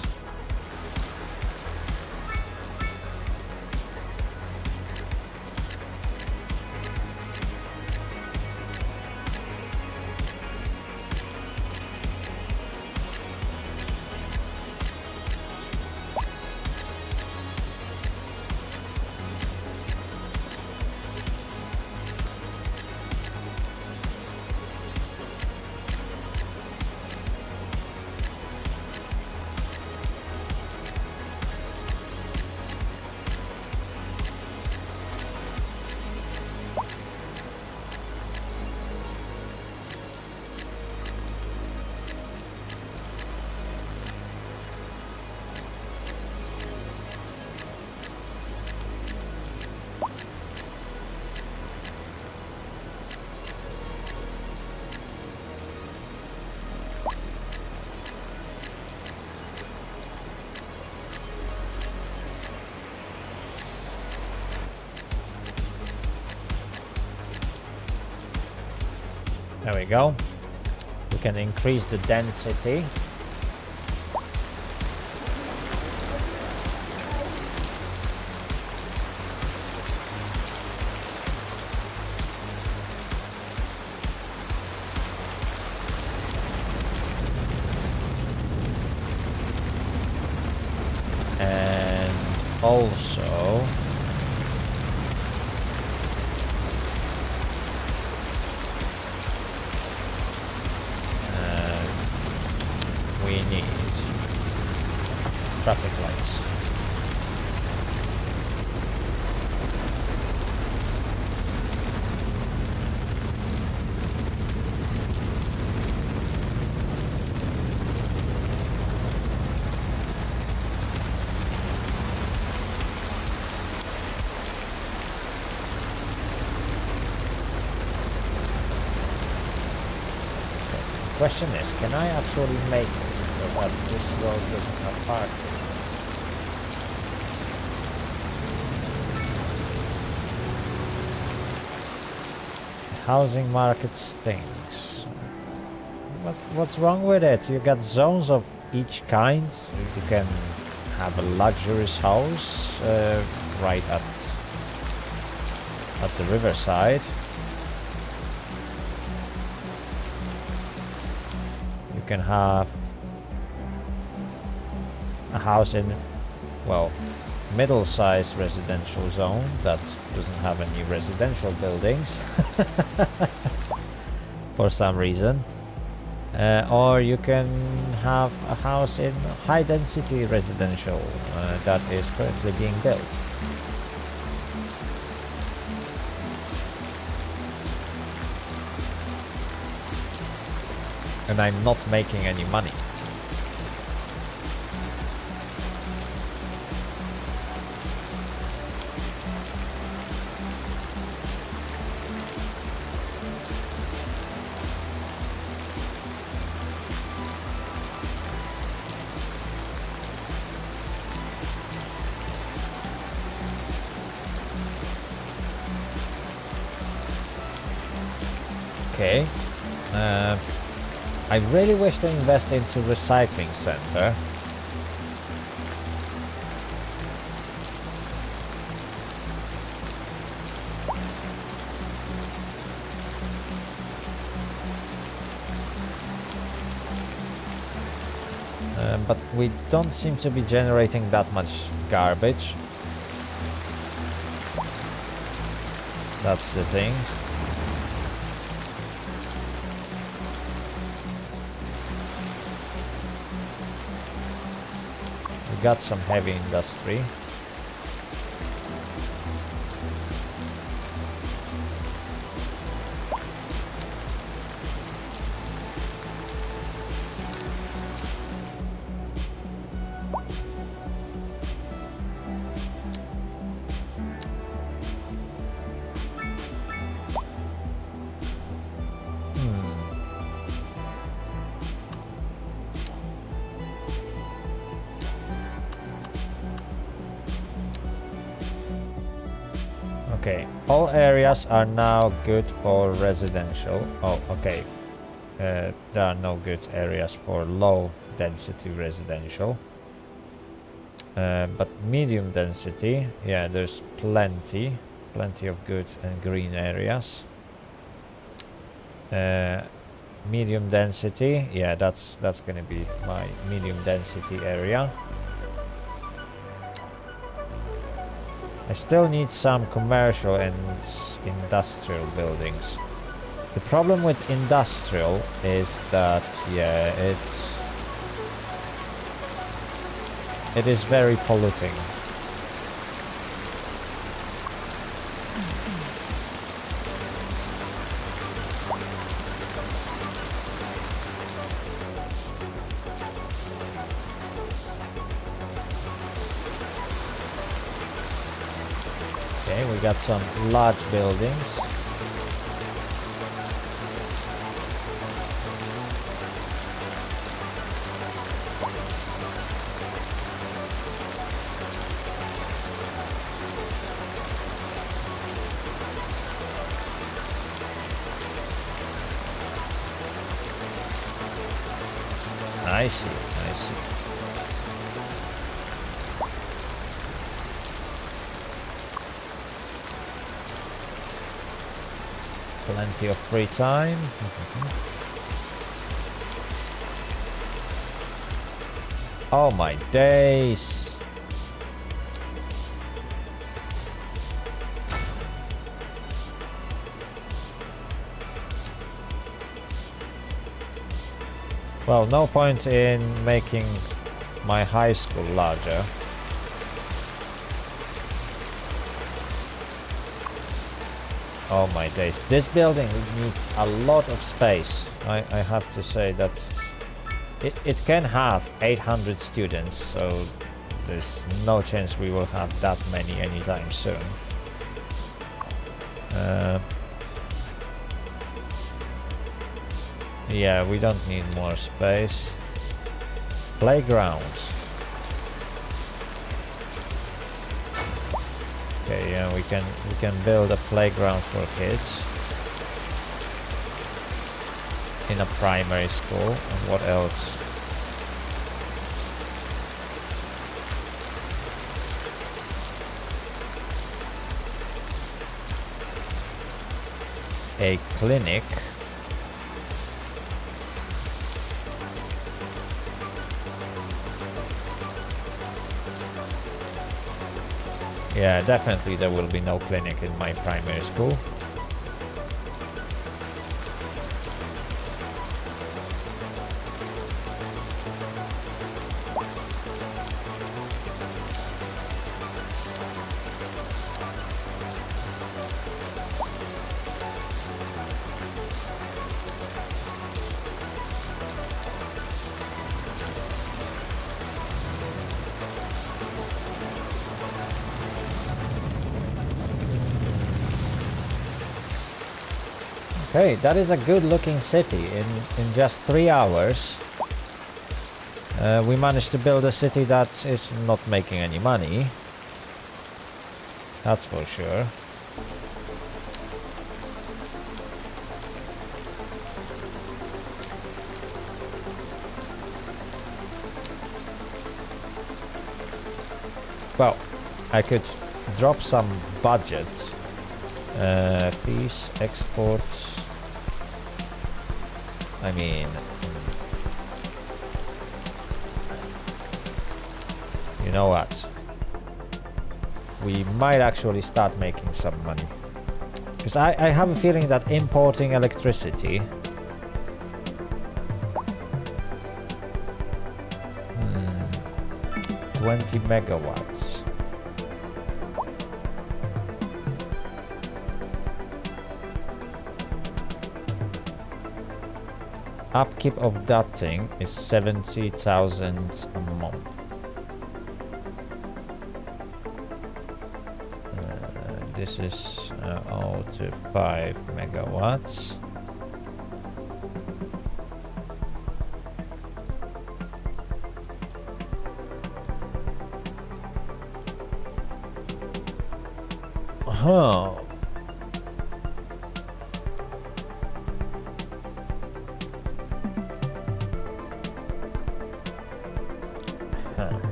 there we go. We can increase the density. also we need traffic lights. The question is, can I actually make it so that this road doesn't have parking? Housing market stinks. What's wrong with it? You got zones of each kind. You can have a luxurious house right at the riverside. You can have a house in, well, middle-sized residential zone that doesn't have any residential buildings for some reason, or you can have a house in high-density residential that is currently being built. And I'm not making any money. Okay. I really wish to invest into recycling center. But we don't seem to be generating that much garbage. That's the thing. We got some heavy industry. Okay, all areas are now good for residential. Oh, okay. There are no good areas for low density residential. But medium density, yeah, there's plenty of good and green areas. Medium density, yeah, that's gonna be my medium density area. I still need some commercial and industrial buildings. The problem with industrial is that, yeah, it is very polluting. Okay, we got some large buildings. I see, I see. Plenty of free time. Oh my days. Well, no point in making my high school larger. Oh my days, this building needs a lot of space. I have to say that it can have 800 students, so there's no chance we will have that many anytime soon. Yeah, we don't need more space. Playgrounds. Okay, yeah, we can build a playground for kids in a primary school. And what else? A clinic. Yeah, definitely there will be no clinic in my primary school. Okay, that is a good looking city. In just 3 hours we managed to build a city that is not making any money. That's for sure. Well, I could drop some budget. Fees, exports. I mean, you know what? We might actually start making some money. Because I have a feeling that importing electricity 20 megawatts. Upkeep of that thing is 70,000 a month. This is 0 to 5 megawatts. Huh.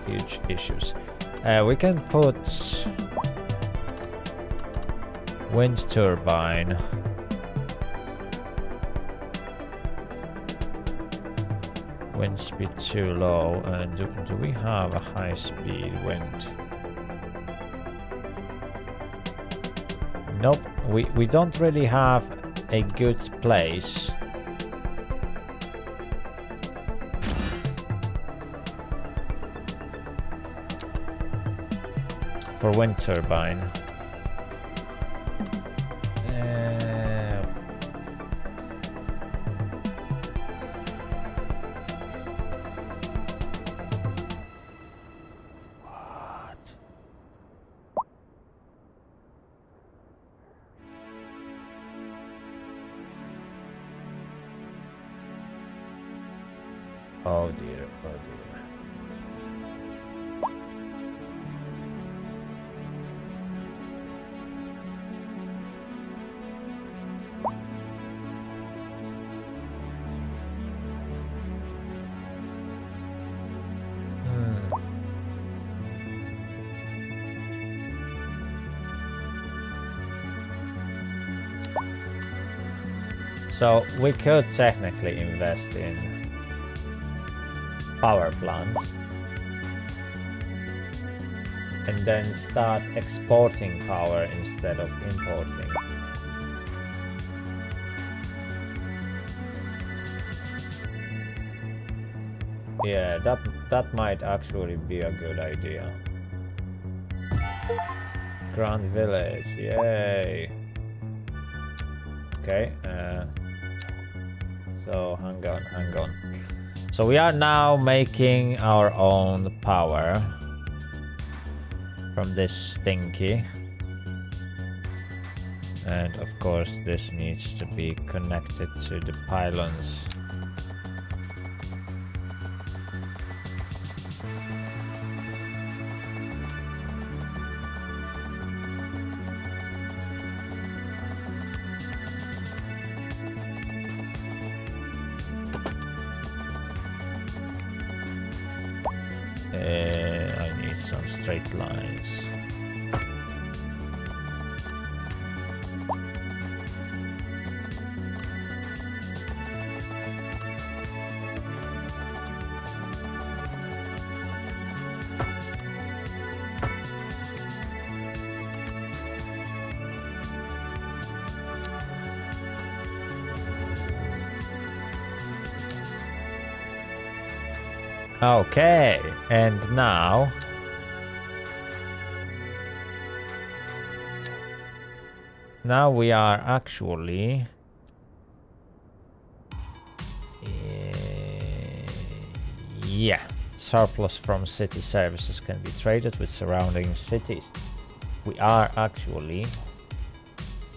Huge issues. We can put wind turbine. Wind speed too low. Do we have a high speed wind? Nope, we don't really have a good place. For wind turbine. What? Oh dear, oh dear. So we could technically invest in power plants and then start exporting power instead of importing. Yeah, that might actually be a good idea. Grand Village, yay! Okay, so hang on. So we are now making our own power from this stinky. And of course this needs to be connected to the pylons. I need some straight lines. Okay, and now we are actually yeah, surplus from city services can be traded with surrounding cities. We are actually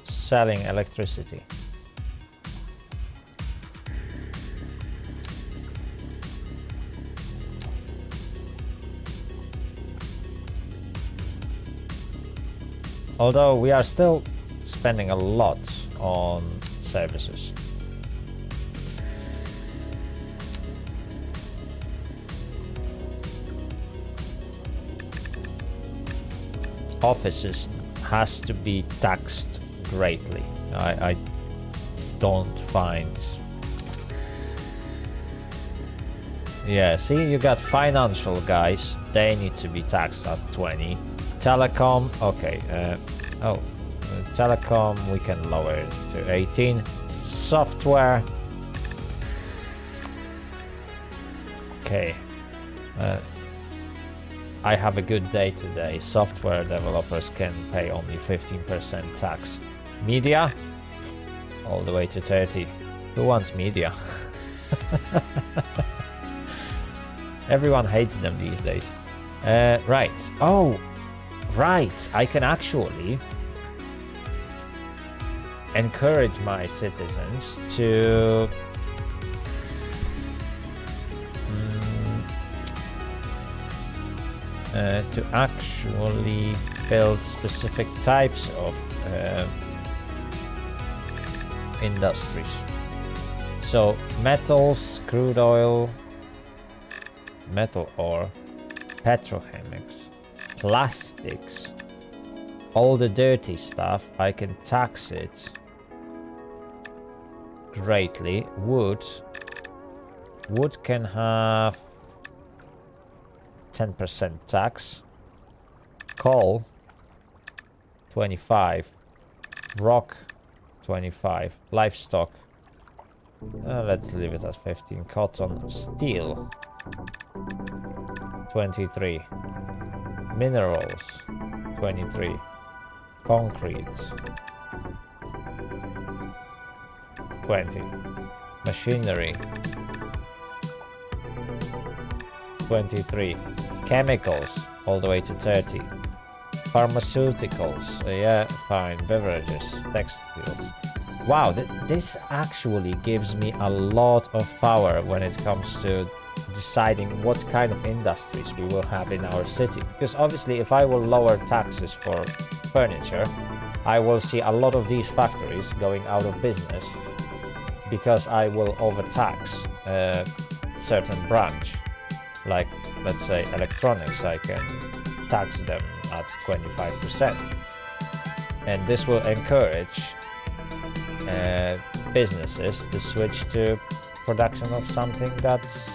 selling electricity. Although we are still spending a lot on services. Offices has to be taxed greatly. I don't find... Yeah, see, you got financial guys, they need to be taxed at 20. Telecom, okay, telecom we can lower it to 18. Software, okay, I have a good day today. Software developers can pay only 15% tax. Media, all the way to 30. Who wants media? Everyone hates them these days. Right, oh, right, I can actually encourage my citizens to actually build specific types of industries. So metals, crude oil, metal ore, petrochemics, plastics, all the dirty stuff, I can tax it greatly. Wood can have 10% tax. Coal 25. Rock 25. Livestock, let's leave it at 15. Cotton, steel 23. Minerals 23. Concrete 20. Machinery 23. Chemicals all the way to 30. Pharmaceuticals, yeah, fine. Beverages, textiles. Wow, this actually gives me a lot of power when it comes to deciding what kind of industries we will have in our city. Because obviously if I will lower taxes for furniture, I will see a lot of these factories going out of business because I will overtax a certain branch. Like, let's say electronics, I can tax them at 25%. And this will encourage businesses to switch to production of something that's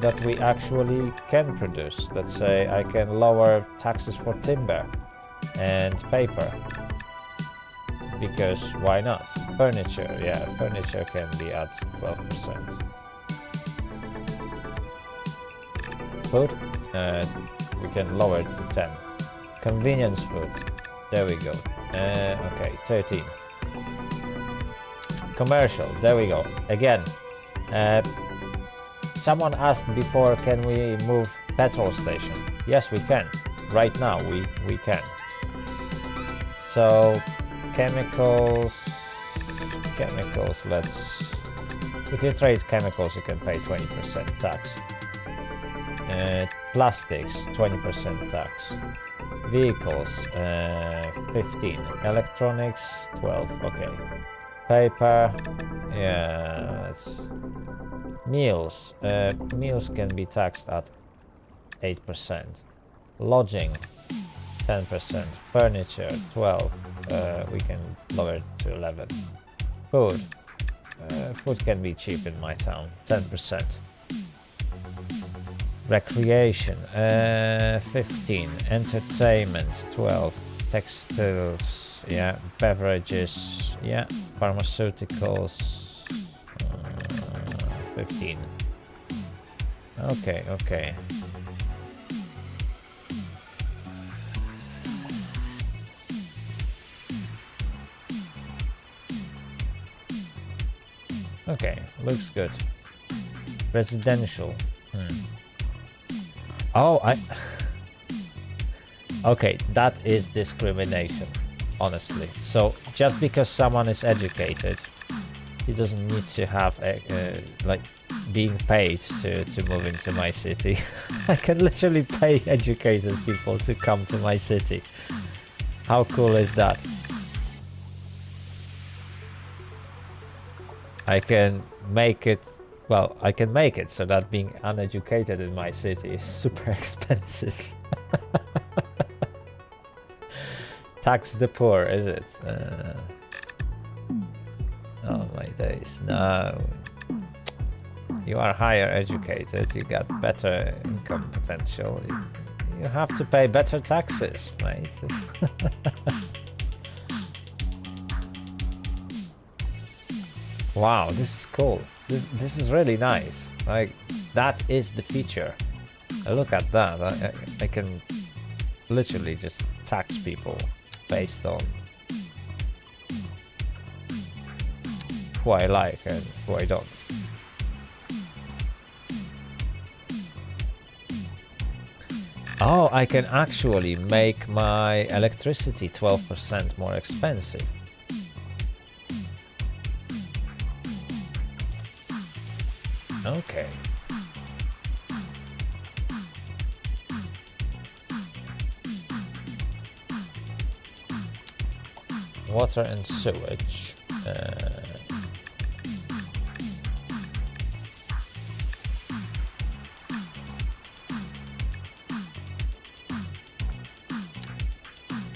that we actually can produce. Let's say I can lower taxes for timber and paper, because why not? Furniture, yeah, furniture can be at 12%. food. We can lower it to 10. Convenience food. There we go. Okay, 13. Commercial. There we go. Again, someone asked before, can we move petrol station? Yes, we can. Right now, we can. So, chemicals, let's... If you trade chemicals, you can pay 20% tax. Plastics, 20% tax. Vehicles, 15. Electronics, 12. Okay. Paper, yeah. Meals. Meals can be taxed at 8%. Lodging, 10%. Furniture, 12. We can lower it to 11. Food. Food can be cheap in my town, 10%. Recreation, 15. Entertainment, 12. Textiles, yeah. Beverages, yeah. Pharmaceuticals, 15. Okay, okay. Okay, looks good. Residential. Oh, okay, that is discrimination, honestly. So just because someone is educated, he doesn't need to have like being paid to move into my city. I can literally pay educated people to come to my city. How cool is that? I can make it, well, I can make it so that being uneducated in my city is super expensive. Tax the poor, is it? Oh my days, no. You are higher educated, you got better income potential. You have to pay better taxes, mate. Wow, this is cool. This is really nice. Like, that is the feature. Look at that. I can literally just tax people based on who I like and who I don't. Oh, I can actually make my electricity 12% more expensive. Okay. Water and sewage.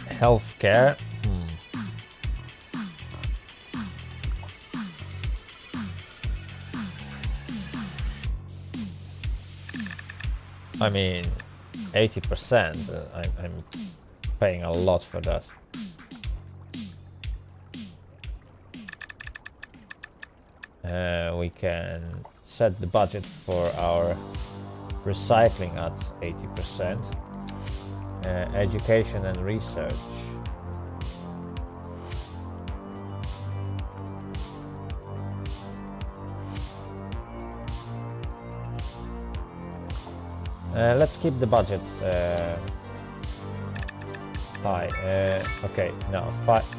Healthcare. I mean, 80%. I'm paying a lot for that. We can set the budget for our recycling at 80%. Education and research. Let's keep the budget high. Okay, no,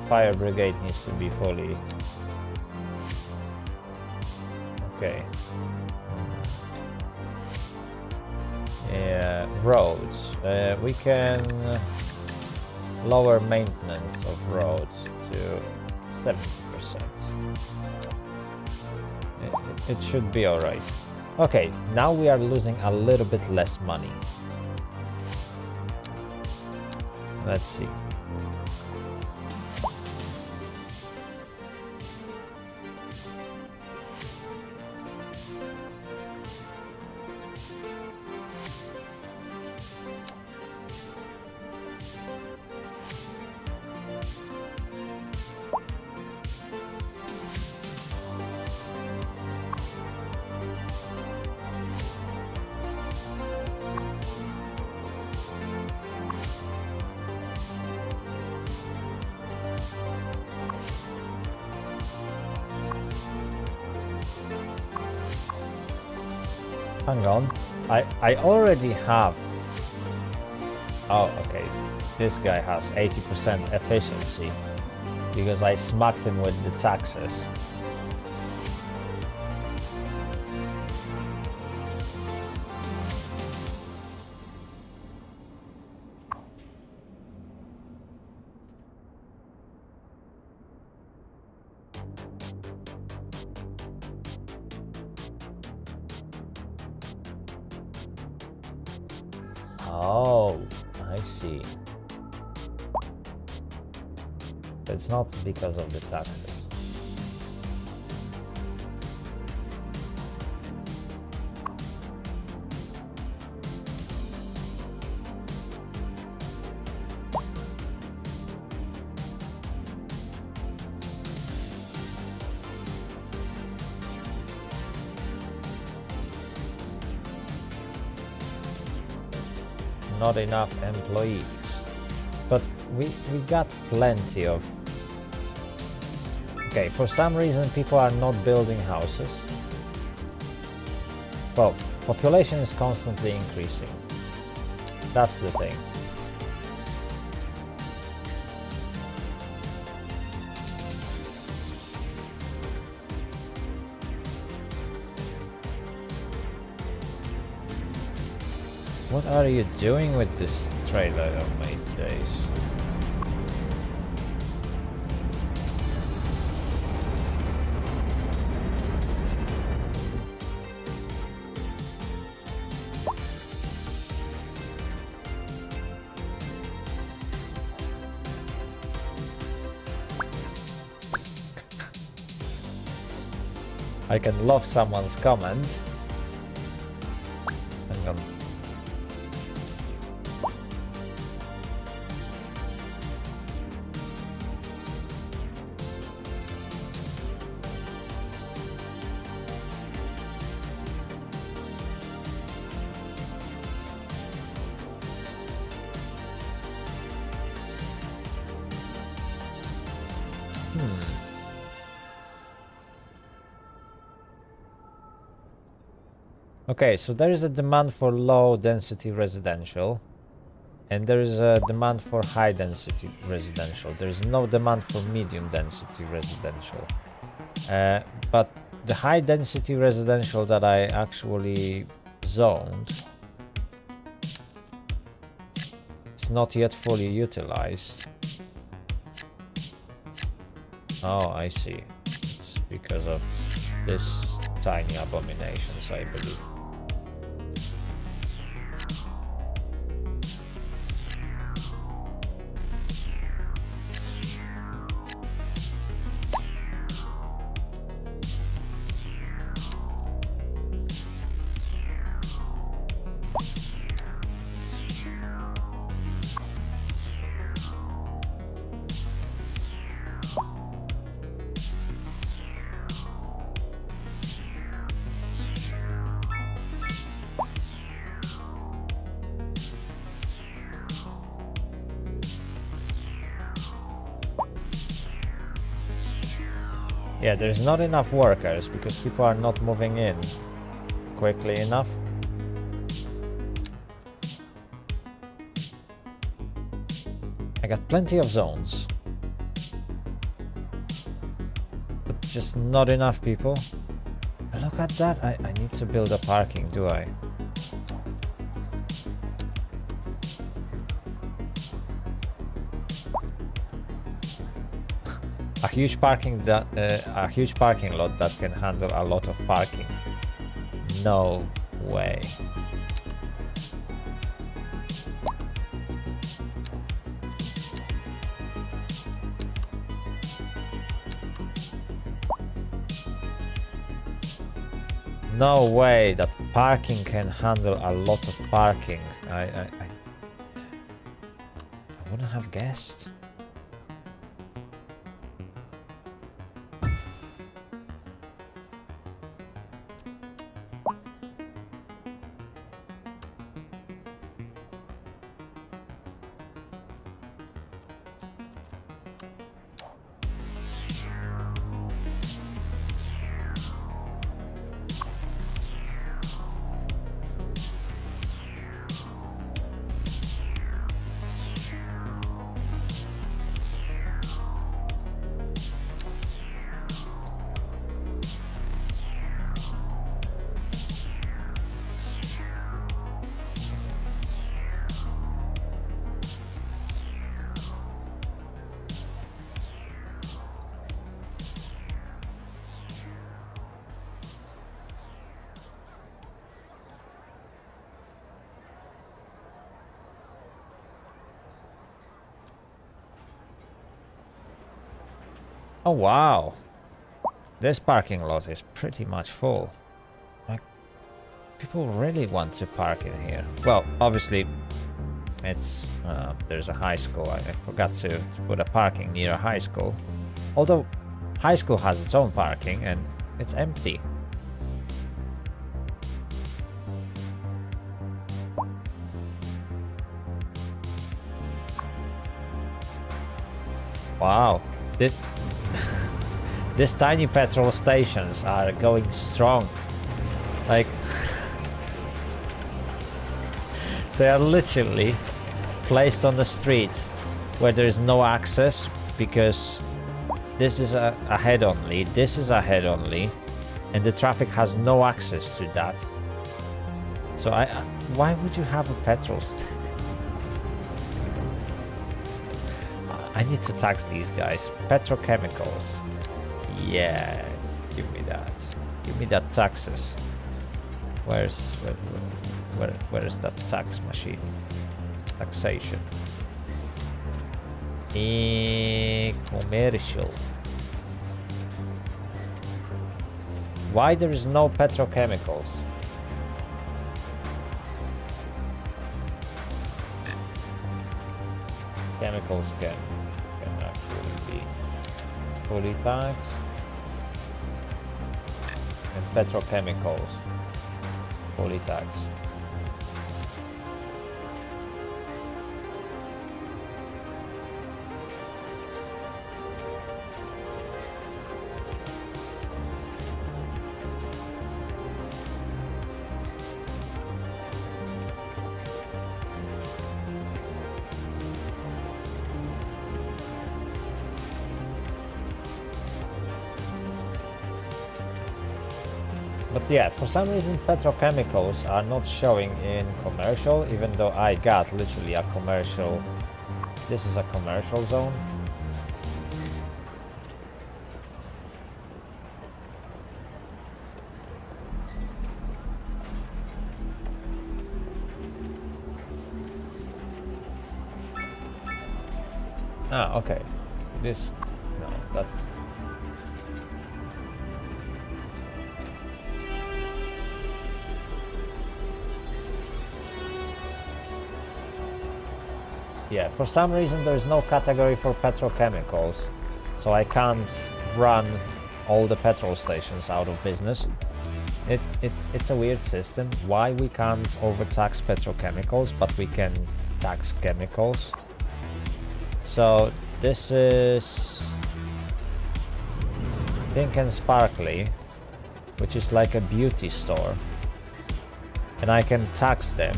fire brigade needs to be fully... Okay. Yeah, roads. We can lower maintenance of roads to 70%. It should be alright. Okay, now we are losing a little bit less money. Let's see. Hang on. I already have... Oh, okay. This guy has 80% efficiency because I smacked him with the taxes. Oh, I see. It's not because of the taxes. Not enough employees, but we got plenty of... Okay, for some reason people are not building houses. Well, population is constantly increasing. That's the thing. What are you doing with this trailer of my days? I can love someone's comment. Hang on. Okay, so there is a demand for low density residential and there is a demand for high density residential. There is no demand for medium density residential. But the high density residential that I actually zoned is not yet fully utilized. Oh, I see. It's because of this tiny abominations, I believe. Yeah, there's not enough workers because people are not moving in quickly enough. I got plenty of zones, but just not enough people. Look at that, I need to build a parking, do I? A huge parking lot that can handle a lot of parking. No way. No way that parking can handle a lot of parking. I wouldn't have guessed. Oh wow, this parking lot is pretty much full. Like, people really want to park in here. Well, obviously, it's there's a high school. I forgot to put a parking near a high school. Although, high school has its own parking and it's empty. Wow, this these tiny petrol stations are going strong. Like, they are literally placed on the street where there is no access, because this is a head only, this is a head only, and the traffic has no access to that. So why would you have a petrol station? I need to tax these guys. Petrochemicals. Yeah, give me that. Give me that taxes. Where is that tax machine? Taxation. Commercial. Why there is no petrochemicals? Chemicals can actually be fully taxed, and petrochemicals fully taxed. But yeah, for some reason petrochemicals are not showing in commercial, even though I got literally a commercial. This is a commercial zone. Ah, okay. This, no, that's... Yeah, for some reason there is no category for petrochemicals, so I can't run all the petrol stations out of business. It's a weird system. Why we can't overtax petrochemicals, but we can tax chemicals? So this is Pink and Sparkly, which is like a beauty store, and I can tax them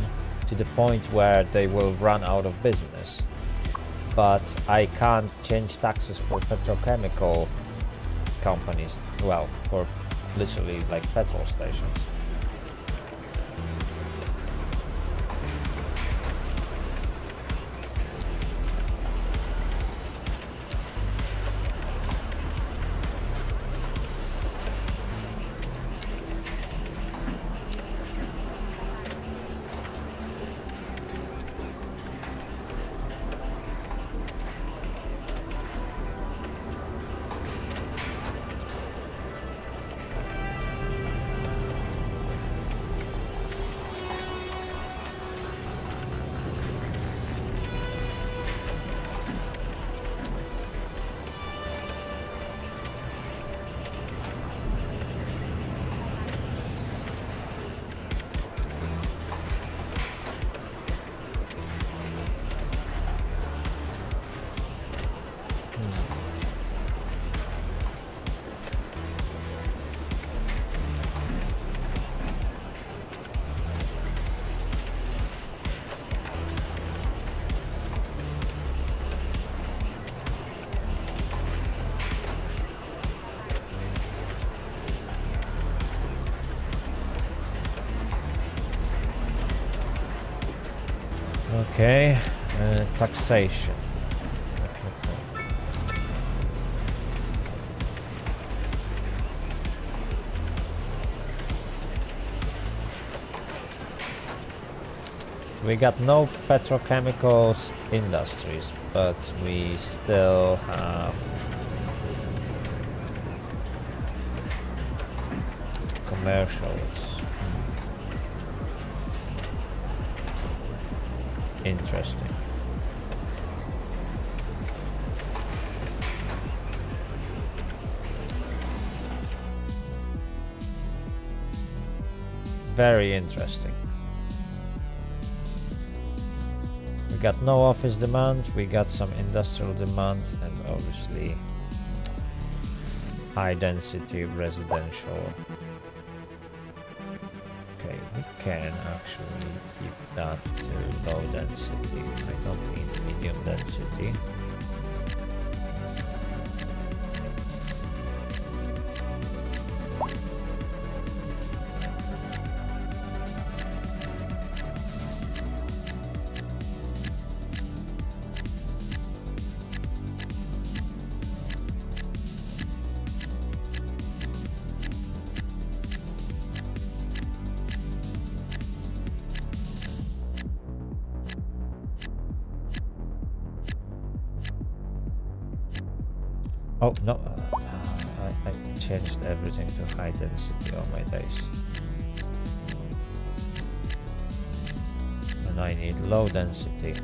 to the point where they will run out of business, but I can't change taxes for petrochemical companies, well, for literally like petrol stations. Okay, taxation. We got no petrochemicals industries, but we still have commercials. Interesting. Very interesting. We got no office demand, we got some industrial demand, and obviously high density residential. Okay, we can actually keep that to low density. I don't need medium density. Oh no, I changed everything to high density on my days. And I need low density.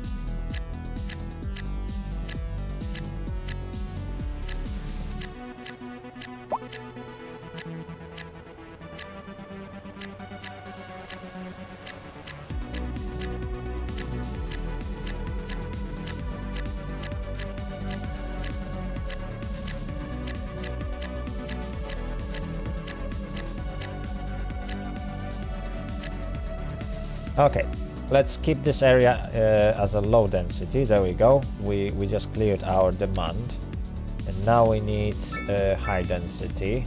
Okay, let's keep this area as a low density. There we go. We just cleared our demand, and now we need high density,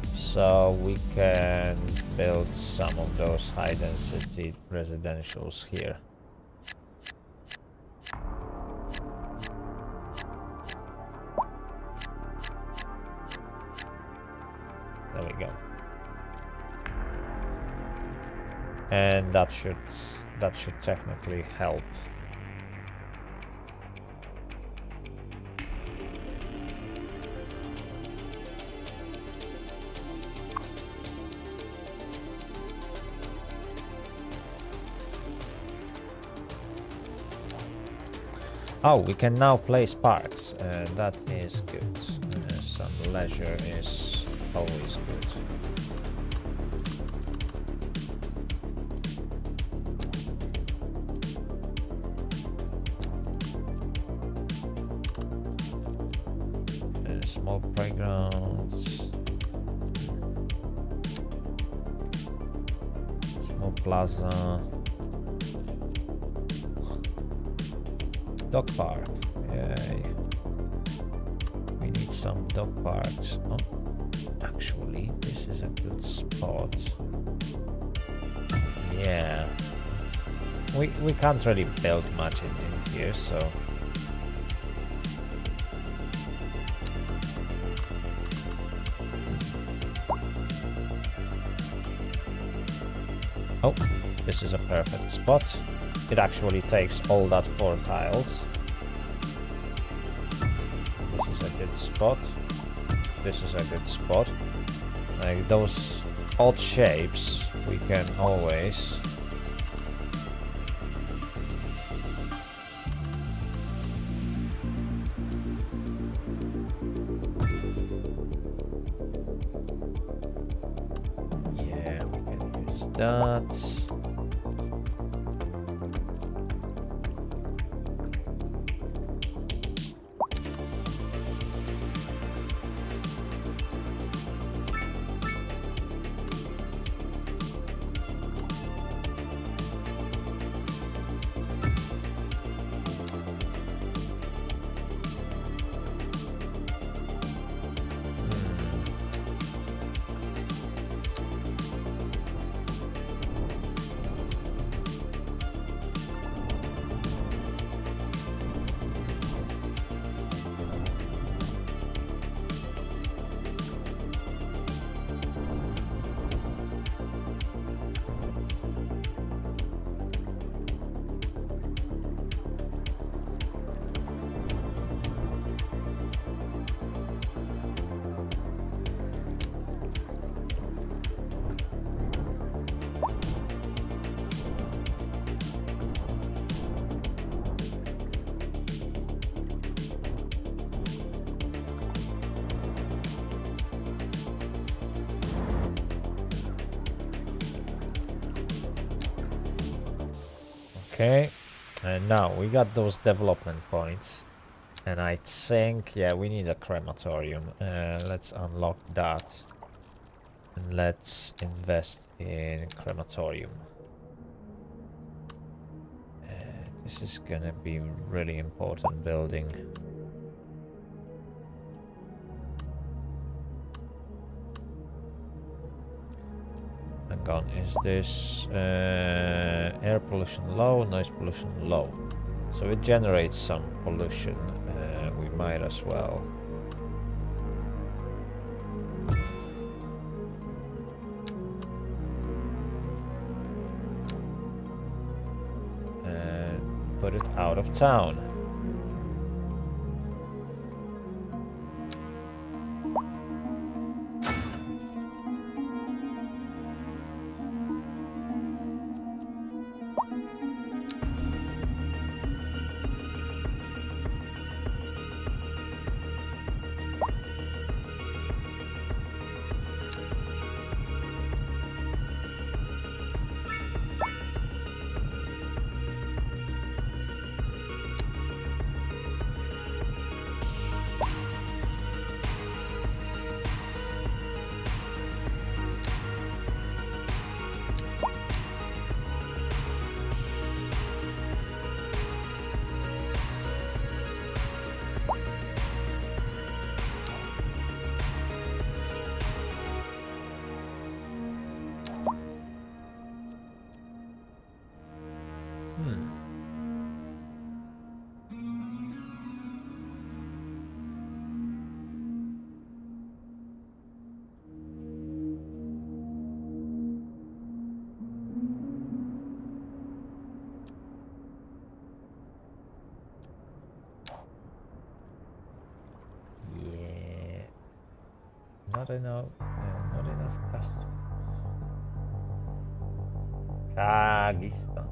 so we can build some of those high density residentials here. There we go. And that should technically help. Oh, we can now place parks, and that is good. Some leisure is always good. Small playgrounds, small plaza, dog park. Yay. We need some dog parks. Oh, actually, this is a good spot. Yeah, we can't really build much in here, so. Oh, this is a perfect spot. It actually takes all that 4 tiles. This is a good spot. This is a good spot. Like those odd shapes, we can always that. Okay, and now we got those development points, and I think, yeah, we need a crematorium. Let's unlock that, and let's invest in crematorium. This is gonna be really important building. Hang on, is this air pollution low, noise pollution low? So it generates some pollution. We might as well. Put it out of town. Not enough customers. Kagistan.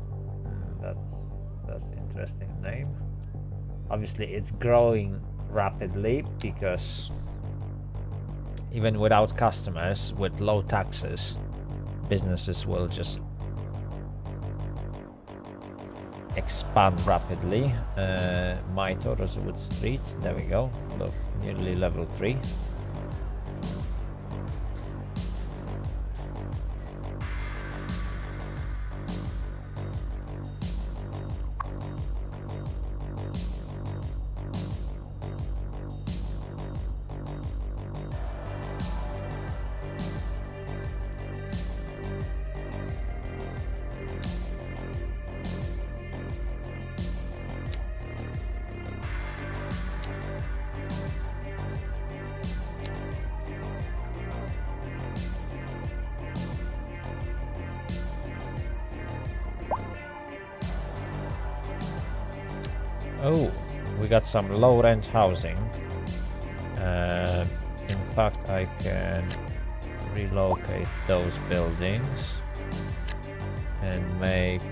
That's interesting name. Obviously, it's growing rapidly because even without customers, with low taxes, businesses will just expand rapidly. Maito, Rosewood Street. There we go. Look, nearly level 3. Oh, we got some low rent housing. In fact, I can relocate those buildings and make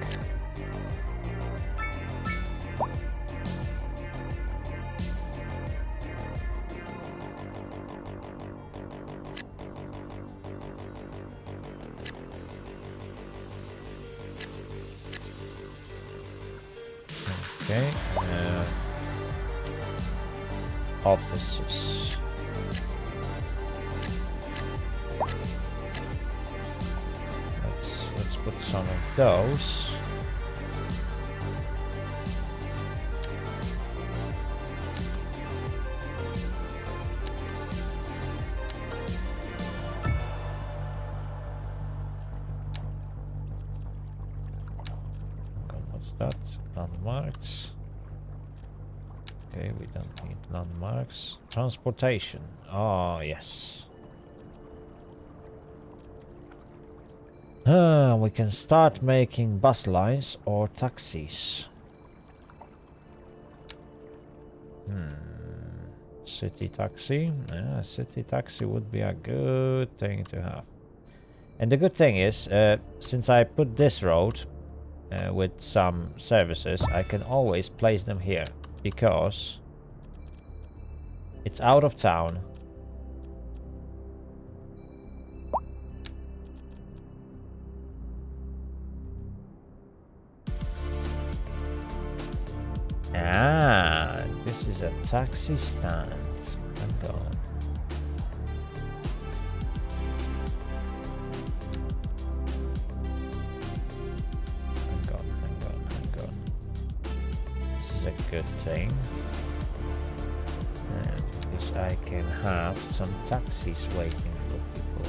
offices. Let's put some of those. What's that? Landmarks. Okay, we don't need landmarks. Transportation. Oh, yes. We can start making bus lines or taxis. City taxi. Yeah, city taxi would be a good thing to have. And the good thing is, since I put this road with some services, I can always place them here. Because it's out of town. a taxi stand. Hang on. Hang on. This is a good thing. And at least I can have some taxis waiting for people.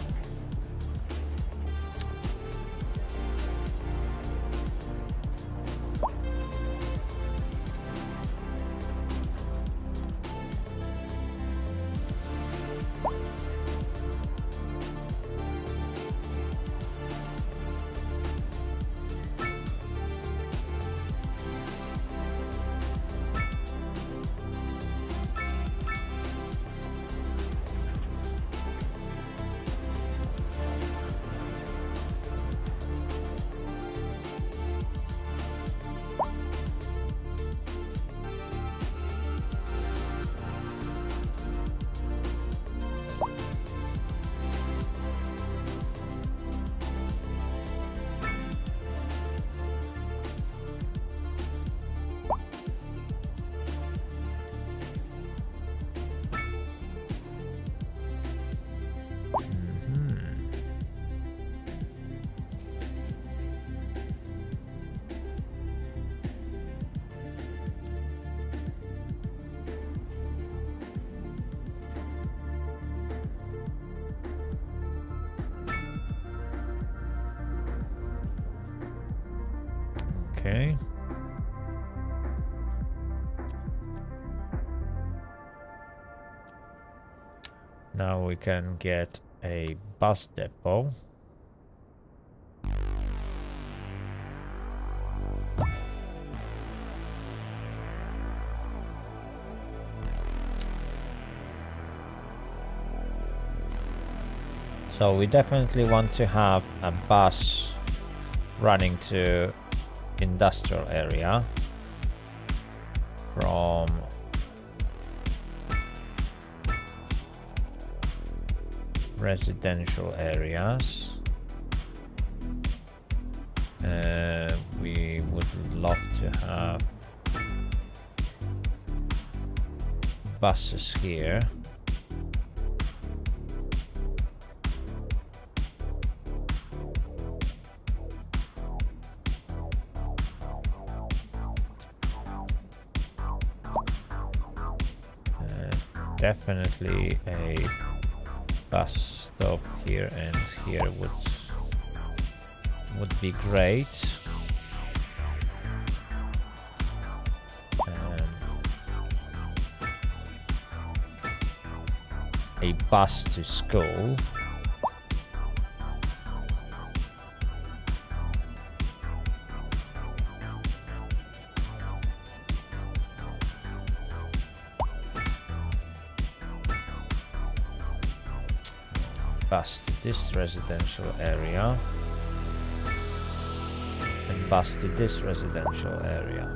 Okay. Now we can get a bus depot. So we definitely want to have a bus running to industrial area from residential areas. We would love to have buses here. Definitely a bus stop here and here would be great. A bus to school. Bus to this residential area and bus to this residential area.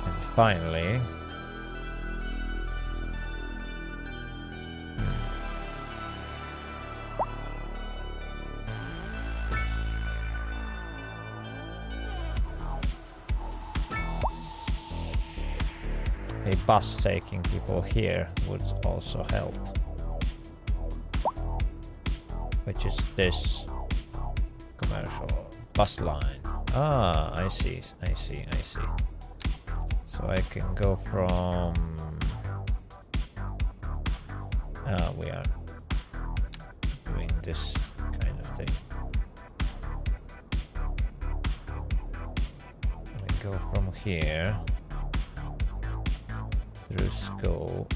And finally, a bus taking people here would also help, which is this commercial bus line. Ah, I see. So I can go from we are doing this kind of thing. I go from here through school.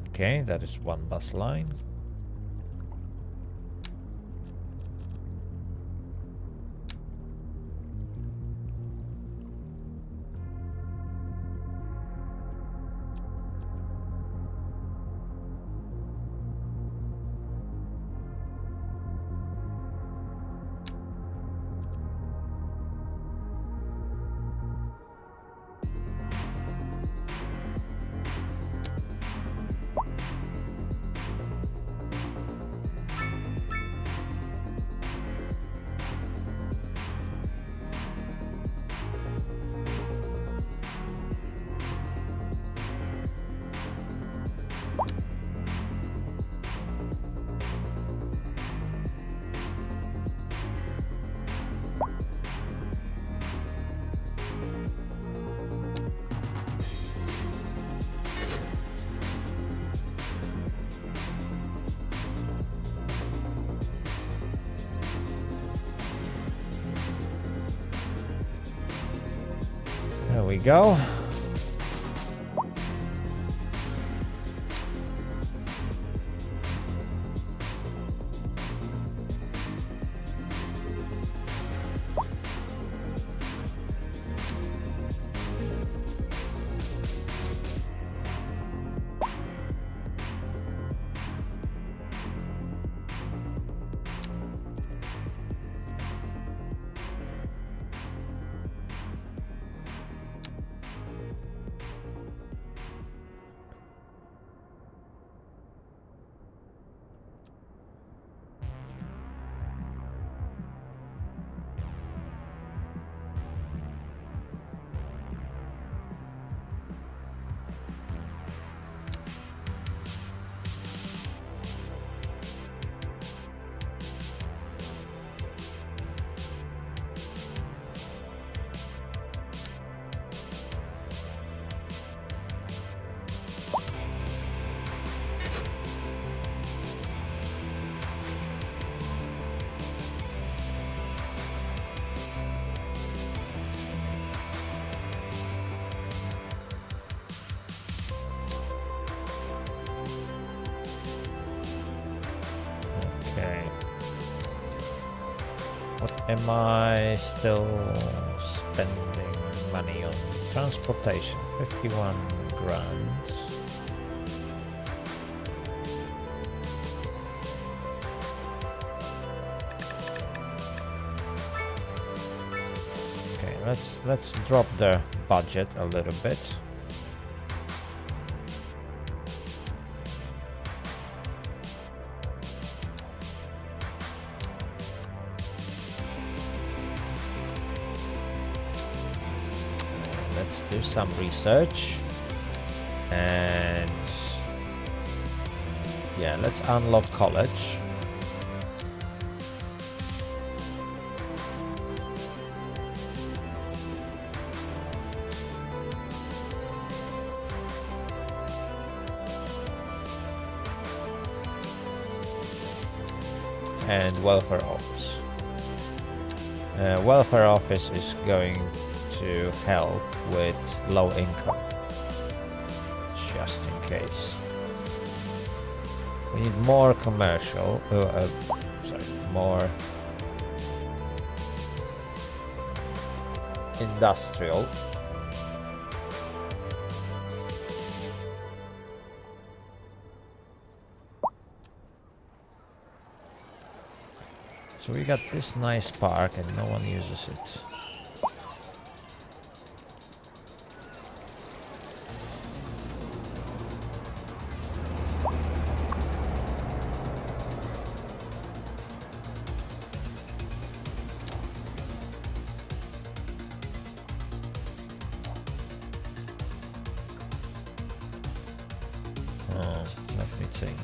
Okay, that is one bus line. we go. Okay. What am I still spending money on? Transportation, 51 grand. Okay, let's drop the budget a little bit. Do some research, and yeah, let's unlock college. And welfare office. Welfare office is going to help with low income, just in case. We need more commercial, more industrial. So we got this nice park and no one uses it. Let me think.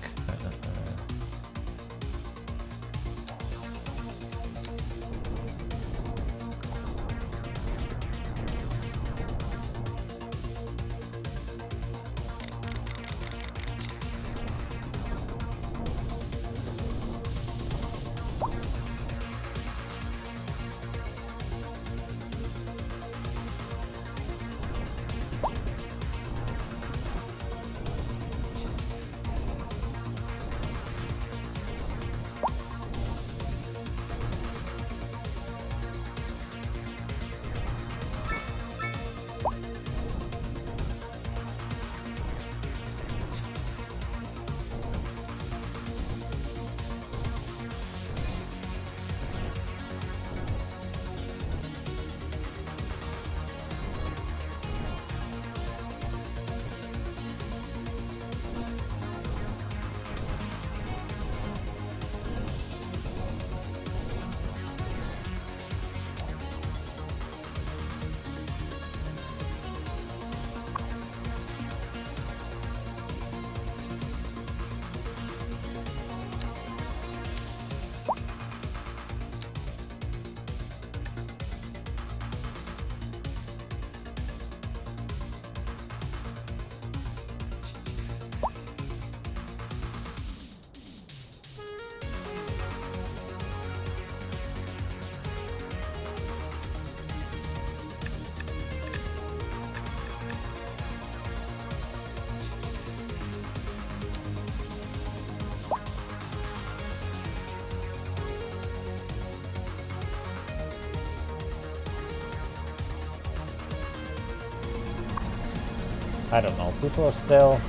I don't know, people still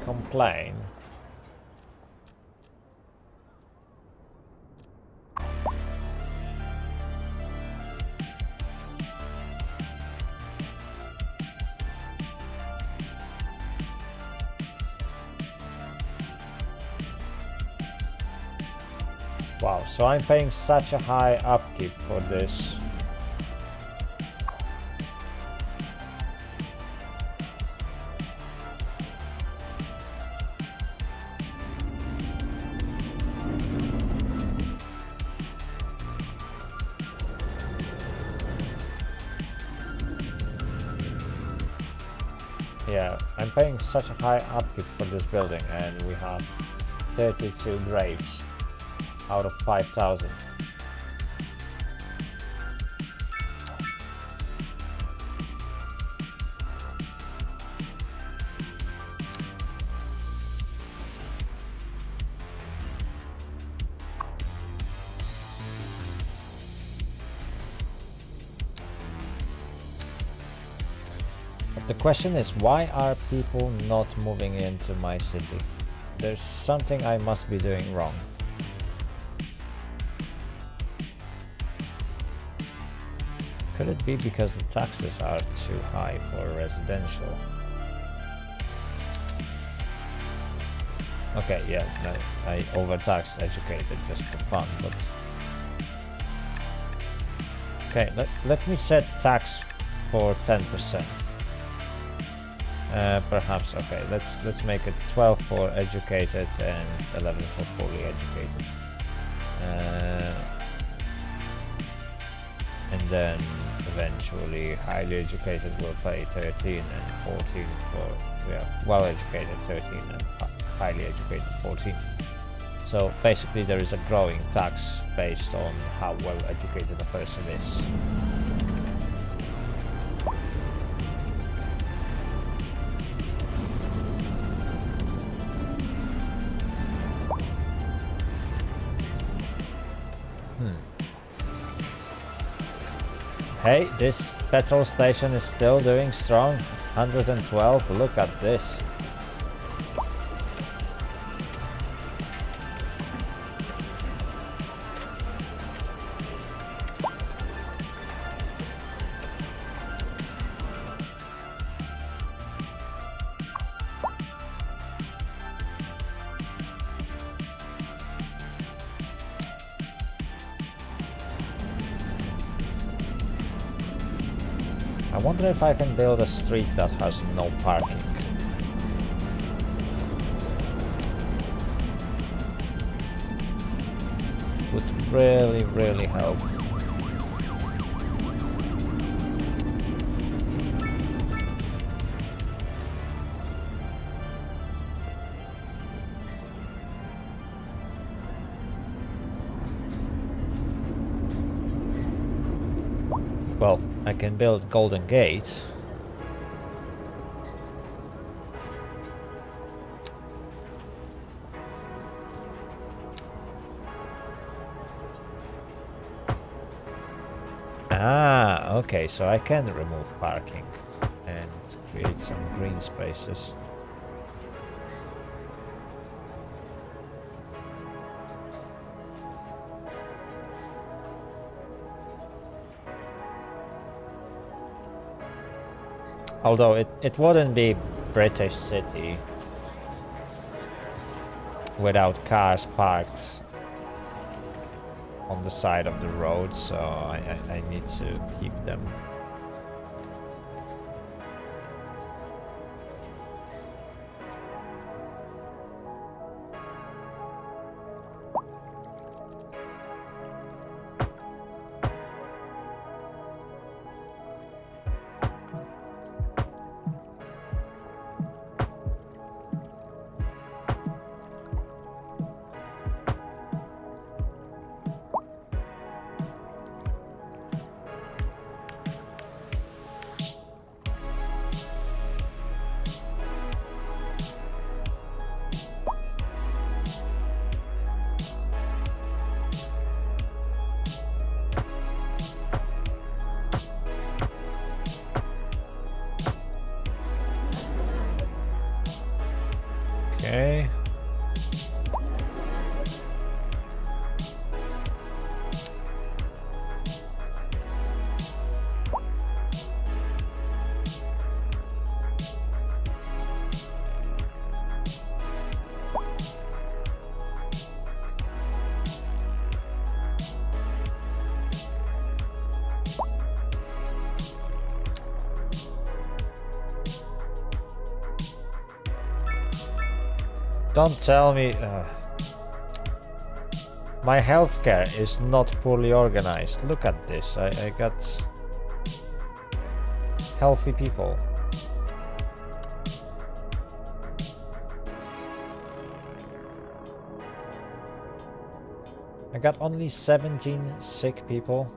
complain. Wow, so I'm paying such a high upkeep for this. Yeah, I'm paying such a high upkeep for this building, and we have 32 graves out of 5,000. But the question is, why are people not moving into my city? There's something I must be doing wrong. Could it be because the taxes are too high for residential? Okay, yeah, I overtaxed educated just for fun, but... Okay, let me set tax for 10%. Perhaps, okay, let's make it 12 for educated and 11 for fully educated. And then eventually highly educated will pay 13 and 14 for, yeah, well educated 13 and highly educated 14. So basically there is a growing tax based on how well educated a person is. Hey, this petrol station is still doing strong. 112, look at this. I wonder if I can build a street that has no parking. Would really, really help. Well, I can build Golden Gate. Ah, okay, so I can remove parking and create some green spaces. Although it wouldn't be British city without cars parked on the side of the road, so I need to keep them. Okay. Don't tell me... my healthcare is not fully organized. Look at this. I got healthy people. I got only 17 sick people.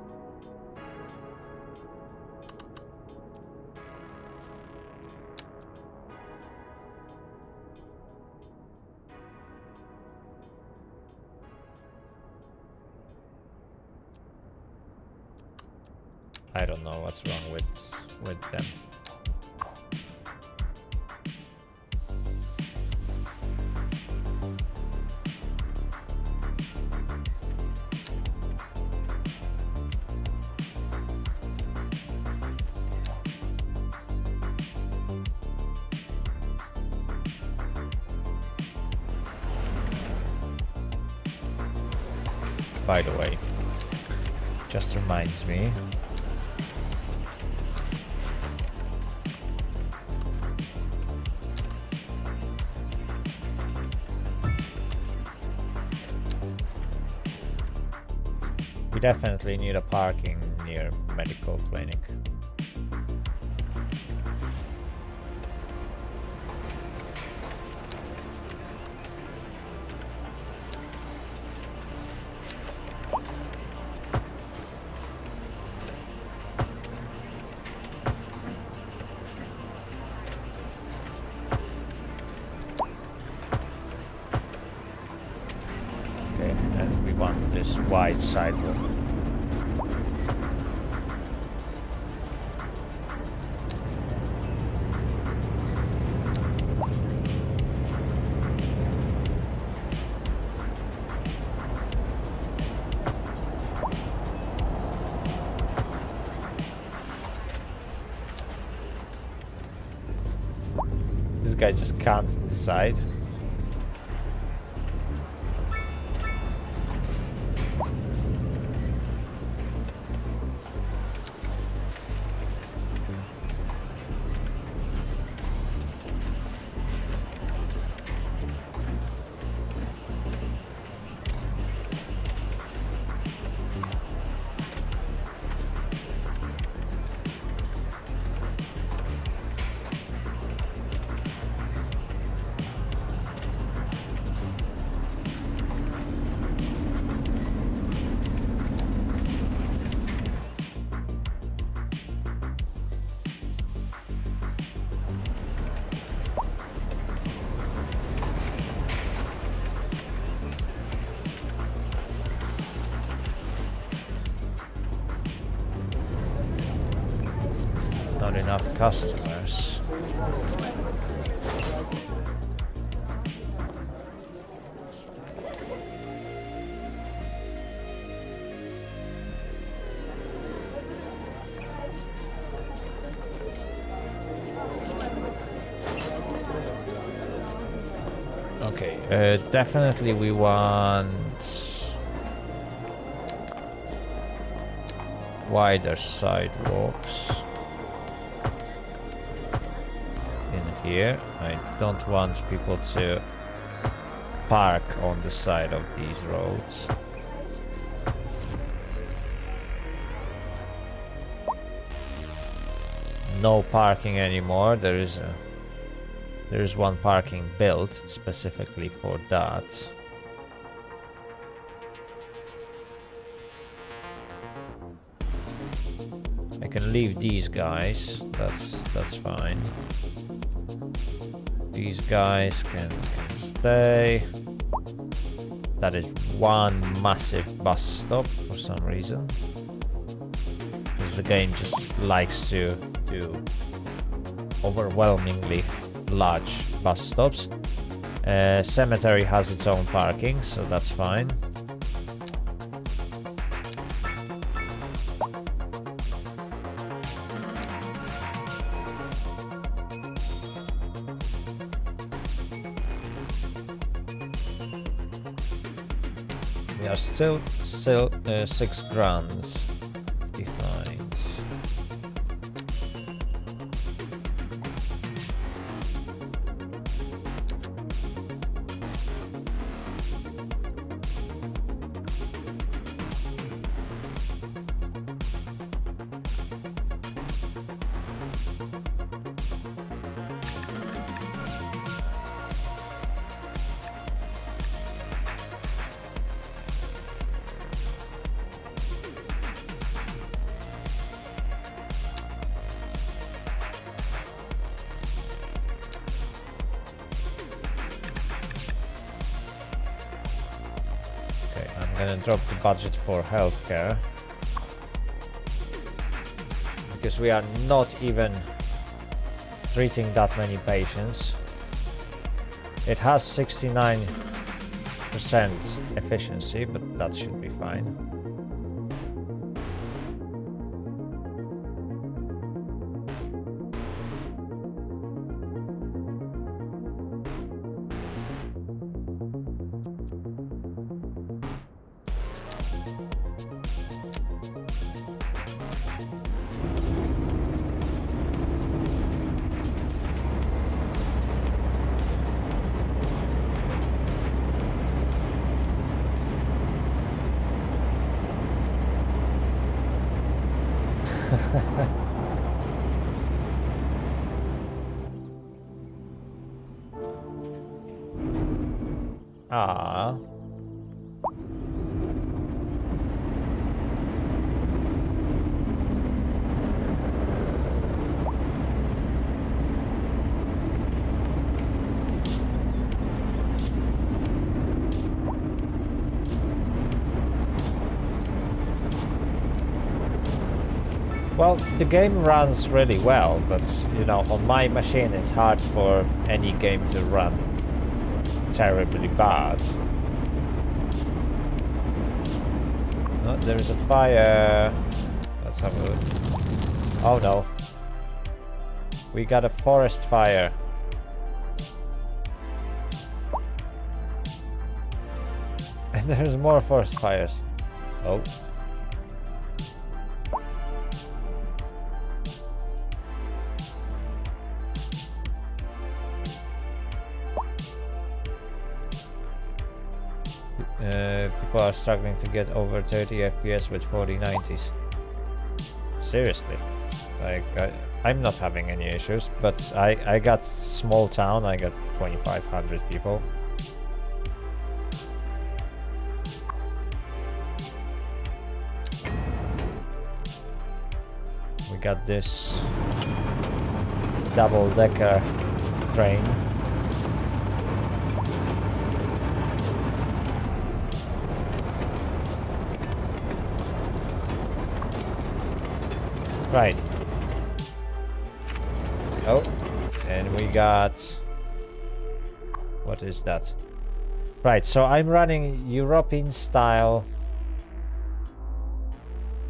I don't know what's wrong with them. By the way, just reminds me. We definitely need a parking near medical clinic. Okay, and we want this wide sidewalk. This guy just can't decide. Not enough customers. Okay, definitely we want wider sidewalks. Here, I don't want people to park on the side of these roads. No parking anymore. There is one parking built specifically for that. I can leave these guys. That's fine. These guys can stay. That is one massive bus stop for some reason. Because the game just likes to do overwhelmingly large bus stops. Cemetery has its own parking, so that's fine. We are still 6 grand behind. I'm gonna drop the budget for healthcare because we are not even treating that many patients. It has 69% efficiency, but that should be fine. Ah. Well, the game runs really well, but you know, on my machine it's hard for any game to run terribly bad. Oh, there is a fire. Let's have a look. Oh no. We got a forest fire. And there's more forest fires. Oh. People are struggling to get over 30 FPS with 4090s. Seriously, like I'm not having any issues, but I got small town. I got 2,500 people. We got this double-decker train. Right. Oh, and we got... What is that? Right, so I'm running European style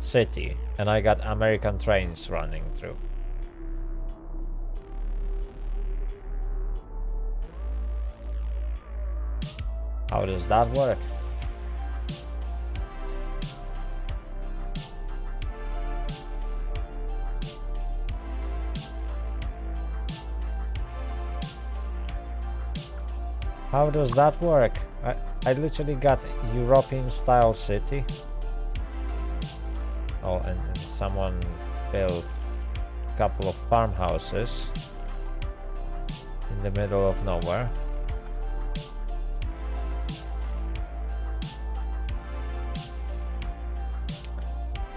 city, and I got American trains running through. How does that work? How does that work? I literally got European style city. Oh, and someone built a couple of farmhouses in the middle of nowhere.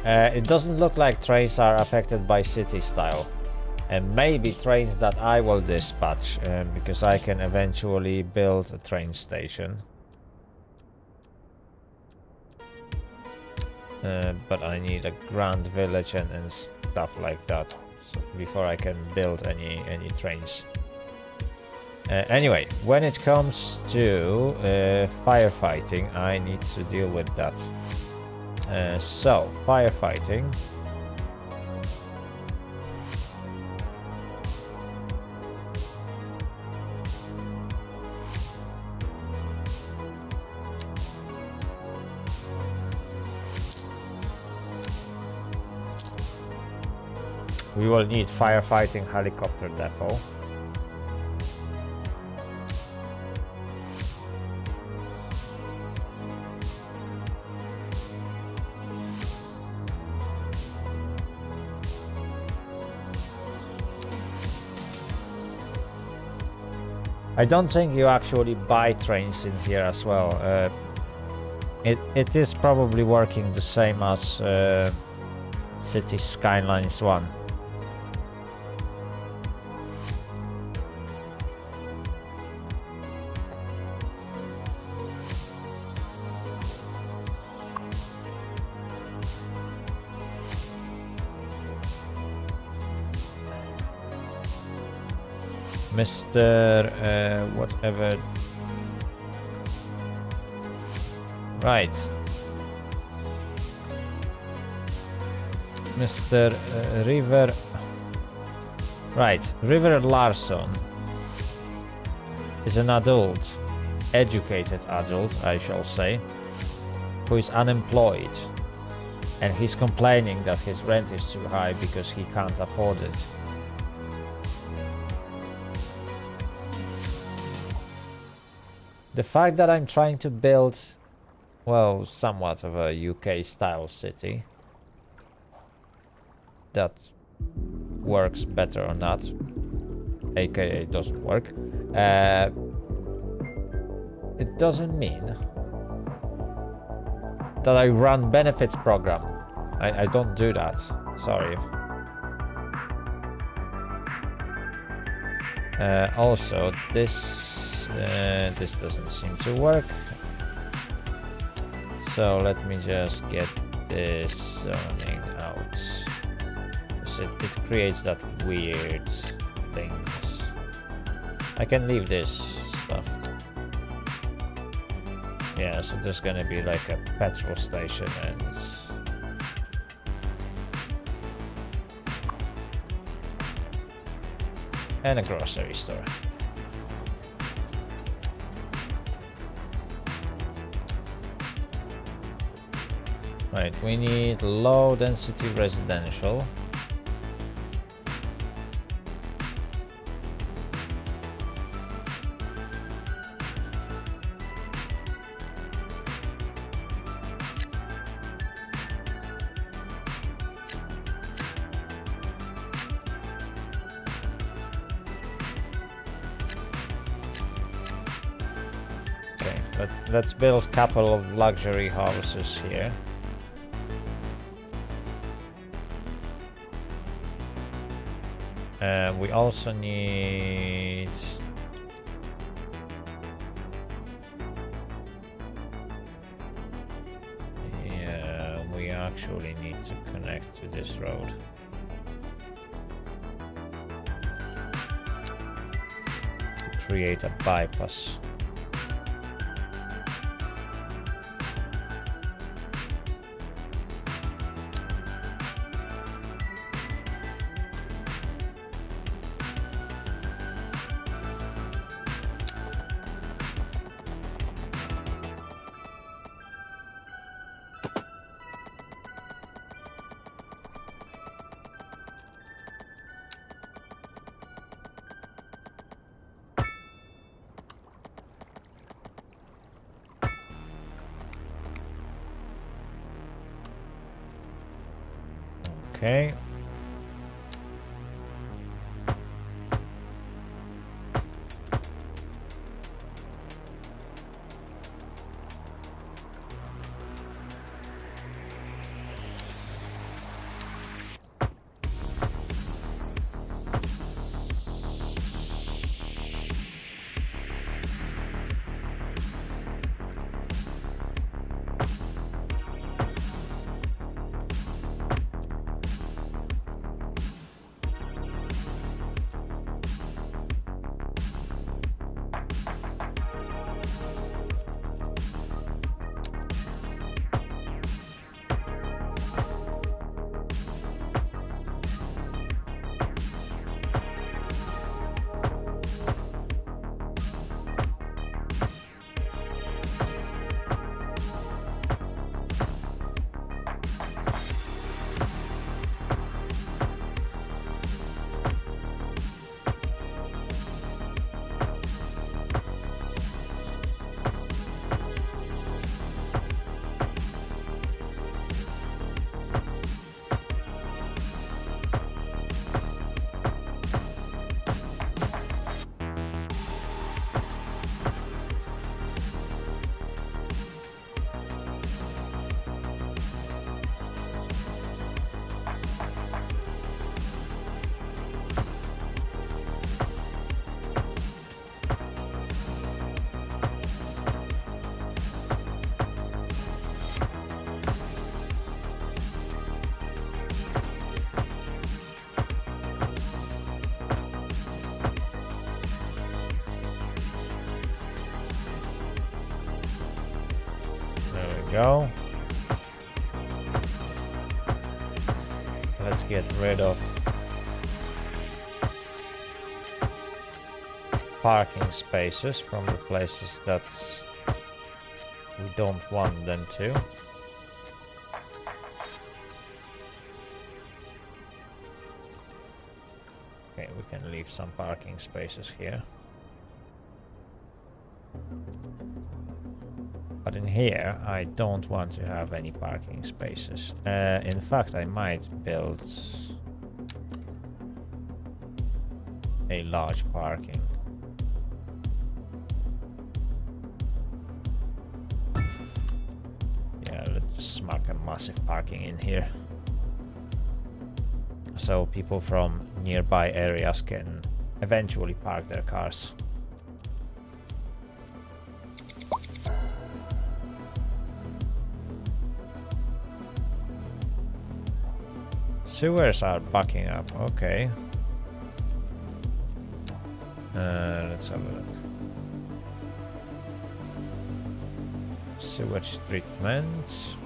It doesn't look like trains are affected by city style. And maybe trains that I will dispatch, because I can eventually build a train station. But I need a grand village and stuff like that, so before I can build any trains. Anyway, when it comes to firefighting, I need to deal with that. So, firefighting. We will need firefighting helicopter depot. I don't think you actually buy trains in here as well. It is probably working the same as City Skylines 1. Mr. Whatever. Right. Mr. River. Right. River Larson is an adult, educated adult, I shall say, who is unemployed. And he's complaining that his rent is too high because he can't afford it. The fact that I'm trying to build, well, somewhat of a UK style city that works better or not, aka doesn't work, it doesn't mean that I run benefits program. I don't do that, sorry. Also, this doesn't seem to work, so let me just get this zoning out. It creates that weird things. I can leave this stuff. Yeah, so there's gonna be like a petrol station and a grocery store. Right, we need low density residential. Okay, let's build a couple of luxury houses here. We also need we actually need to connect to this road. To create a bypass. Okay. go. Let's get rid of parking spaces from the places that we don't want them to. Okay, we can leave some parking spaces here. But in here, I don't want to have any parking spaces. In fact, I might build a large parking. Yeah, let's just smack a massive parking in here. So people from nearby areas can eventually park their cars. Sewers are backing up, okay. Let's have a look. Sewage treatments.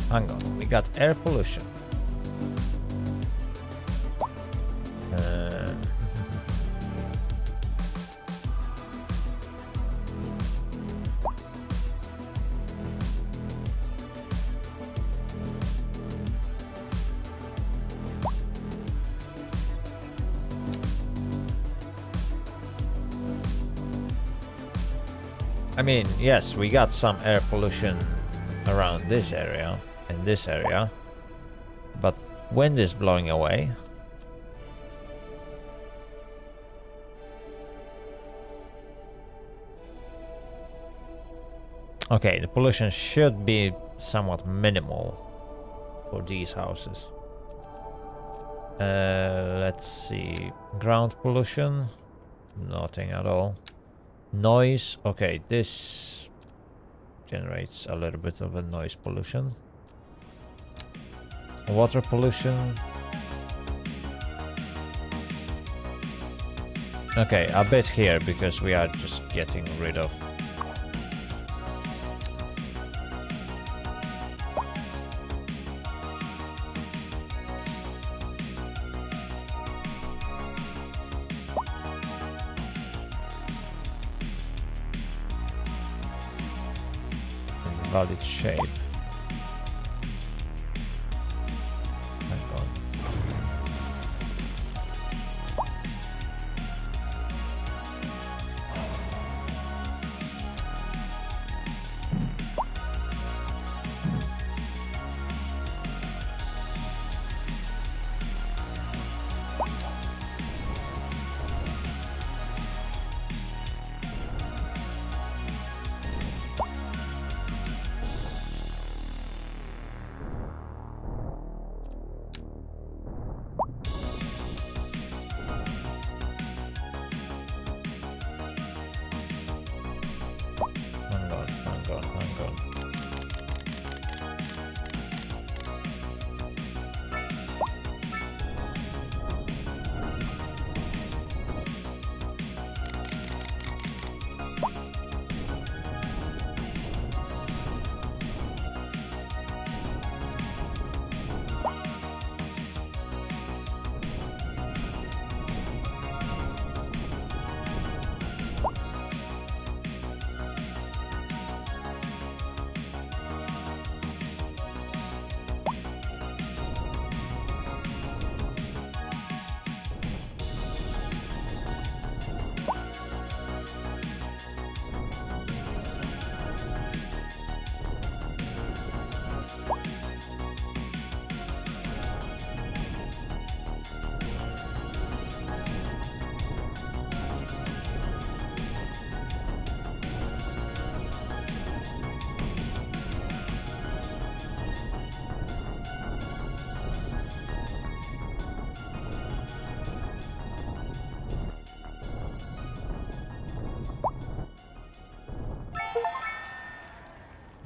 Hang on, we got air pollution. I mean, yes, we got some air pollution around this area and this area, but wind is blowing away. Okay, the pollution should be somewhat minimal for these houses. Let's see, ground pollution, nothing at all. Noise, okay, this generates a little bit of a noise pollution. Water pollution. Okay, a bit here because we are just getting rid of its shape. Hang on.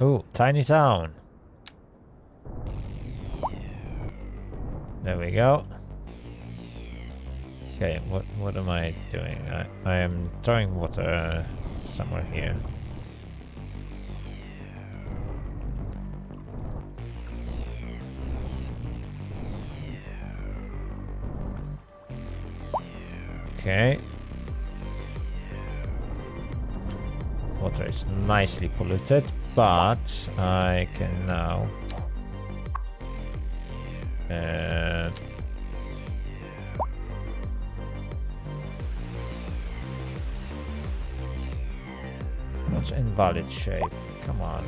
Ooh, tiny town. There we go. Okay, what am I doing? I am throwing water somewhere here. Okay. Water is nicely polluted, but I can now what's invalid shape? Come on.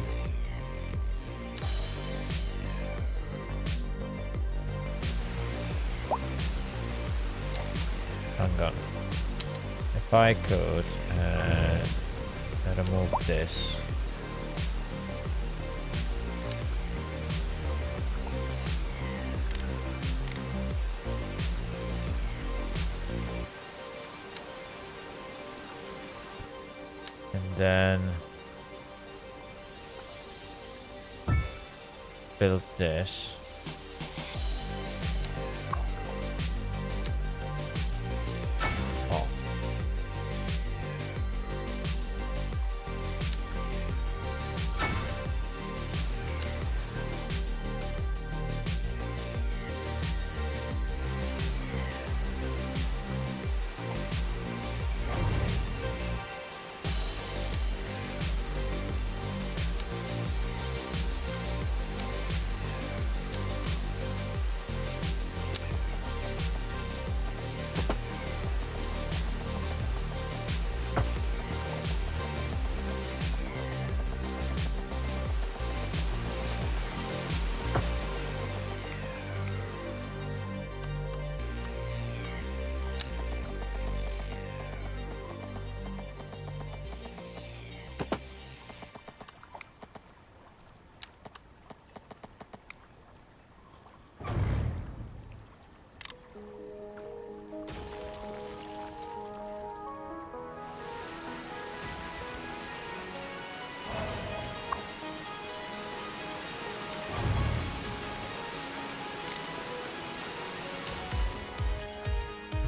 Hang on. If I could remove this. And then build this.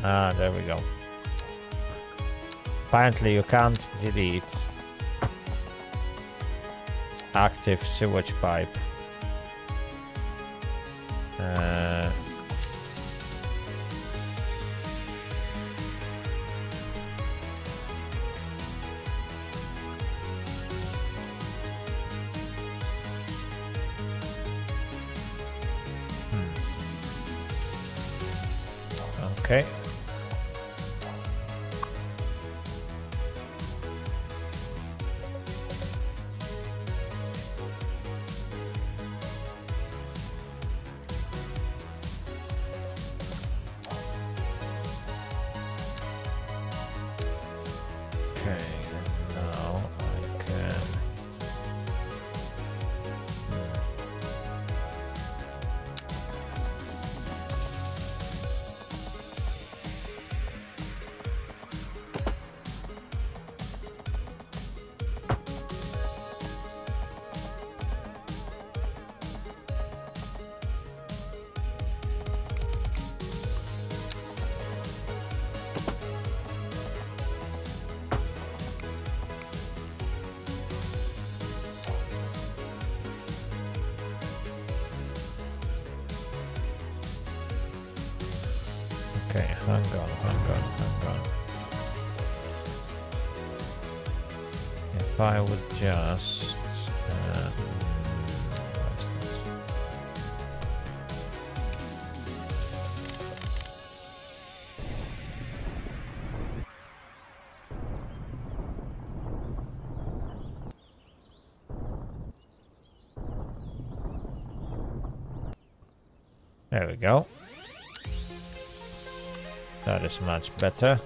Ah, there we go. Apparently you can't delete active sewage pipe. Okay. Okay, hang on. If I would just... where's this? There we go. That is much better.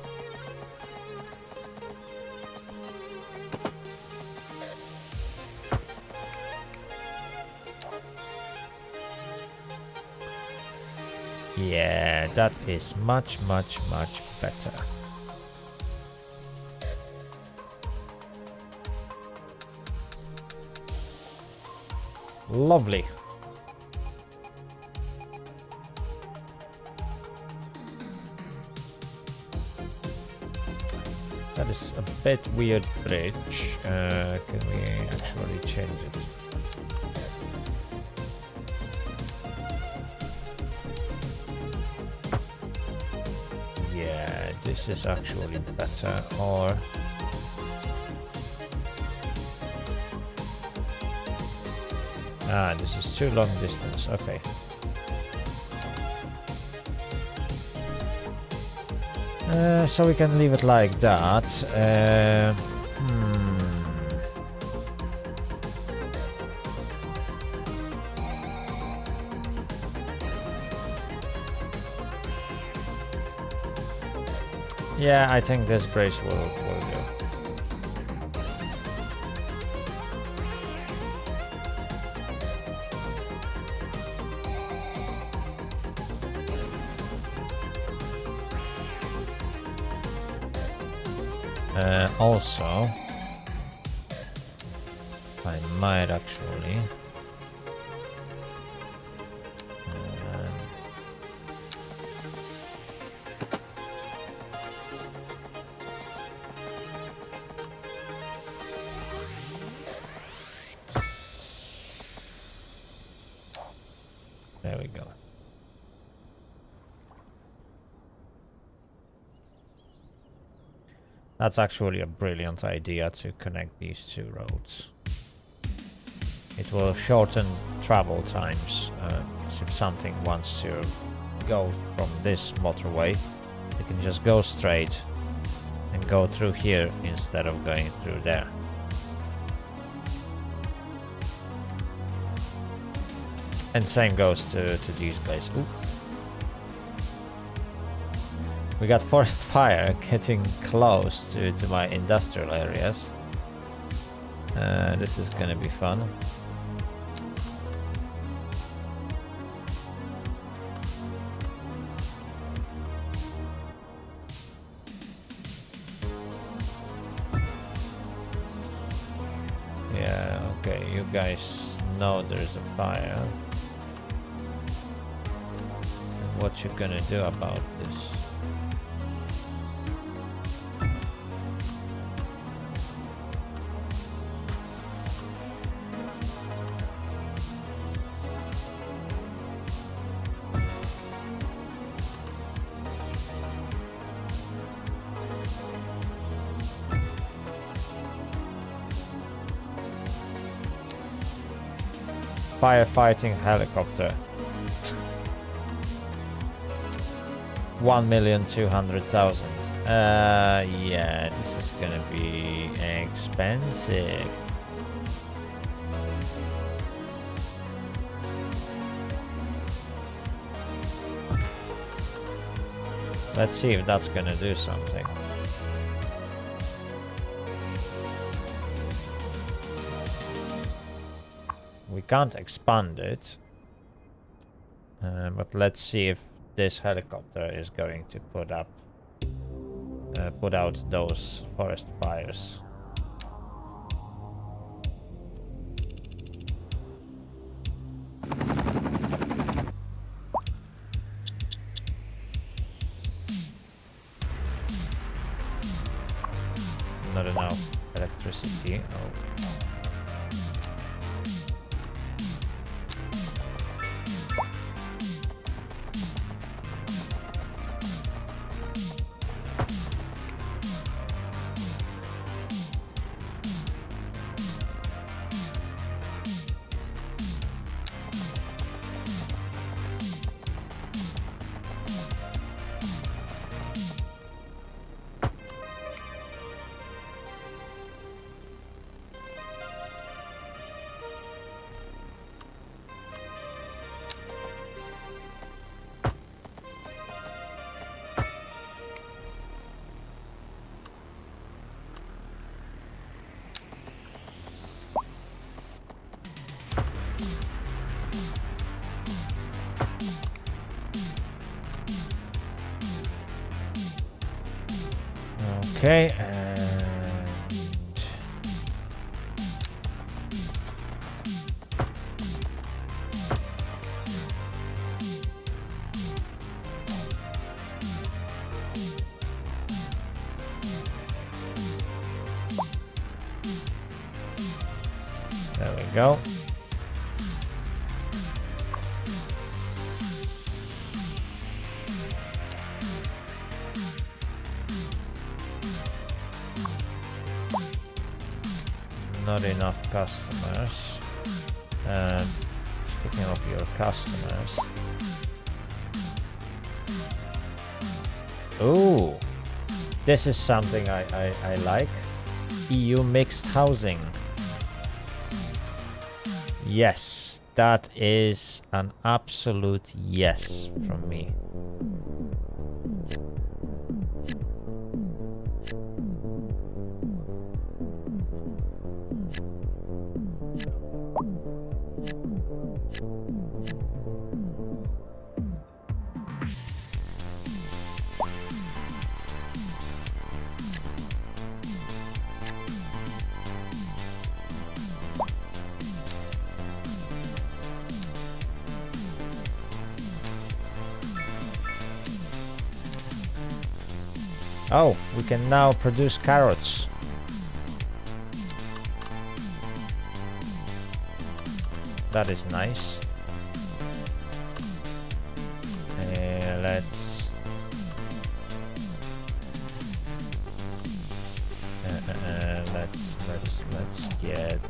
Yeah, that is much better. Lovely. That is a bit weird bridge. Can we actually change it? Yeah, this is actually better. Or this is too long distance. Okay. So we can leave it like that. Yeah, I think this bridge will do. Also, I might actually there we go. That's actually a brilliant idea to connect these two roads. It will shorten travel times. If something wants to go from this motorway, you can just go straight and go through here instead of going through there. And same goes to these guys. Ooh. We got forest fire getting close to my industrial areas. This is gonna be fun. Yeah, okay, you guys know there's a fire. And what you gonna do about this? Firefighting helicopter. 1,200,000. Yeah, this is gonna be expensive. Let's see if that's gonna do something. We can't expand it, but let's see if this helicopter is going to put out those forest fires. Not enough electricity. Oh. Okay, and we go. Not enough customers. Speaking of your customers. Oh, this is something I like. EU mixed housing. Yes, that is an absolute yes from me. Oh, we can now produce carrots. That is nice. Let's get.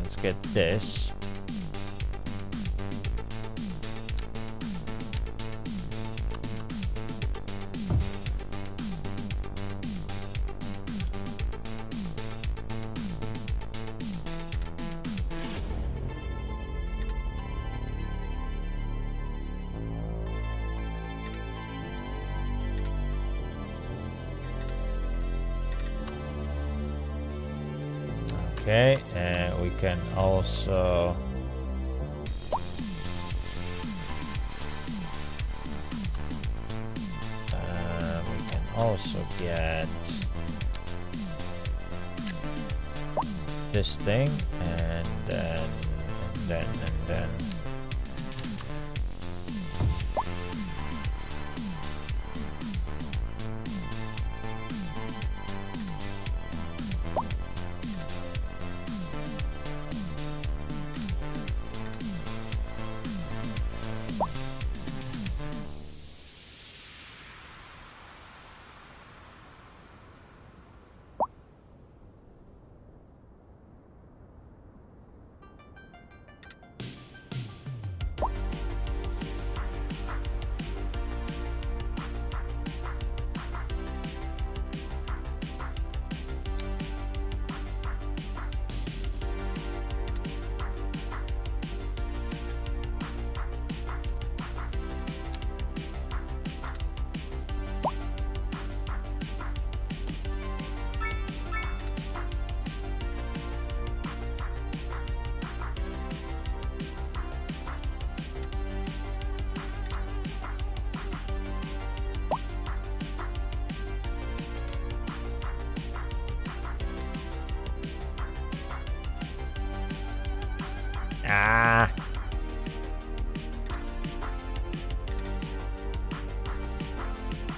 Let's get this. Okay, and we can also get this thing, and then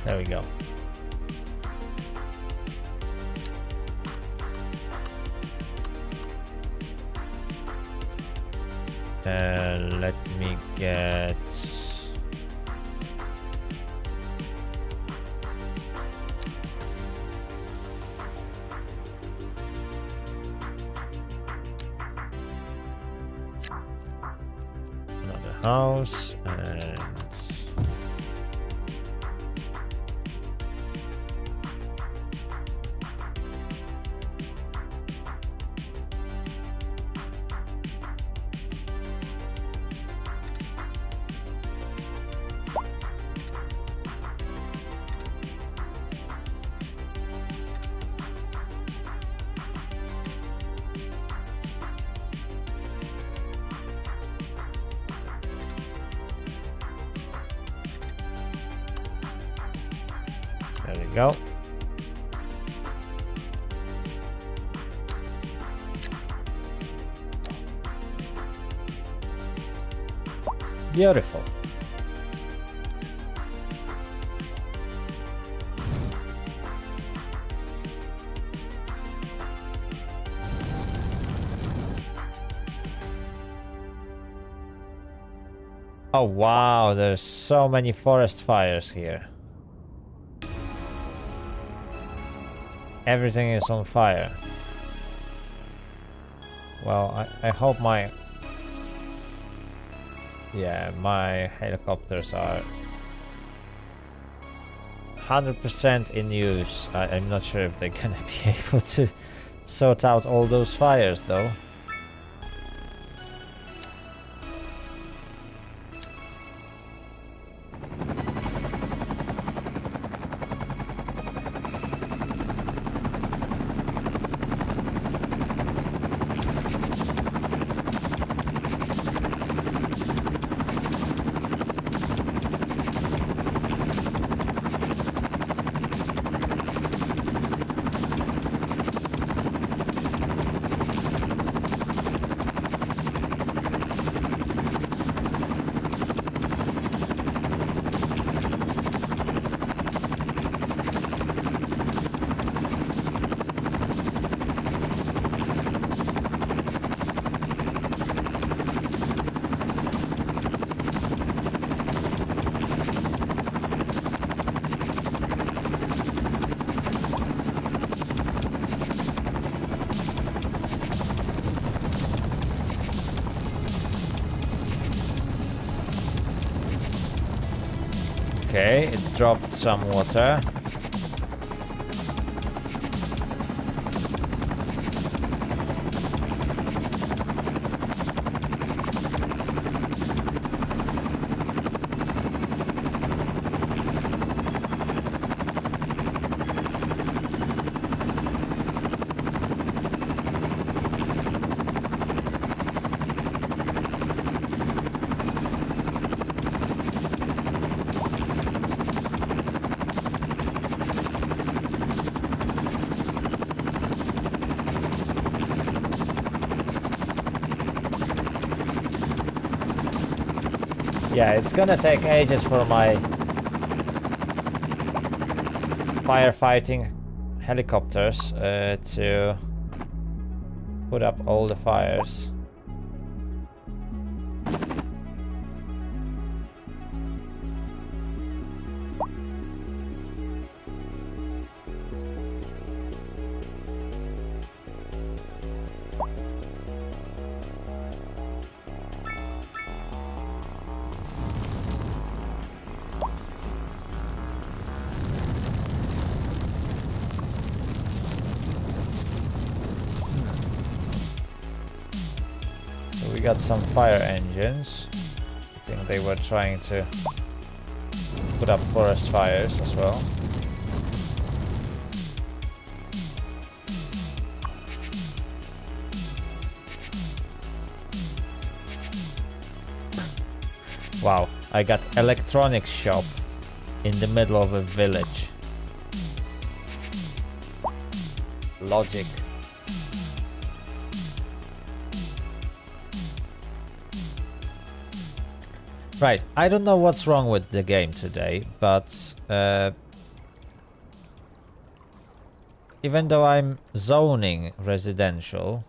there we go. Let me get another house, and there we go. Beautiful. Oh wow, there's so many forest fires here. Everything is on fire. Well, I hope my... Yeah, my helicopters are 100% in use. I'm not sure if they're gonna be able to sort out all those fires though. Okay, it dropped some water. Yeah, it's gonna take ages for my firefighting helicopters to put up all the fires. We got some fire engines. I think they were trying to put up forest fires as well. Wow, I got electronics shop in the middle of a village. Logic. Right, I don't know what's wrong with the game today, but even though I'm zoning residential,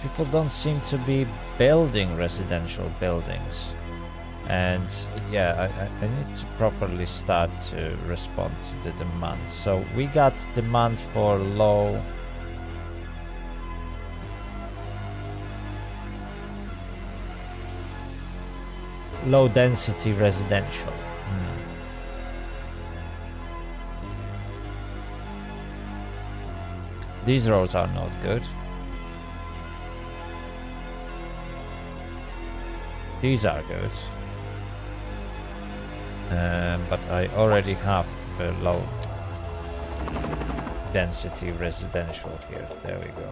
people don't seem to be building residential buildings. And yeah, I need to properly start to respond to the demand. So we got demand for low density residential. These roads are not good. These are good. But I already have a low density residential here. There we go.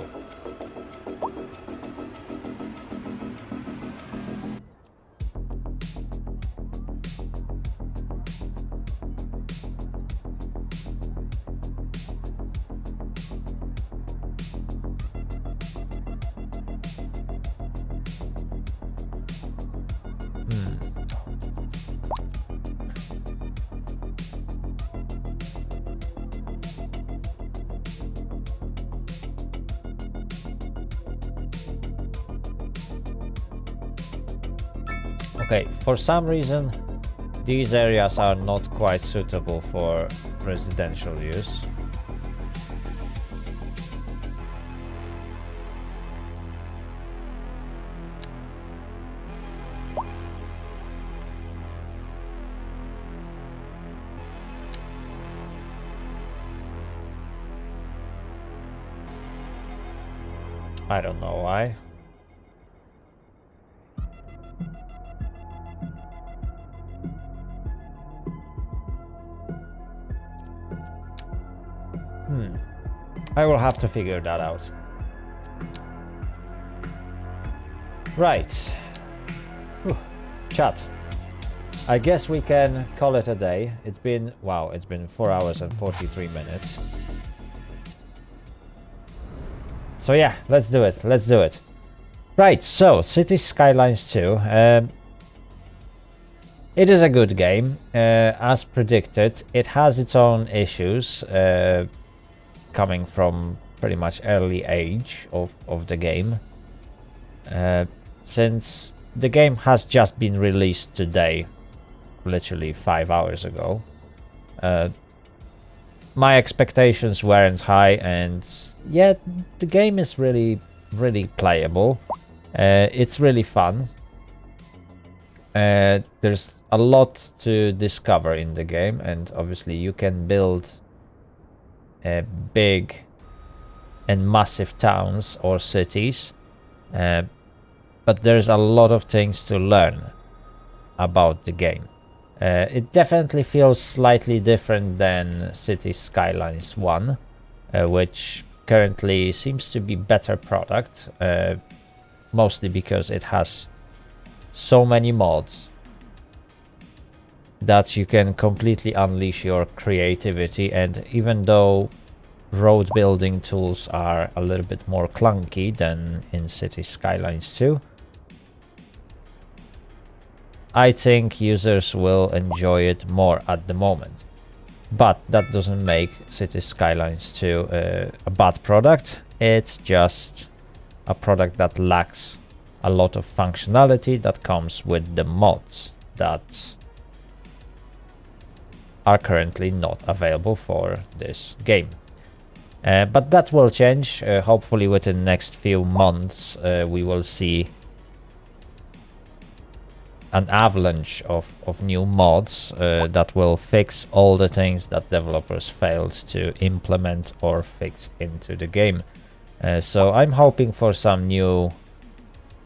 Okay, for some reason these areas are not quite suitable for residential use. I don't know why. I will have to figure that out. Right. Whew. Chat. I guess we can call it a day. It's been, wow, it's been 4 hours and 43 minutes. So yeah, let's do it. Let's do it. Right, so Cities Skylines II. It is a good game. As predicted, it has its own issues. Coming from pretty much early age of the game. Since the game has just been released today, literally 5 hours ago, my expectations weren't high, and yet the game is really playable. It's really fun. There's a lot to discover in the game, and obviously you can build big and massive towns or cities, but there's a lot of things to learn about the game. It definitely feels slightly different than Cities Skylines 1, which currently seems to be better product, mostly because it has so many mods that you can completely unleash your creativity. And even though road building tools are a little bit more clunky than in Cities Skylines 2, I think users will enjoy it more at the moment. But that doesn't make Cities Skylines 2 a bad product. It's just a product that lacks a lot of functionality that comes with the mods that are currently not available for this game. But that will change. Hopefully within the next few months we will see an avalanche of new mods that will fix all the things that developers failed to implement or fix into the game. So I'm hoping for some new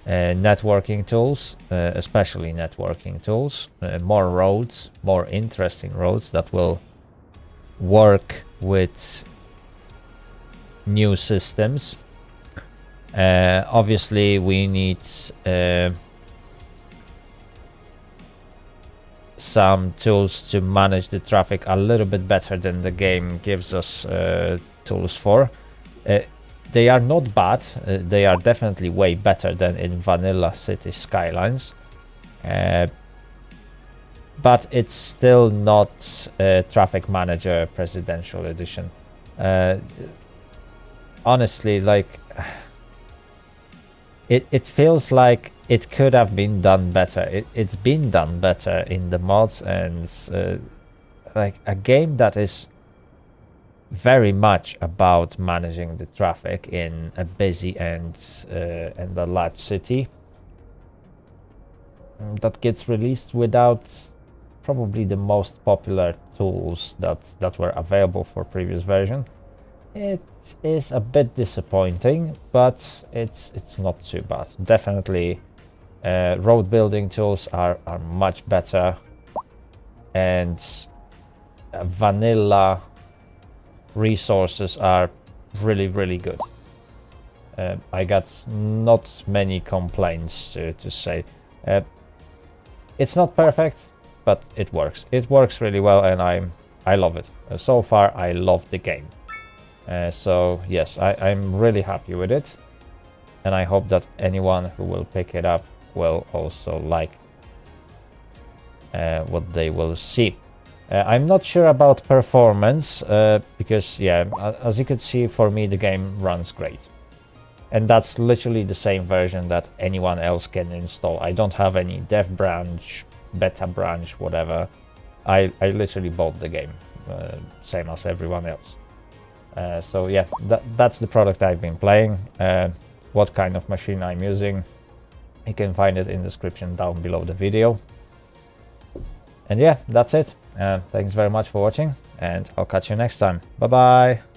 networking tools, especially networking tools, more roads, more interesting roads that will work with new systems. Obviously we need some tools to manage the traffic a little bit better than the game gives us tools for. They are not bad, they are definitely way better than in vanilla Cities Skylines, but it's still not Traffic Manager Presidential Edition. Honestly, like, it feels like it could have been done better. It's been done better in the mods, and like a game that is very much about managing the traffic in a busy and a large city that gets released without probably the most popular tools that were available for previous version. It is a bit disappointing, but it's not too bad. Definitely road building tools are much better, and vanilla resources are really good. I got not many complaints to say. It's not perfect, but it works. It works really well, and I love it. So far I love the game. So yes, I'm really happy with it, and I hope that anyone who will pick it up will also like what they will see. I'm not sure about performance because, yeah, as you could see, for me the game runs great. And that's literally the same version that anyone else can install. I don't have any dev branch, beta branch, whatever. I literally bought the game, same as everyone else. So yeah, that's the product I've been playing. What kind of machine I'm using, you can find it in the description down below the video. And yeah, that's it. Thanks very much for watching, and I'll catch you next time. Bye bye.